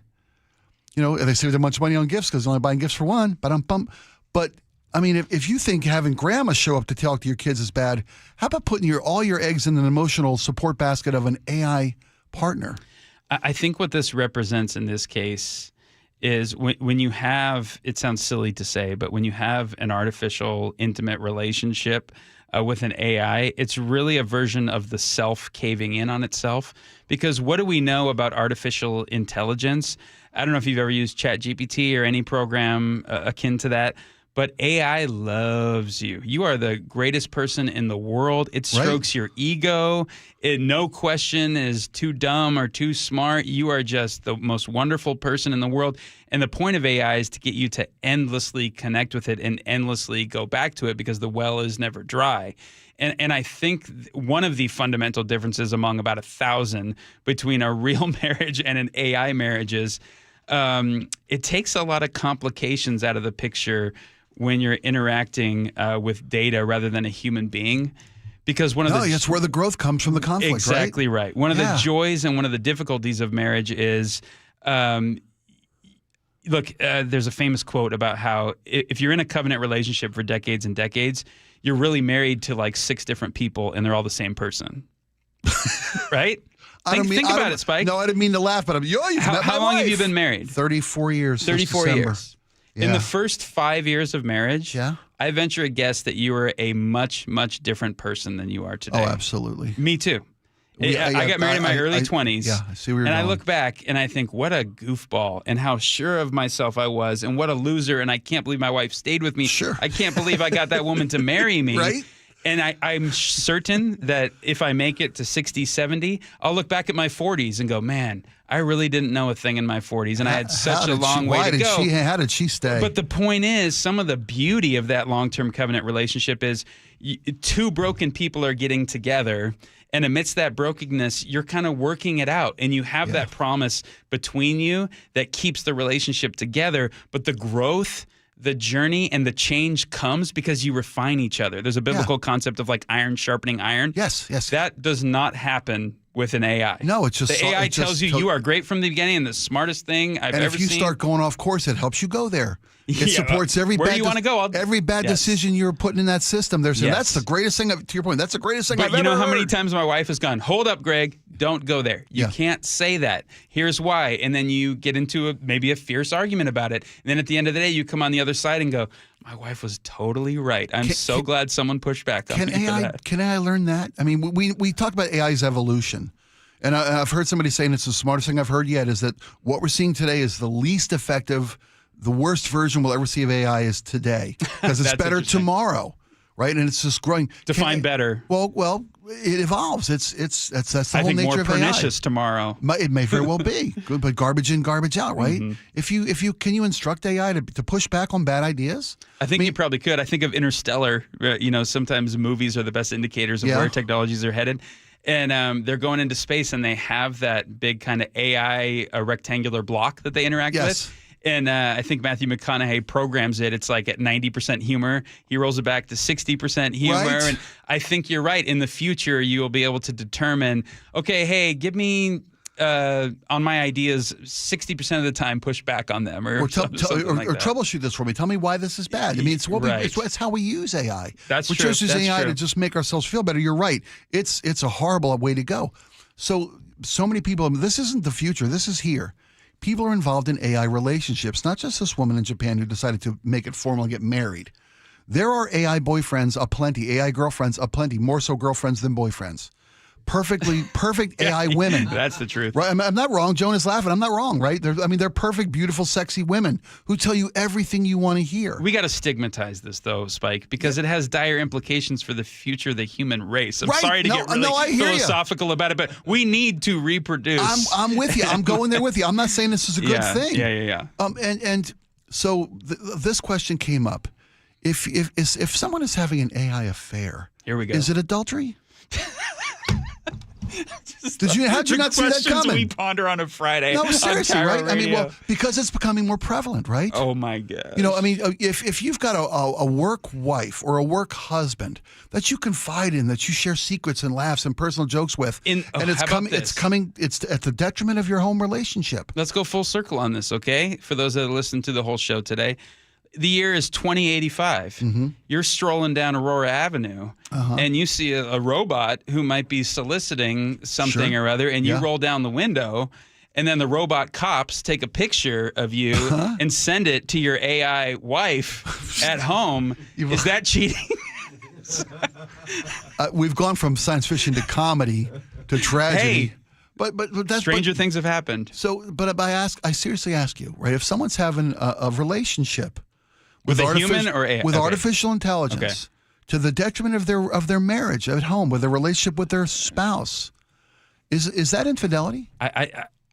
They saved a bunch of money on gifts because they're only buying gifts for one. But, I mean, if you think having grandma show up to talk to your kids is bad, how about putting all your eggs in an emotional support basket of an AI partner? I think what this represents in this case is when you have, it sounds silly to say, but when you have an artificial intimate relationship with an AI, it's really a version of the self caving in on itself. Because what do we know about artificial intelligence? I don't know if you've ever used ChatGPT or any program akin to that, but AI loves you. You are the greatest person in the world. It strokes your ego. It, no question, is too dumb or too smart. You are just the most wonderful person in the world. And the point of AI is to get you to endlessly connect with it and endlessly go back to it because the well is never dry. And I think one of the fundamental differences among about 1,000 between a real marriage and an AI marriage is it takes a lot of complications out of the picture when you're interacting with data rather than a human being. Because that's where the growth comes from, the conflict, exactly right. One of the joys and one of the difficulties of marriage is, there's a famous quote about how if you're in a covenant relationship for decades and decades, you're really married to like 6 different people and they're all the same person. Right? Think about it, Spike. No, I didn't mean to laugh, but how long have you been married? 34 years. 34 years. Yeah. In the first 5 years of marriage, I venture a guess that you were a much, much different person than you are today. Oh, absolutely. Me too. I got married in my early 20s. Yeah, I see where you're going. I look back and I think, what a goofball and how sure of myself I was and what a loser. And I can't believe my wife stayed with me. Sure. I can't believe I got that woman to marry me. Right? And I'm certain that if I make it to 60, 70, I'll look back at my 40s and go, man, I really didn't know a thing in my 40s. And I had such a long way to go. How did she stay? But the point is, some of the beauty of that long-term covenant relationship is 2 broken people are getting together And amidst that brokenness, you're kind of working it out. And you have that promise between you that keeps the relationship together. But the growth, the journey, and the change comes because you refine each other. There's a biblical concept of like iron sharpening iron. Yes. That does not happen with an AI. No, it's just the AI tells you are great from the beginning and the smartest thing I've ever seen. And if you start going off course, it helps you go there. It Yeah, supports every where bad do you want to go? every bad decision you're putting in that system. There's that's the greatest thing. To your point, that's the greatest thing I've ever heard. But you know how many times my wife has gone, hold up, Greg, don't go there. You can't say that. Here's why. And then you get into maybe a fierce argument about it. And then at the end of the day, you come on the other side and go, my wife was totally right. I'm so glad someone pushed back on me for that. Can AI learn that? I mean, we talk about AI's evolution. And I've heard somebody saying it's the smartest thing I've heard yet, is that what we're seeing today is the least effective. The worst version we'll ever see of AI is today, because it's better tomorrow, right? And it's just growing. Define better. Well, it evolves. That's the whole nature of AI. More pernicious tomorrow. It may very well be, but garbage in, garbage out, right? Mm-hmm. Can you instruct AI to push back on bad ideas? I think you probably could. I think of Interstellar. Sometimes movies are the best indicators of where technologies are headed. And they're going into space, and they have that big kind of AI rectangular block that they interact with. And I think Matthew McConaughey programs it. It's like at 90% humor. He rolls it back to 60% humor. Right. And I think you're right. In the future, you will be able to determine, okay, hey, give me on my ideas 60% of the time push back on them, or troubleshoot this for me. Tell me why this is bad. I mean, it's how we use AI. That's true. We use AI to just make ourselves feel better. You're right. It's a horrible way to go. So many people. This isn't the future. This is here. People are involved in AI relationships. Not just this woman in Japan who decided to make it formal and get married. There are AI boyfriends aplenty, AI girlfriends aplenty, more so girlfriends than boyfriends. Perfect AI women. That's the truth. Right? I'm not wrong. Joan is laughing. I'm not wrong, right? They're perfect, beautiful, sexy women who tell you everything you want to hear. We got to stigmatize this, though, Spike, because it has dire implications for the future of the human race. I'm sorry to get really philosophical about it, but we need to reproduce. I'm with you. I'm going there with you. I'm not saying this is a good thing. Yeah. And so this question came up. If someone is having an AI affair, here we go. Is it adultery? How'd you not see that coming? We ponder on a Friday. No, seriously, right? Radio. I mean, well, because it's becoming more prevalent, right? Oh my God. If you've got a work wife or a work husband that you confide in, that you share secrets and laughs and personal jokes with, and it's at the detriment of your home relationship. Let's go full circle on this, okay? For those that listen to the whole show today. The year is 2085. Mm-hmm. You're strolling down Aurora Avenue, and you see a robot who might be soliciting something or other, and you roll down the window, and then the robot cops take a picture of you and send it to your AI wife at home. Is that cheating? We've gone from science fiction to comedy to tragedy. Hey, but stranger things have happened. So, I seriously ask you, right? If someone's having a relationship with a human or AI? With artificial intelligence, to the detriment of their marriage at home, with their relationship with their spouse, is that infidelity?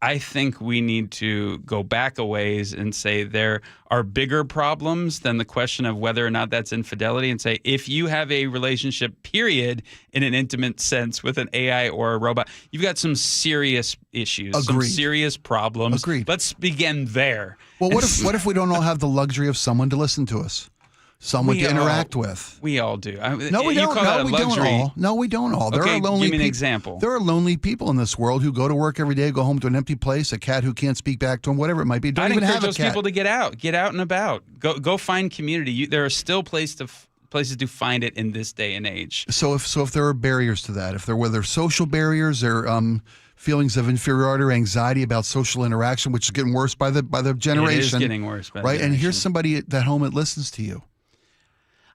I think we need to go back a ways and say there are bigger problems than the question of whether or not that's infidelity, and say if you have a relationship, period, in an intimate sense with an AI or a robot, you've got some serious issues, some serious problems. Agreed. Let's begin there. Well, what if we don't all have the luxury of someone to listen to us? Someone to interact with. We all do. No, we don't. No, we don't all. There are lonely give me an example. There are lonely people in this world who go to work every day, go home to an empty place, a cat who can't speak back to them, whatever it might be. I'd encourage those people to get out and about. Go find community. There are still places to find it in this day and age. So if there are barriers to that, whether social barriers or feelings of inferiority or anxiety about social interaction, which is getting worse by the generation. It is getting worse by the generation. And here's somebody at home that listens to you.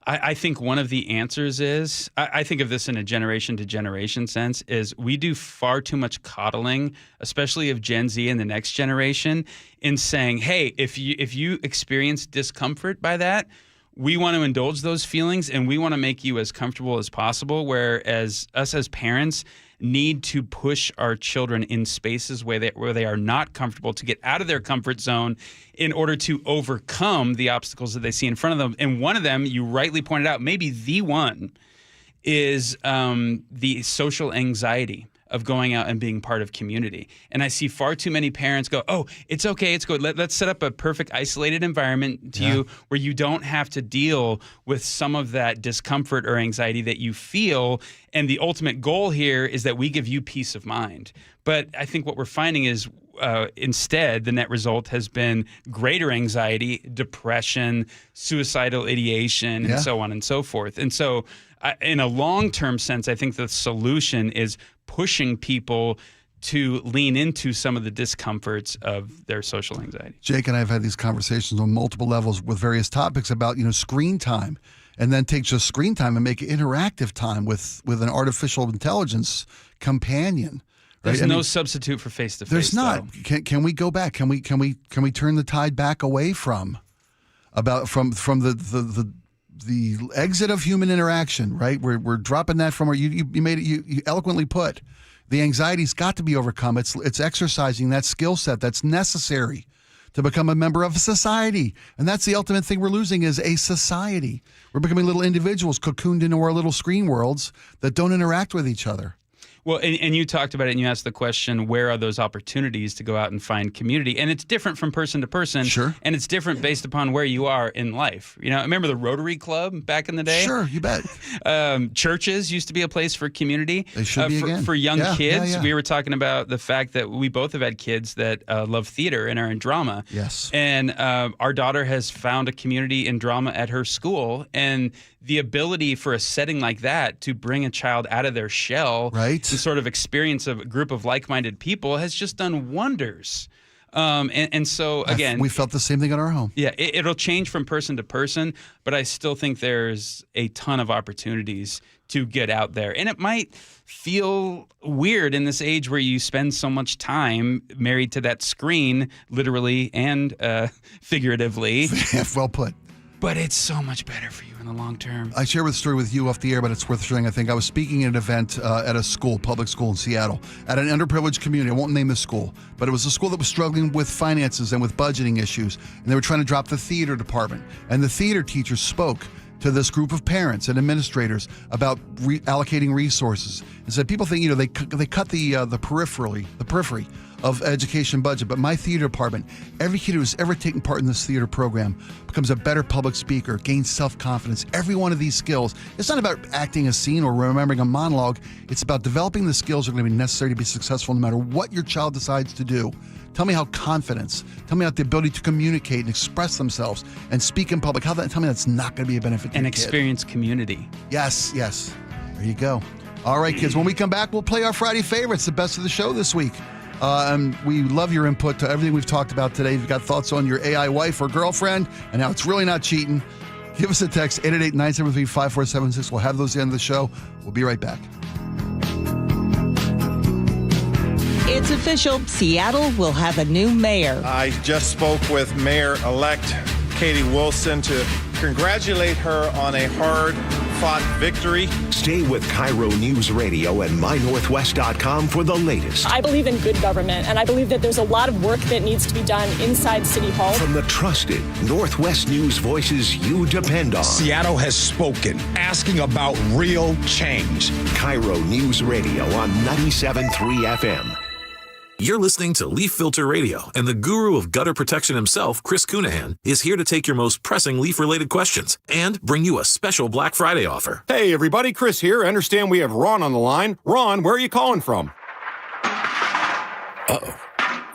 I think one of the answers is, I think of this in a generation to generation sense, is we do far too much coddling, especially of Gen Z and the next generation, in saying, hey, if you experience discomfort by that, we want to indulge those feelings and we want to make you as comfortable as possible, whereas us as parents need to push our children in spaces where they are not comfortable to get out of their comfort zone in order to overcome the obstacles that they see in front of them. And one of them, you rightly pointed out, maybe the one, is the social anxiety of going out and being part of community. And I see far too many parents go, oh, it's okay, it's good. Let's set up a perfect isolated environment to you where you don't have to deal with some of that discomfort or anxiety that you feel. And the ultimate goal here is that we give you peace of mind. But I think what we're finding is instead, the net result has been greater anxiety, depression, suicidal ideation, and so on and so forth. And so in a long-term sense, I think the solution is pushing people to lean into some of the discomforts of their social anxiety. Jake and I have had these conversations on multiple levels with various topics about, screen time, and then take just screen time and make it interactive time with an artificial intelligence companion. There's no substitute for face-to-face. There's not. Can we go back? Can we turn the tide back away from the exit of human interaction? Right. We're dropping that from where you made it. You eloquently put. The anxiety's got to be overcome. It's exercising that skill set that's necessary to become a member of a society, and that's the ultimate thing we're losing is a society. We're becoming little individuals cocooned into our little screen worlds that don't interact with each other. Well, and you talked about it, and you asked the question, where are those opportunities to go out and find community? And it's different from person to person. Sure. And it's different based upon where you are in life. Remember the Rotary Club back in the day? Sure, you bet. Churches used to be a place for community. They should be again. For young kids. Yeah. We were talking about the fact that we both have had kids that love theater and are in drama. Yes. And our daughter has found a community in drama at her school. And the ability for a setting like that to bring a child out of their shell and sort of experience a group of like-minded people has just done wonders. And so, again... We felt the same thing at our home. Yeah, it'll change from person to person, but I still think there's a ton of opportunities to get out there. And it might feel weird in this age where you spend so much time married to that screen, literally and figuratively. Well put. But it's so much better for you in the long term. I shared the story with you off the air, but it's worth sharing. I think I was speaking at an event at a school, public school in Seattle, at an underprivileged community. I won't name the school, but it was a school that was struggling with finances and with budgeting issues, and they were trying to drop the theater department. And the theater teachers spoke to this group of parents and administrators about allocating resources, and said people think they cut the periphery of education budget, but my theater department, every kid who's ever taken part in this theater program becomes a better public speaker, gains self-confidence. Every one of these skills, it's not about acting a scene or remembering a monologue. It's about developing the skills that are going to be necessary to be successful no matter what your child decides to do. Tell me how confidence, tell me about the ability to communicate and express themselves and speak in public, tell me that's not going to be a benefit to and your experience kid. Community. Yes. There you go. All right, kids, when we come back, we'll play our Friday favorites, the best of the show this week. And we love your input to everything we've talked about today. If you've got thoughts on your AI wife or girlfriend and how it's really not cheating, give us a text, 888-973-5476. We'll have those at the end of the show. We'll be right back. It's official. Seattle will have a new mayor. I just spoke with Mayor-elect Katie Wilson to congratulate her on a hard-fought victory. Stay with KIRO News Radio and MyNorthwest.com for the latest. I believe in good government, and I believe that there's a lot of work that needs to be done inside City Hall. From the trusted Northwest News voices you depend on. Seattle has spoken, asking about real change. KIRO News Radio on 97.3 FM. You're listening to Leaf Filter Radio, and the guru of gutter protection himself, Chris Cunahan, is here to take your most pressing leaf-related questions and bring you a special Black Friday offer. Hey, everybody, Chris here. I understand we have Ron on the line. Ron, where are you calling from? Uh-oh.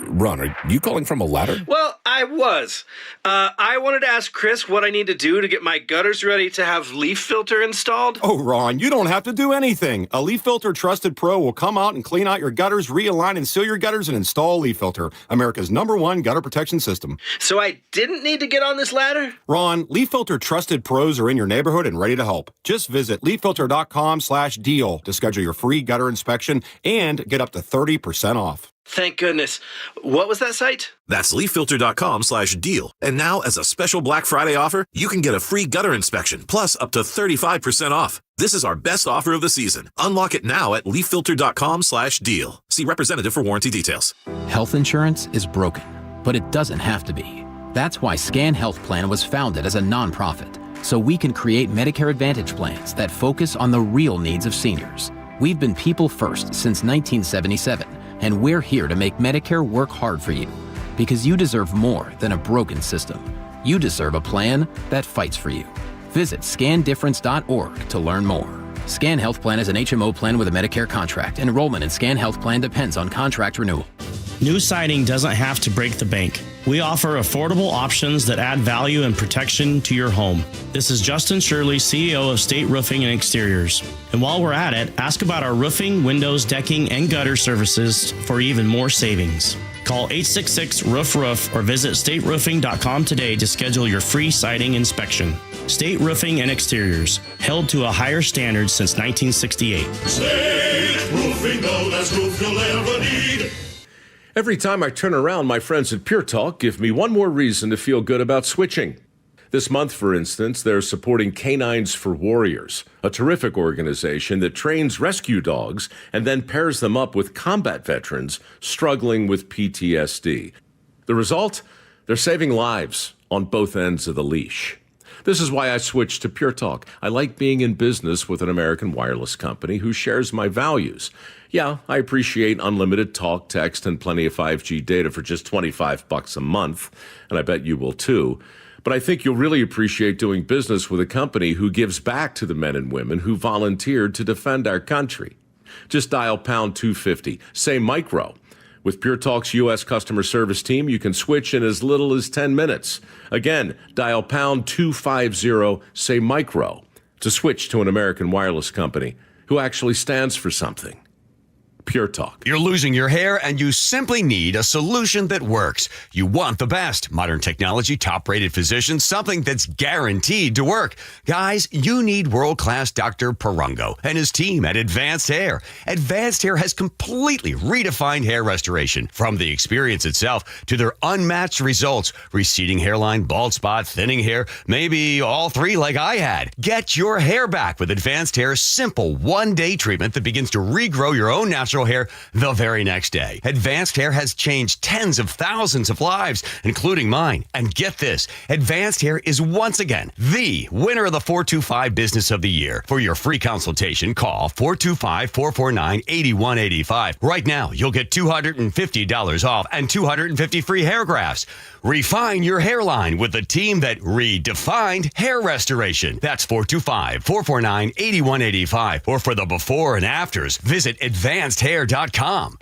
Ron, are you calling from a ladder? Well, I was. I wanted to ask Chris what I need to do to get my gutters ready to have leaf filter installed. Oh, Ron, you don't have to do anything. A Leaf Filter Trusted Pro will come out and clean out your gutters, realign and seal your gutters, and install Leaf Filter, America's #1 gutter protection system. So I didn't need to get on this ladder? Ron, Leaf Filter Trusted Pros are in your neighborhood and ready to help. Just visit leaffilter.com/deal to schedule your free gutter inspection and get up to 30% off. Thank goodness. What was that site? That's leaffilter.com/deal. And now, as a special Black Friday offer, you can get a free gutter inspection, plus up to 35% off. This is our best offer of the season. Unlock it now at leaffilter.com/deal. See representative for warranty details. Health insurance is broken, but it doesn't have to be. That's why Scan Health Plan was founded as a nonprofit so we can create Medicare Advantage plans that focus on the real needs of seniors. We've been people first since 1977, and we're here to make Medicare work hard for you, because you deserve more than a broken system. You deserve a plan that fights for you. Visit scandifference.org to learn more. Scan Health Plan is an HMO plan with a Medicare contract. Enrollment in Scan Health Plan depends on contract renewal. New siding doesn't have to break the bank. We offer affordable options that add value and protection to your home. This is Justin Shirley, CEO of State Roofing and Exteriors. And while we're at it, ask about our roofing, windows, decking, and gutter services for even more savings. Call 866-ROOF-ROOF or visit stateroofing.com today to schedule your free siding inspection. State Roofing and Exteriors, held to a higher standard since 1968. State Roofing, the best roof you'll ever need. Every time I turn around, my friends at Pure Talk give me one more reason to feel good about switching. This month, for instance, they're supporting Canines for Warriors, a terrific organization that trains rescue dogs and then pairs them up with combat veterans struggling with PTSD. The result? They're saving lives on both ends of the leash. This is why I switched to Pure Talk. I like being in business with an American wireless company who shares my values. Yeah, I appreciate unlimited talk, text, and plenty of 5G data for just $25 a month, and I bet you will too. But I think you'll really appreciate doing business with a company who gives back to the men and women who volunteered to defend our country. Just dial pound 250, say micro. With Pure Talk's U.S. customer service team, you can switch in as little as 10 minutes. Again, dial pound 250, say micro, to switch to an American wireless company who actually stands for something. Pure Talk. You're losing your hair and you simply need a solution that works. You want the best. Modern technology, top-rated physicians, something that's guaranteed to work. Guys, you need world-class Dr. Perungo and his team at Advanced Hair. Advanced Hair has completely redefined hair restoration. From the experience itself to their unmatched results. Receding hairline, bald spot, thinning hair, maybe all three like I had. Get your hair back with Advanced Hair's simple one-day treatment that begins to regrow your own natural hair the very next day. Advanced Hair has changed tens of thousands of lives, including mine. And get this, Advanced Hair is once again the winner of the 425 Business of the Year. For your free consultation, call 425-449-8185. Right now, you'll get $250 off and 250 free hair grafts. Refine your hairline with the team that redefined hair restoration. That's 425-449-8185. Or for the before and afters, visit advancedhair.com.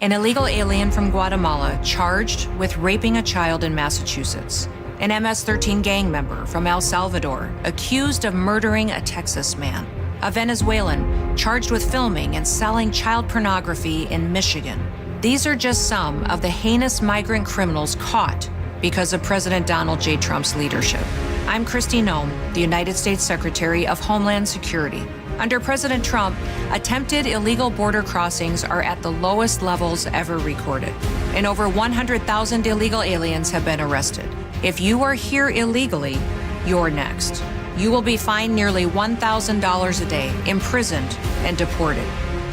An illegal alien from Guatemala charged with raping a child in Massachusetts. An MS-13 gang member from El Salvador accused of murdering a Texas man. A Venezuelan charged with filming and selling child pornography in Michigan. These are just some of the heinous migrant criminals caught because of President Donald J. Trump's leadership. I'm Kristi Noem, the United States Secretary of Homeland Security. Under President Trump, attempted illegal border crossings are at the lowest levels ever recorded, and over 100,000 illegal aliens have been arrested. If you are here illegally, you're next. You will be fined nearly $1,000 a day, imprisoned, and deported.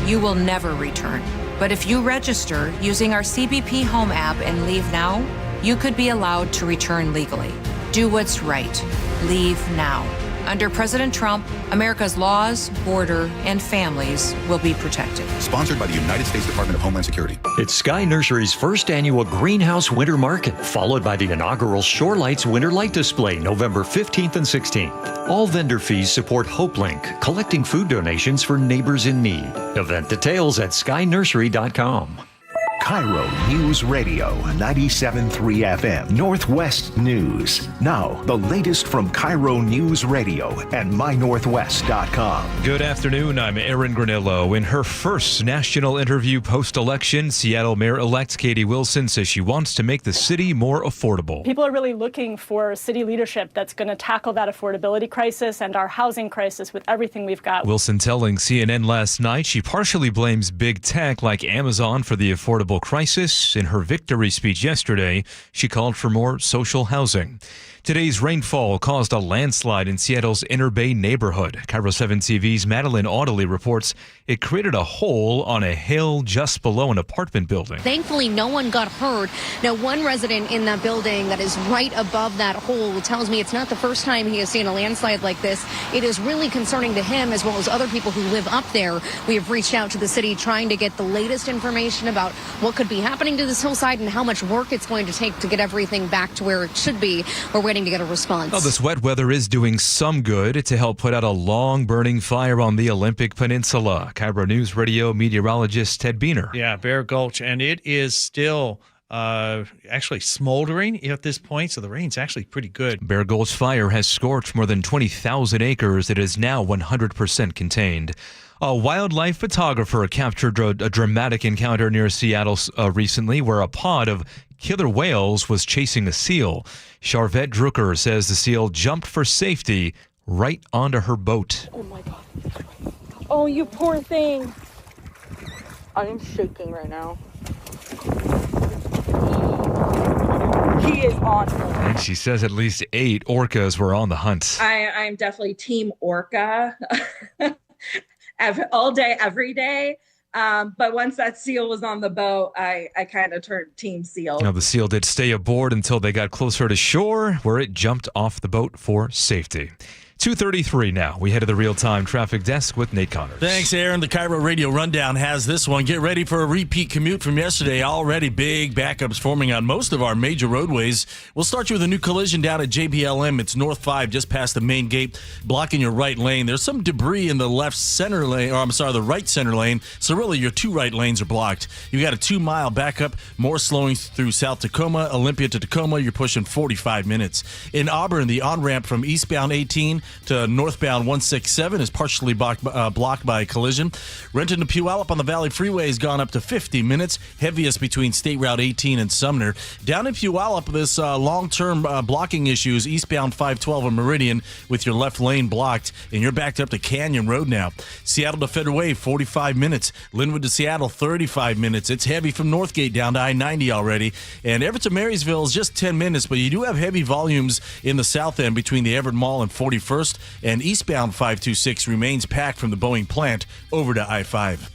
You will never return. But if you register using our CBP Home app and leave now, you could be allowed to return legally. Do what's right. Leave now. Under President Trump, America's laws, border, and families will be protected. Sponsored by the United States Department of Homeland Security. It's Sky Nursery's first annual Greenhouse Winter Market, followed by the inaugural Shore Lights Winter Light Display, November 15th and 16th. All vendor fees support HopeLink, collecting food donations for neighbors in need. Event details at skynursery.com. KIRO News Radio 97.3 FM Northwest News. Now, the latest from KIRO News Radio and mynorthwest.com. Good afternoon. I'm Aaron Granillo. In her first national interview post-election, Seattle Mayor-elect Katie Wilson says she wants to make the city more affordable. People are really looking for city leadership that's going to tackle that affordability crisis and our housing crisis with everything we've got. Wilson telling CNN last night she partially blames big tech like Amazon for the affordable affordable crisis. In her victory speech yesterday, she called for more social housing. Today's rainfall caused a landslide in Seattle's Inner Bay neighborhood. KIRO 7 TV's Madeline Audley reports it created a hole on a hill just below an apartment building. Thankfully, no one got hurt. Now, one resident in that building that is right above that hole tells me it's not the first time he has seen a landslide like this. It is really concerning to him as well as other people who live up there. We have reached out to the city trying to get the latest information about what could be happening to this hillside and how much work it's going to take to get everything back to where it should be. We're waiting to get a response. Well, this wet weather is doing some good to help put out a long burning fire on the Olympic Peninsula. KIRO News Radio meteorologist Ted Beener. Yeah, Bear Gulch, and it is still actually smoldering at this point, so the rain's actually pretty good. Bear Gulch fire has scorched more than 20,000 acres. It is now 100% contained. A wildlife photographer captured a dramatic encounter near Seattle recently where a pod of killer whales was chasing a seal. Charvette Drucker says the seal jumped for safety right onto her boat. Oh my God. Oh, you poor thing. I am shaking right now. He is on her. And she says at least 8 orcas were on the hunt. I'm definitely team orca all day, every day. But once that seal was on the boat, I kind of turned team seal. Now, the seal did stay aboard until they got closer to shore, where it jumped off the boat for safety. 2:33 now. We head to the real-time traffic desk with Nate Connors. Thanks, Aaron. The KIRO Radio Rundown has this one. Get ready for a repeat commute from yesterday. Already big backups forming on most of our major roadways. We'll start you with a new collision down at JBLM. It's North 5, just past the main gate, blocking your right lane. There's some debris in the right center lane, so really your 2 right lanes are blocked. You've got a 2-mile backup, more slowing through South Tacoma, Olympia to Tacoma. You're pushing 45 minutes. In Auburn, the on-ramp from eastbound 18 to northbound 167 is partially blocked by a collision. Renton to Puyallup on the Valley Freeway has gone up to 50 minutes, heaviest between State Route 18 and Sumner. Down in Puyallup, this long-term blocking issue is eastbound 512 and Meridian with your left lane blocked, and you're backed up to Canyon Road now. Seattle to Federal Way, 45 minutes. Linwood to Seattle, 35 minutes. It's heavy from Northgate down to I-90 already. And Everett to Marysville is just 10 minutes, but you do have heavy volumes in the south end between the Everett Mall and 41st. And eastbound 526 remains packed from the Boeing plant over to I-5.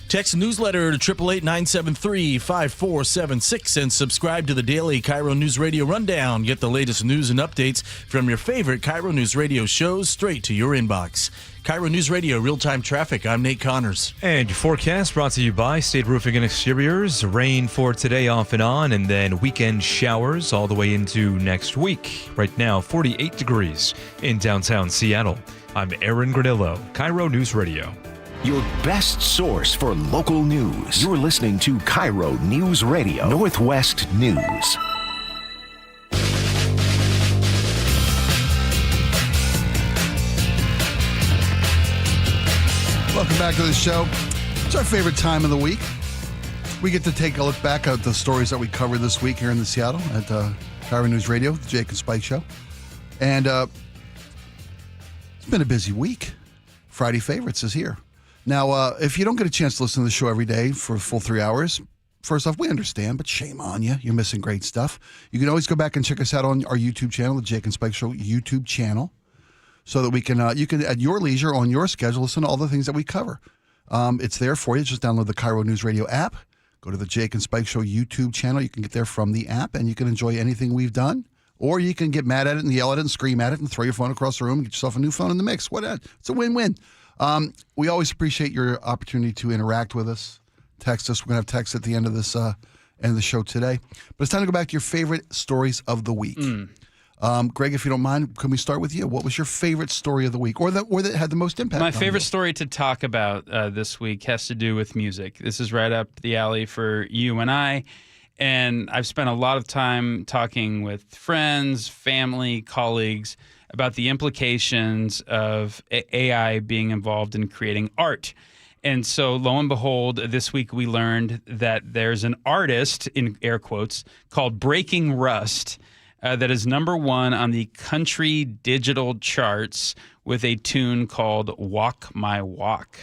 Text newsletter to 888-973-5476 and subscribe to the daily KIRO News Radio Rundown. Get the latest news and updates from your favorite KIRO News Radio shows straight to your inbox. KIRO News Radio, real-time traffic. I'm Nate Connors. And your forecast brought to you by State Roofing and Exteriors. Rain for today off and on, and then weekend showers all the way into next week. Right now, 48 degrees in downtown Seattle. I'm Aaron Granillo, KIRO News Radio. Your best source for local news. You're listening to KIRO News Radio, Northwest News. Welcome back to the show. It's our favorite time of the week. We get to take a look back at the stories that we covered this week here in Seattle at KIRO News Radio, the Jake and Spike Show. And it's been a busy week. Friday Favorites is here. Now, if you don't get a chance to listen to the show every day for a full 3 hours, first off, we understand, but shame on you. You're missing great stuff. You can always go back and check us out on our YouTube channel, the Jake and Spike Show YouTube channel, so that we can you can, at your leisure, on your schedule, listen to all the things that we cover. It's there for you. Just download the KIRO Newsradio app. Go to the Jake and Spike Show YouTube channel. You can get there from the app, and you can enjoy anything we've done. Or you can get mad at it and yell at it and scream at it and throw your phone across the room and get yourself a new phone in the mix. It's a win-win. We always appreciate your opportunity to interact with us. Text us. We're going to have text at the end of this end of the show today. But it's time to go back to your favorite stories of the week. Greg, if you don't mind, can we start with you? What was your favorite story of the week, or that had the most impact? My on favorite you? story to talk about this week has to do with music. This is right up the alley for you and I. And I've spent a lot of time talking with friends, family, colleagues about the implications of AI being involved in creating art. And so, lo and behold, this week we learned that there's an artist, in air quotes, called Breaking Rust that is #1 on the country digital charts with a tune called Walk My Walk.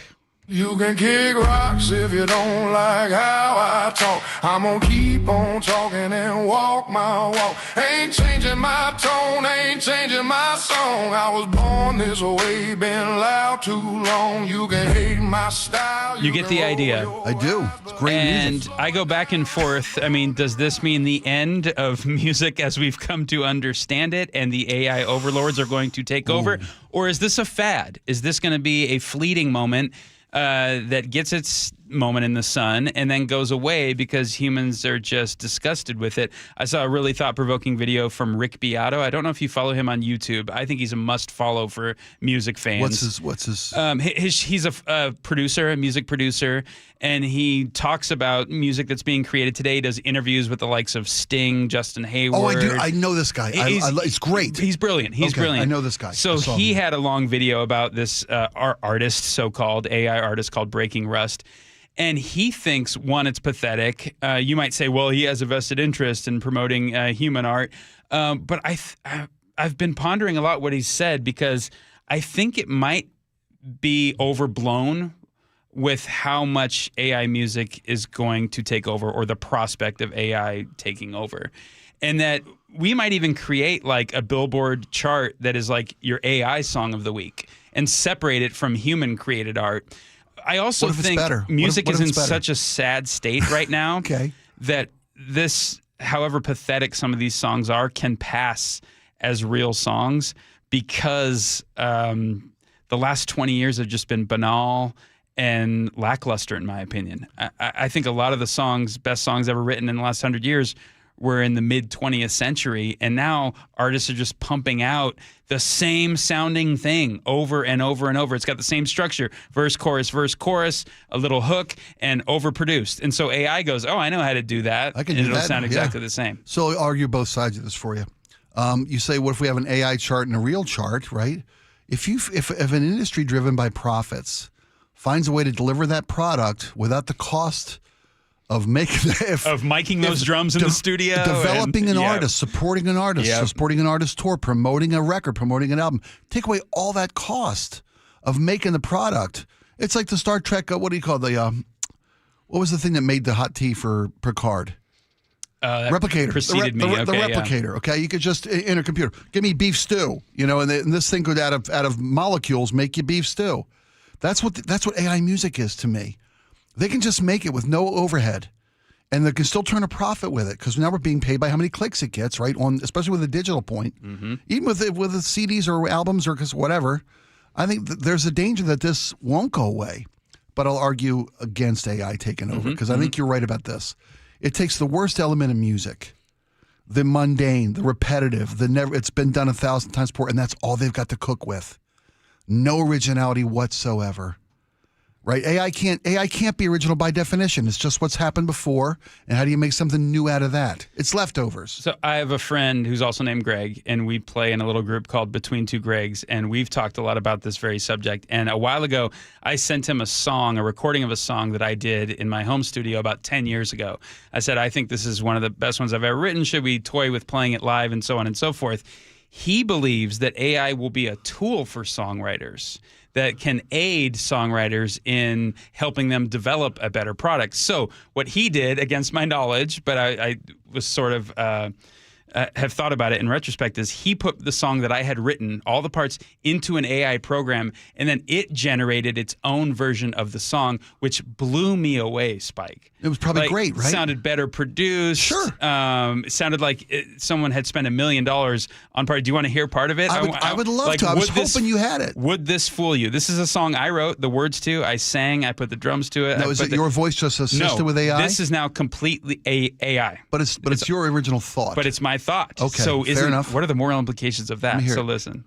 You can kick rocks if you don't like how I talk. I'm gonna keep on talking and walk my walk. Ain't changing my tone, ain't changing my song. I was born this way, been loud too long. You can hate my style. You get the idea. I do. It's great music. And I go back and forth. I mean, does this mean the end of music as we've come to understand it and the AI overlords are going to take over? Or is this a fad? Is this going to be a fleeting moment that gets its moment in the sun and then goes away because humans are just disgusted with it? I saw a really thought-provoking video from Rick Beato. I don't know if you follow him on YouTube. I think he's a must-follow for music fans. What's his? He's a producer, a music producer, and he talks about music that's being created today. He does interviews with the likes of Sting, Justin Hayward. Oh, I do. I know this guy. It's great. He's brilliant. He's brilliant. I know this guy. So he had a long video about this artist, so-called AI artist called Breaking Rust. And he thinks, one, it's pathetic. You might say, well, he has a vested interest in promoting human art. But I've been pondering a lot what he's said because I think it might be overblown with how much AI music is going to take over or the prospect of AI taking over. And that we might even create like a Billboard chart that is like your AI song of the week and separate it from human created art. I also think music is in such a sad state right now that this, however pathetic some of these songs are, can pass as real songs because the last 20 years have just been banal and lackluster, in my opinion. I think a lot of the songs, best songs ever written in the last 100 years, were in the mid-20th century, and now artists are just pumping out the same sounding thing over and over and over. It's got the same structure, verse, chorus, a little hook, and overproduced. And so AI goes, oh, I know how to do that. I can and do it'll that. sound exactly the same. So I'll argue both sides of this for you. You say, what if we have an AI chart and a real chart, right? If an industry driven by profits finds a way to deliver that product without the cost of miking those drums in the studio, developing an artist, supporting an artist, supporting an artist tour, promoting a record, promoting an album. Take away all that cost of making the product. It's like the Star Trek. What do you call the? What was the thing that made the hot tea for Picard? Replicator. Preceded the me. Okay, replicator. Okay, you could just in a computer give me beef stew. You know, and this thing could out of molecules make you beef stew. That's what AI music is to me. They can just make it with no overhead, and they can still turn a profit with it because now we're being paid by how many clicks it gets, right? Especially with the digital point, even with the CDs or albums or whatever. I think there's a danger that this won't go away, but I'll argue against AI taking over because I think you're right about this. It takes the worst element of music, the mundane, the repetitive, it's been done 1,000 times before, and that's all they've got to cook with. No originality whatsoever. Right? AI can't be original by definition. It's just what's happened before, and how do you make something new out of that? It's leftovers. So I have a friend who's also named Greg, and we play in a little group called Between Two Gregs, and we've talked a lot about this very subject. And a while ago, I sent him a recording of a song that I did in my home studio about 10 years ago. I said, I think this is one of the best ones I've ever written. Should we toy with playing it live, and so on and so forth? He believes that AI will be a tool for songwriters that can aid songwriters in helping them develop a better product. So what he did, against my knowledge, but I was sort of have thought about it in retrospect, is he put the song that I had written, all the parts, into an AI program, and then it generated its own version of the song, which blew me away, Spike. It was probably great, right? It sounded better produced. Sure. It sounded like someone had spent $1 million on part. Do you want to hear part of it? I would love to. I was hoping you had it. Would this fool you? This is a song I wrote the words to. I sang. I put the drums to it. Now, is it your voice just assisted with AI? This is now completely AI. But it's your original thought. But it's my thought. Okay, so fair enough. What are the moral implications of that? So listen.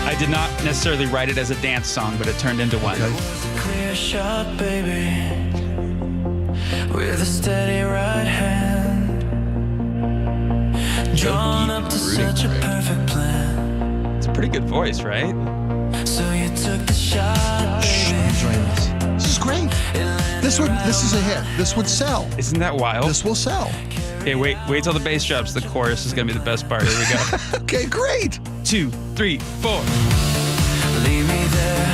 I did not necessarily write it as a dance song, but it turned into one. Clear shot, baby, with a steady right hand, drawn up to such a perfect plan. It's a pretty good voice, right? So you took the shot, baby. This is great. This is a hit. This would sell. Isn't that wild? This will sell. Okay, wait till the bass drops. The chorus is going to be the best part. Here we go. Okay, great. 2, 3, 4. Leave me there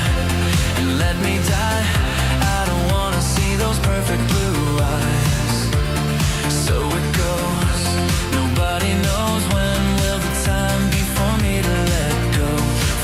and let me die. I don't want to see those perfect blue eyes. So it goes. Nobody knows when will the time be for me to let go.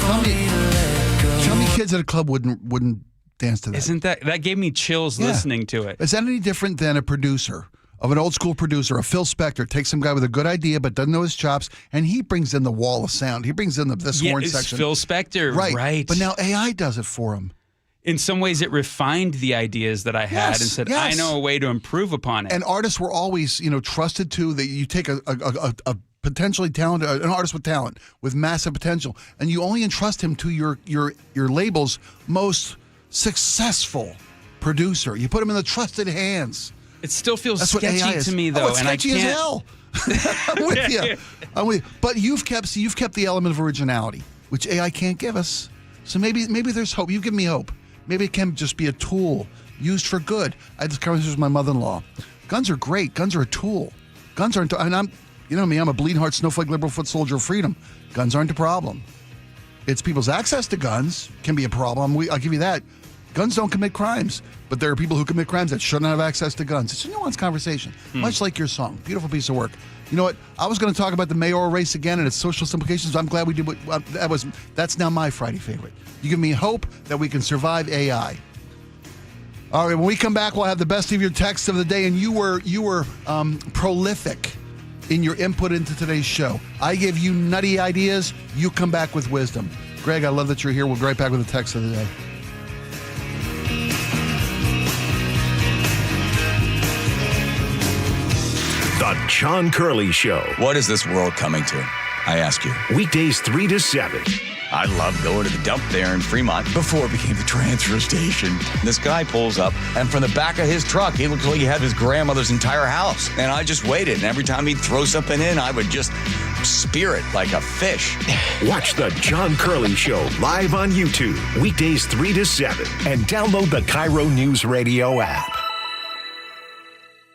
For me to let go. How many kids at a club wouldn't dance to that? Isn't that gave me chills listening to it. Is that any different than a producer? Of an old school producer, a Phil Spector, takes some guy with a good idea but doesn't know his chops, and he brings in the wall of sound. He brings in this horn it's section. Phil Spector, right? But now AI does it for him. In some ways, it refined the ideas that I had and said, I know a way to improve upon it. And artists were always, trusted to that. You take a potentially talented, an artist with talent, with massive potential, and you only entrust him to your label's most successful producer. You put him in the trusted hands. It still feels That's sketchy to me, though, it's and I sketchy can't. as hell. I'm with you. But you've kept the element of originality, which AI can't give us. So maybe there's hope. You give me hope. Maybe it can just be a tool used for good. I had this conversation with my mother-in-law. Guns are great. Guns are a tool. Guns aren't. And I'm a bleeding heart, snowflake, liberal foot soldier of freedom. Guns aren't a problem. It's people's access to guns can be a problem. I'll give you that. Guns don't commit crimes, but there are people who commit crimes that shouldn't have access to guns. It's a nuanced conversation, much like your song. Beautiful piece of work. You know what? I was going to talk about the mayoral race again and its social implications. I'm glad we did. That's now my Friday favorite. You give me hope that we can survive AI. All right, when we come back, we'll have the best of your texts of the day, and you were prolific in your input into today's show. I give you nutty ideas. You come back with wisdom. Greg, I love that you're here. We'll be right back with the text of the day. The John Curley Show. What is this world coming to? I ask you. Weekdays 3 to 7. I loved going to the dump there in Fremont before it became the transfer station. This guy pulls up, and from the back of his truck, he looked like he had his grandmother's entire house. And I just waited, and every time he'd throw something in, I would just spear it like a fish. Watch The John Curley Show live on YouTube. Weekdays 3 to 7. And download the KIRO Newsradio app.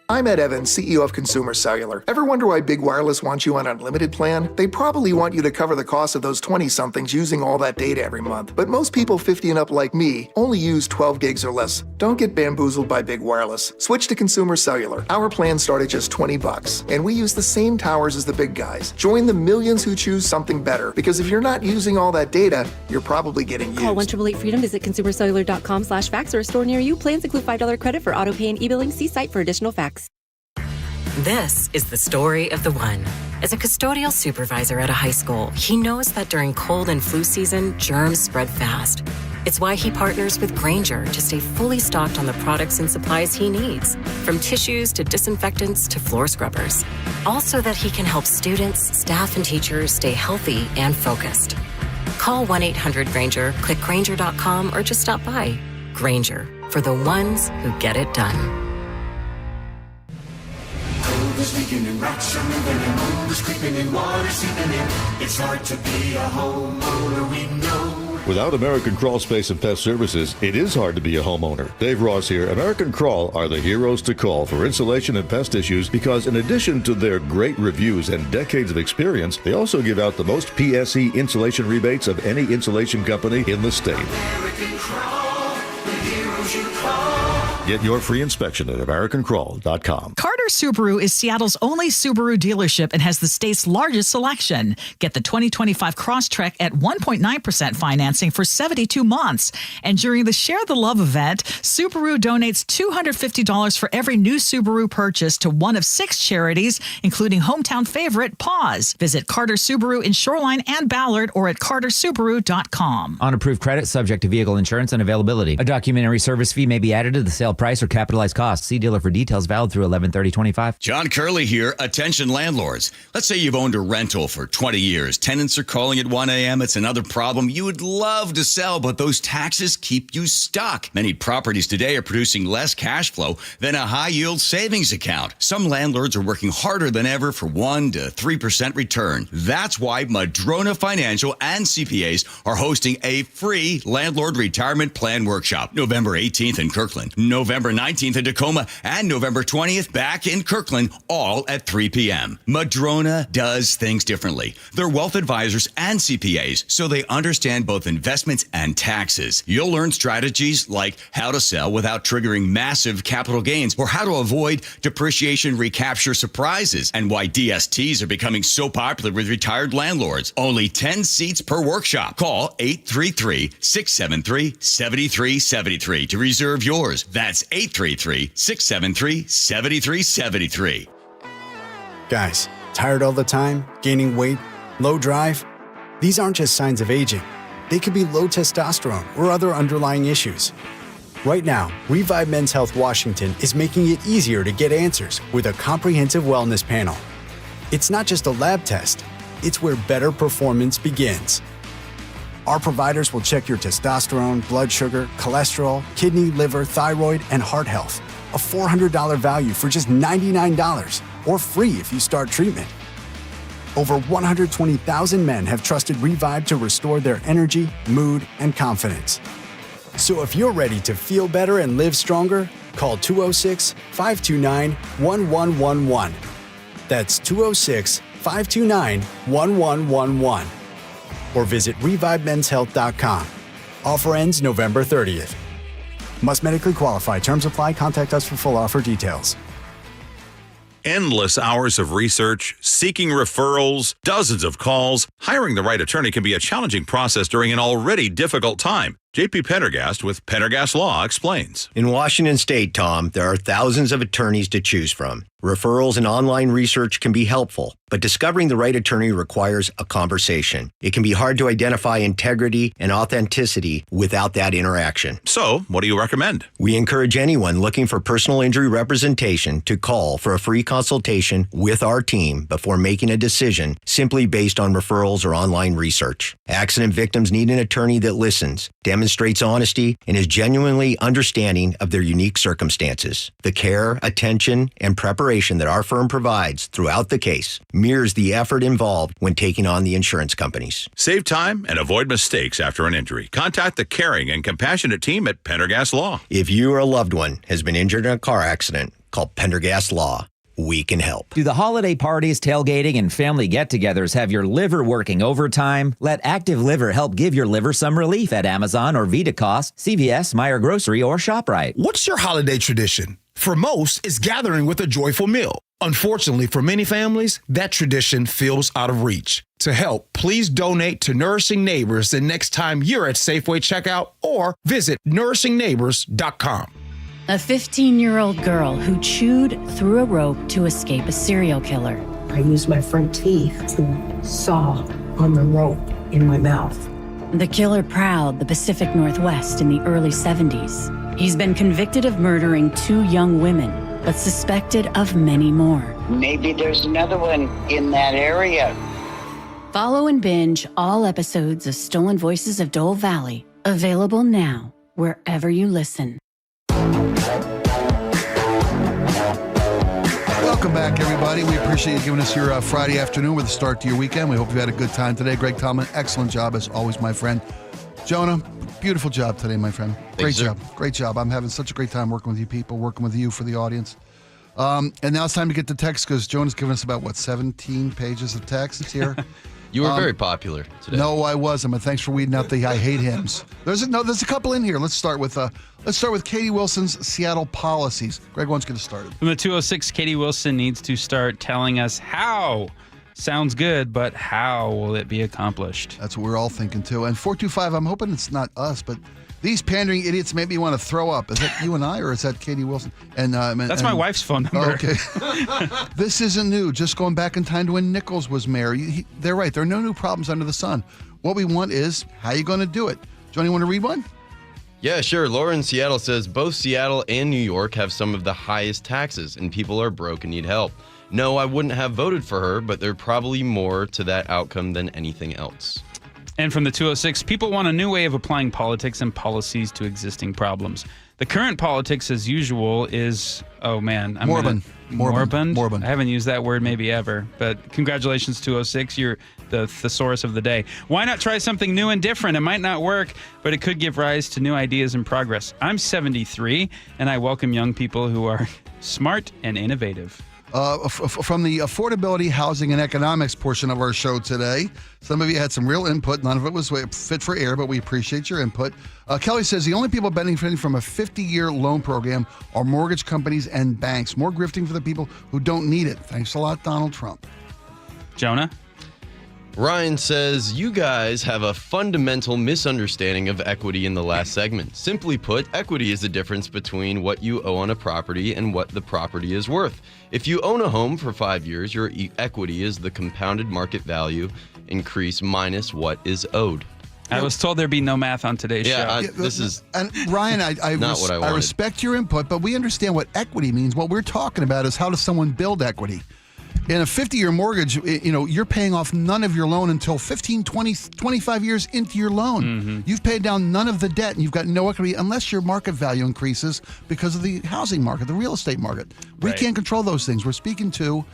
I'm Ed Evans, CEO of Consumer Cellular. Ever wonder why Big Wireless wants you on an unlimited plan? They probably want you to cover the cost of those 20-somethings using all that data every month. But most people 50 and up like me only use 12 gigs or less. Don't get bamboozled by Big Wireless. Switch to Consumer Cellular. Our plans start at just $20, and we use the same towers as the big guys. Join the millions who choose something better, because if you're not using all that data, you're probably getting used. Call 1-888-FREEDOM, visit consumercellular.com/fax or a store near you. Plans include $5 credit for auto pay and e-billing. See site for additional facts. This is the story of the one. As a custodial supervisor at a high school, he knows that during cold and flu season, germs spread fast. It's why he partners with Grainger to stay fully stocked on the products and supplies he needs, from tissues to disinfectants to floor scrubbers. All so that he can help students, staff, and teachers stay healthy and focused. Call 1-800-GRAINGER, click Grainger.com, or just stop by. Grainger, for the ones who get it done. Cold is leaking and rocks are moving and mold is creeping and water seeping in. It's hard to be a homeowner, we know. Without American Crawl Space and Pest Services, it is hard to be a homeowner. Dave Ross here. American Crawl are the heroes to call for insulation and pest issues because in addition to their great reviews and decades of experience, they also give out the most PSE insulation rebates of any insulation company in the state. American Crawl, the heroes you call. Get your free inspection at AmericanCrawl.com. Carter Subaru is Seattle's only Subaru dealership and has the state's largest selection. Get the 2025 Crosstrek at 1.9% financing for 72 months. And during the Share the Love event, Subaru donates $250 for every new Subaru purchase to one of 6 charities, including hometown favorite Paws. Visit Carter Subaru in Shoreline and Ballard or at cartersubaru.com. On approved credit, subject to vehicle insurance and availability. A documentary service fee may be added to the sale price or capitalized costs. See dealer for details. Valid through 11/30/25. John Curley here. Attention landlords. Let's say you've owned a rental for 20 years. Tenants are calling at 1 a.m. It's another problem you would love to sell, but those taxes keep you stuck. Many properties today are producing less cash flow than a high-yield savings account. Some landlords are working harder than ever for 1 to 3% return. That's why Madrona Financial and CPAs are hosting a free landlord retirement plan workshop November 8th 18th in Kirkland, November 19th in Tacoma, and November 20th back in Kirkland, all at 3 p.m. Madrona does things differently. They're wealth advisors and CPAs, so they understand both investments and taxes. You'll learn strategies like how to sell without triggering massive capital gains, or how to avoid depreciation recapture surprises, and why DSTs are becoming so popular with retired landlords. Only 10 seats per workshop. Call 833-673-7373 to reserve yours. That's 833-673-7373. Guys, tired all the time? Gaining weight? Low drive? These aren't just signs of aging. They could be low testosterone or other underlying issues. Right now, Revive Men's Health Washington is making it easier to get answers with a comprehensive wellness panel. It's not just a lab test, it's where better performance begins. Our providers will check your testosterone, blood sugar, cholesterol, kidney, liver, thyroid, and heart health. A $400 value for just $99, or free if you start treatment. Over 120,000 men have trusted Revive to restore their energy, mood, and confidence. So if you're ready to feel better and live stronger, call 206-529-1111. That's 206-529-1111. Or visit ReviveMen'sHealth.com. Offer ends November 30th. Must medically qualify. Terms apply. Contact us for full offer details. Endless hours of research, seeking referrals, dozens of calls. Hiring the right attorney can be a challenging process during an already difficult time. JP Pendergast with Pendergast Law explains. In Washington State, Tom, there are thousands of attorneys to choose from. Referrals and online research can be helpful, but discovering the right attorney requires a conversation. It can be hard to identify integrity and authenticity without that interaction. So, what do you recommend? We encourage anyone looking for personal injury representation to call for a free consultation with our team before making a decision simply based on referrals or online research. Accident victims need an attorney that listens, demonstrates honesty, and is genuinely understanding of their unique circumstances. The care, attention, and preparation that our firm provides throughout the case mirrors the effort involved when taking on the insurance companies. Save time and avoid mistakes after an injury. Contact the caring and compassionate team at Pendergast Law. If you or a loved one has been injured in a car accident, call Pendergast Law. We can help. Do the holiday parties, tailgating, and family get-togethers have your liver working overtime? Let Active Liver help give your liver some relief at Amazon or VitaCost, CVS, Meijer Grocery, or ShopRite. What's your holiday tradition? For most, it's gathering with a joyful meal. Unfortunately, for many families, that tradition feels out of reach. To help, please donate to Nourishing Neighbors the next time you're at Safeway checkout or visit nourishingneighbors.com. A 15-year-old girl who chewed through a rope to escape a serial killer. I used my front teeth to saw on the rope in my mouth. The killer prowled the Pacific Northwest in the early 70s. He's been convicted of murdering 2 young women, but suspected of many more. Maybe there's another one in that area. Follow and binge all episodes of Stolen Voices of Dole Valley, available now wherever you listen. Welcome back, everybody. We appreciate you giving us your Friday afternoon with the start to your weekend. We hope you had a good time today. Greg Tallman, excellent job as always, my friend. Jonah, beautiful job today, my friend. Great job. Great job. I'm having such a great time working with you people, working with you for the audience. And now it's time to get to text because Jonah's given us about, 17 pages of texts here. You were very popular today. No, I wasn't. But thanks for weeding out the I hate hymns. There's a couple in here. Let's start with Katie Wilson's Seattle policies. Greg, why don't you get us started? From the 206, Katie Wilson needs to start telling us how. Sounds good, but how will it be accomplished? That's what we're all thinking too. And 425, I'm hoping it's not us, but these pandering idiots make me want to throw up. Is that you and I, or is that Katie Wilson? That's my wife's phone number. Okay. This isn't new. Just going back in time to when Nichols was mayor. They're right. There are no new problems under the sun. What we want is, how are you going to do it? Johnny, you want to read one? Yeah, sure. Laura in Seattle says, both Seattle and New York have some of the highest taxes, and people are broke and need help. No, I wouldn't have voted for her, but there's probably more to that outcome than anything else. And from the 206, people want a new way of applying politics and policies to existing problems. The current politics, as usual, is, oh man, Moribund. Moribund. I haven't used that word maybe ever, but congratulations, 206. You're the thesaurus of the day. Why not try something new and different? It might not work, but it could give rise to new ideas and progress. I'm 73, and I welcome young people who are smart and innovative. From the affordability, housing, and economics portion of our show today, some of you had some real input. None of it was fit for air, but we appreciate your input. Kelly says the only people benefiting from a 50-year loan program are mortgage companies and banks. More grifting for the people who don't need it. Thanks a lot, Donald Trump. Jonah? Ryan says, you guys have a fundamental misunderstanding of equity in the last segment. Simply put, equity is the difference between what you owe on a property and what the property is worth. If you own a home for 5 years, your equity is the compounded market value increase minus what is owed. I was told there'd be no math on today's show. This is and Ryan, I respect your input, but we understand what equity means. What we're talking about is how does someone build equity? In a 50-year mortgage, you're paying off none of your loan until 15, 20, 25 years into your loan. Mm-hmm. You've paid down none of the debt, and you've got no equity unless your market value increases because of the housing market, the real estate market. We can't control those things. We're speaking to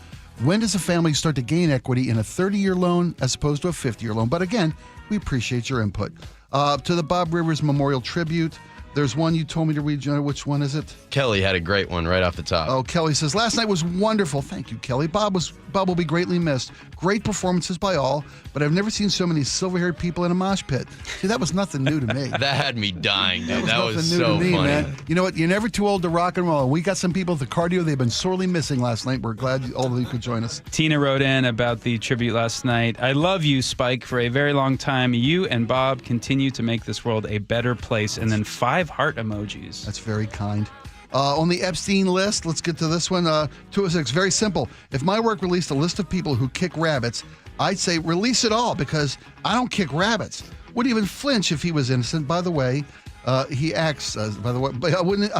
when does a family start to gain equity in a 30-year loan as opposed to a 50-year loan? But again, we appreciate your input. To the Bob Rivers Memorial Tribute, there's one you told me to read, Jonah. Which one is it? Kelly had a great one right off the top. Oh, Kelly says, last night was wonderful. Thank you, Kelly. Bob will be greatly missed. Great performances by all, but I've never seen so many silver-haired people in a mosh pit. See, that was nothing new to me. That had me dying, dude. That was new so to me, funny. Man. You know what? You're never too old to rock and roll. We got some people at the cardio they've been sorely missing last night. We're glad all of you could join us. Tina wrote in about the tribute last night. I love you, Spike. For a very long time, you and Bob continue to make this world a better place. And then 5 heart emojis. That's very kind. On the Epstein list, let's get to this one. 206, very simple. If my work released a list of people who kick rabbits, I'd say release it all because I don't kick rabbits. Wouldn't even flinch if he was innocent. By the way, he acts, but I wouldn't,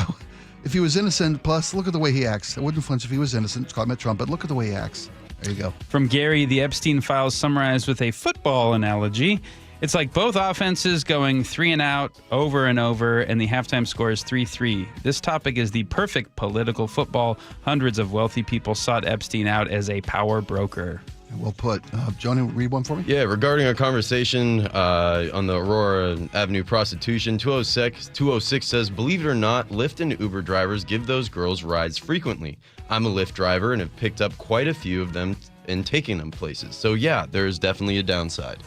if he was innocent, plus look at the way he acts. I wouldn't flinch if he was innocent. It's called Met Trump, but look at the way he acts. There you go. From Gary, the Epstein files summarized with a football analogy. It's like both offenses going 3 and out over and over, and the halftime score is 3-3. This topic is the perfect political football. Hundreds of wealthy people sought Epstein out as a power broker. Well put. Jonah, read one for me? Yeah, regarding our conversation on the Aurora Avenue prostitution, 206 says, believe it or not, Lyft and Uber drivers give those girls rides frequently. I'm a Lyft driver and have picked up quite a few of them and taking them places. So yeah, there is definitely a downside.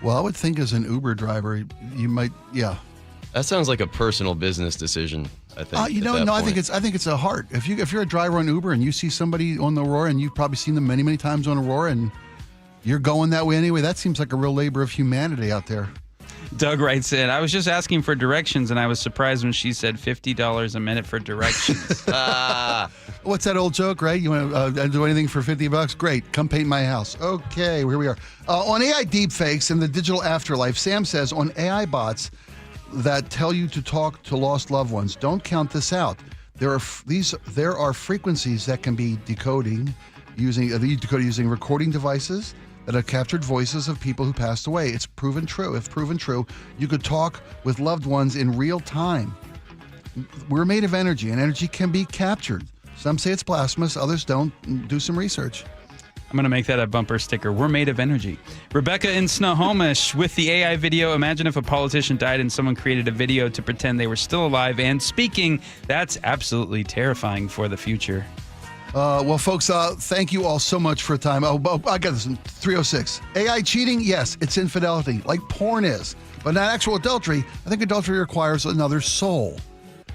Well, I would think as an Uber driver, you might, yeah. That sounds like a personal business decision, I think. I think it's a heart. If you're a driver on Uber and you see somebody on the Aurora, and you've probably seen them many, many times on Aurora, and you're going that way anyway, that seems like a real labor of humanity out there. Doug writes in, I was just asking for directions, and I was surprised when she said $50 a minute for directions. What's that old joke, right? You want to do anything for $50? Great. Come paint my house. Okay, here we are. On AI deepfakes and the digital afterlife, Sam says, on AI bots that tell you to talk to lost loved ones, don't count this out. There are frequencies that can be decoding using recording devices that have captured voices of people who passed away. It's proven true. If proven true, you could talk with loved ones in real time. We're made of energy, and energy can be captured. Some say it's blasphemous, others don't. Do some research. I'm going to make that a bumper sticker. We're made of energy. Rebecca in Snohomish with the AI video. Imagine if a politician died and someone created a video to pretend they were still alive and speaking. That's absolutely terrifying for the future. Well, folks, thank you all so much for time. I got this in 306. AI cheating? Yes, it's infidelity, like porn is, but not actual adultery. I think adultery requires another soul.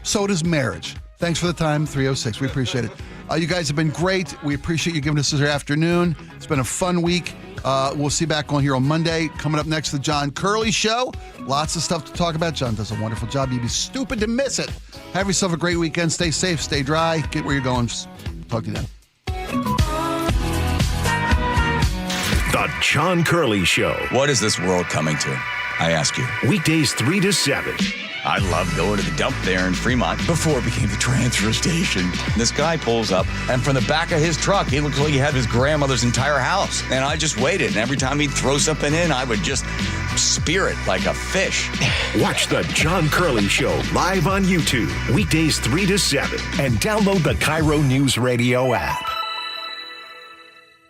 So does marriage. Thanks for the time, 306. We appreciate it. You guys have been great. We appreciate you giving us this afternoon. It's been a fun week. We'll see you back on here on Monday. Coming up next, the John Curley Show. Lots of stuff to talk about. John does a wonderful job. You'd be stupid to miss it. Have yourself a great weekend. Stay safe. Stay dry. Get where you're going. Talk to you then. The John Curley Show. What is this world coming to? I ask you. Weekdays 3 to 7 I loved going to the dump there in Fremont before it became the transfer station. This guy pulls up, and from the back of his truck, he looked like he had his grandmother's entire house. And I just waited, and every time he'd throw something in, I would just spear it like a fish. Watch the John Curley Show live on YouTube, weekdays 3 to 7, and download the KIRO Newsradio app.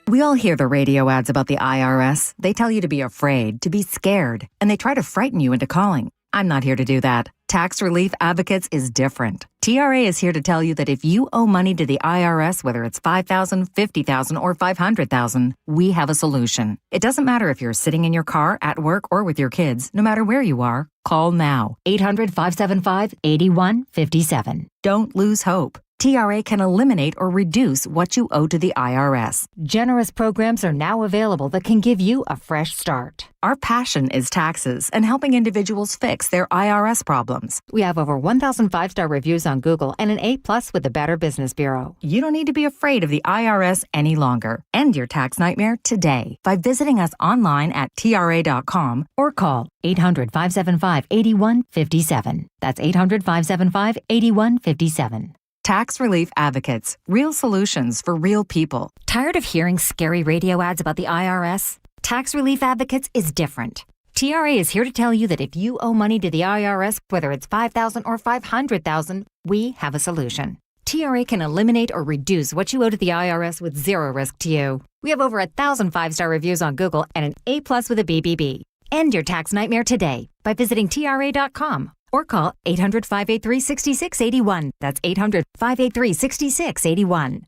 We all hear the radio ads about the IRS. They tell you to be afraid, to be scared, and they try to frighten you into calling. I'm not here to do that. Tax Relief Advocates is different. TRA is here to tell you that if you owe money to the IRS, whether it's $5,000, $50,000, or $500,000, we have a solution. It doesn't matter if you're sitting in your car, at work, or with your kids. No matter where you are, call now. 800-575-8157. Don't lose hope. TRA can eliminate or reduce what you owe to the IRS. Generous programs are now available that can give you a fresh start. Our passion is taxes and helping individuals fix their IRS problems. We have over 1,000 5-star reviews on Google and an A+ with the Better Business Bureau. You don't need to be afraid of the IRS any longer. End your tax nightmare today by visiting us online at TRA.com or call 800-575-8157. That's 800-575-8157. Tax Relief Advocates. Real solutions for real people. Tired of hearing scary radio ads about the IRS? Tax Relief Advocates is different. TRA is here to tell you that if you owe money to the IRS, whether it's $5,000 or $500,000, we have a solution. TRA can eliminate or reduce what you owe to the IRS with zero risk to you. We have over 1,000 5-star reviews on Google and an A+ with a BBB. End your tax nightmare today by visiting TRA.com. Or call 800-583-6681. That's 800-583-6681.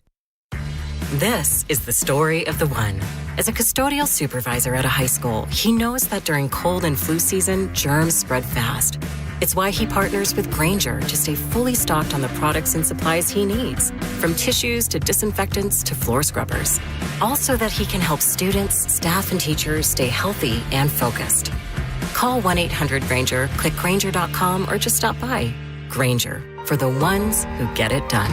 This is the story of the one. As a custodial supervisor at a high school, he knows that during cold and flu season, germs spread fast. It's why he partners with Grainger to stay fully stocked on the products and supplies he needs, from tissues to disinfectants to floor scrubbers. Also that he can help students, staff, and teachers stay healthy and focused. Call 1-800-GRAINGER, click Grainger.com, or just stop by. Grainger, for the ones who get it done.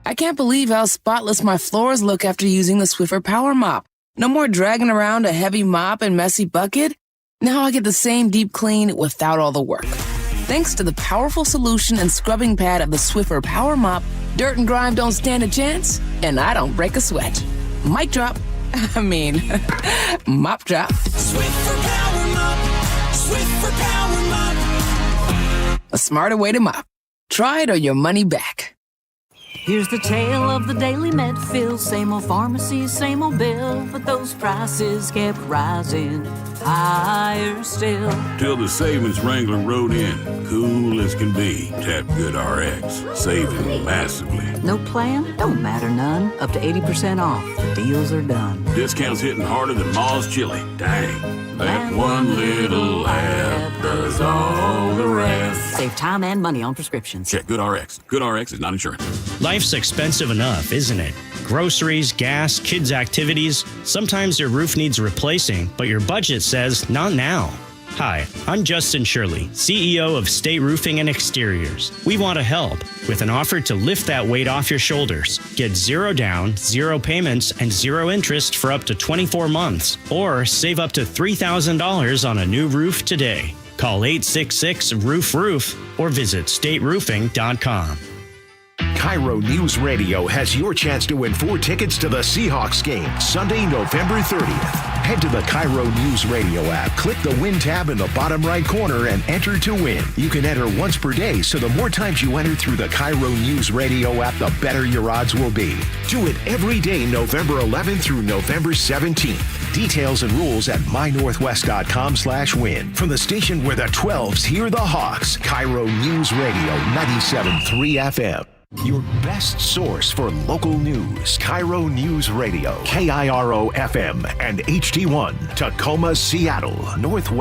I can't believe how spotless my floors look after using the Swiffer Power Mop. No more dragging around a heavy mop and messy bucket. Now I get the same deep clean without all the work. Thanks to the powerful solution and scrubbing pad of the Swiffer Power Mop, dirt and grime don't stand a chance, and I don't break a sweat. Mic drop. Mop drop. Swiffer Power Mop. Swiffer Power Mop. A smarter way to mop. Try it or your money back. Here's the tale of the daily med fill. Same old pharmacy, same old bill. But those prices kept rising higher still. Till the savings wrangler rode in, cool as can be. Tap Good RX, saving massively. No plan? Don't matter none. Up to 80% off. The deals are done. Discounts hitting harder than Ma's chili. Dang. That one little app does all the rest. Save time and money on prescriptions. Check Good RX. Good RX is not insurance. Life's expensive enough, isn't it? Groceries, gas, kids' activities. Sometimes your roof needs replacing, but your budget says not now. Hi, I'm Justin Shirley, CEO of State Roofing and Exteriors. We want to help with an offer to lift that weight off your shoulders. Get 0 down, 0 payments, and 0 interest for up to 24 months. Or save up to $3,000 on a new roof today. Call 866-ROOF-ROOF or visit stateroofing.com. KIRO News Radio has your chance to win 4 tickets to the Seahawks game, Sunday, November 30th. Head to the KIRO News Radio app, click the Win tab in the bottom right corner, and enter to win. You can enter once per day, so the more times you enter through the KIRO News Radio app, the better your odds will be. Do it every day, November 11th through November 17th. Details and rules at mynorthwest.com/win. From the station where the 12s hear the Hawks, KIRO News Radio 97.3 FM. Your best source for local news. KIRO News Radio, KIRO FM and HD1, Tacoma, Seattle, Northwest.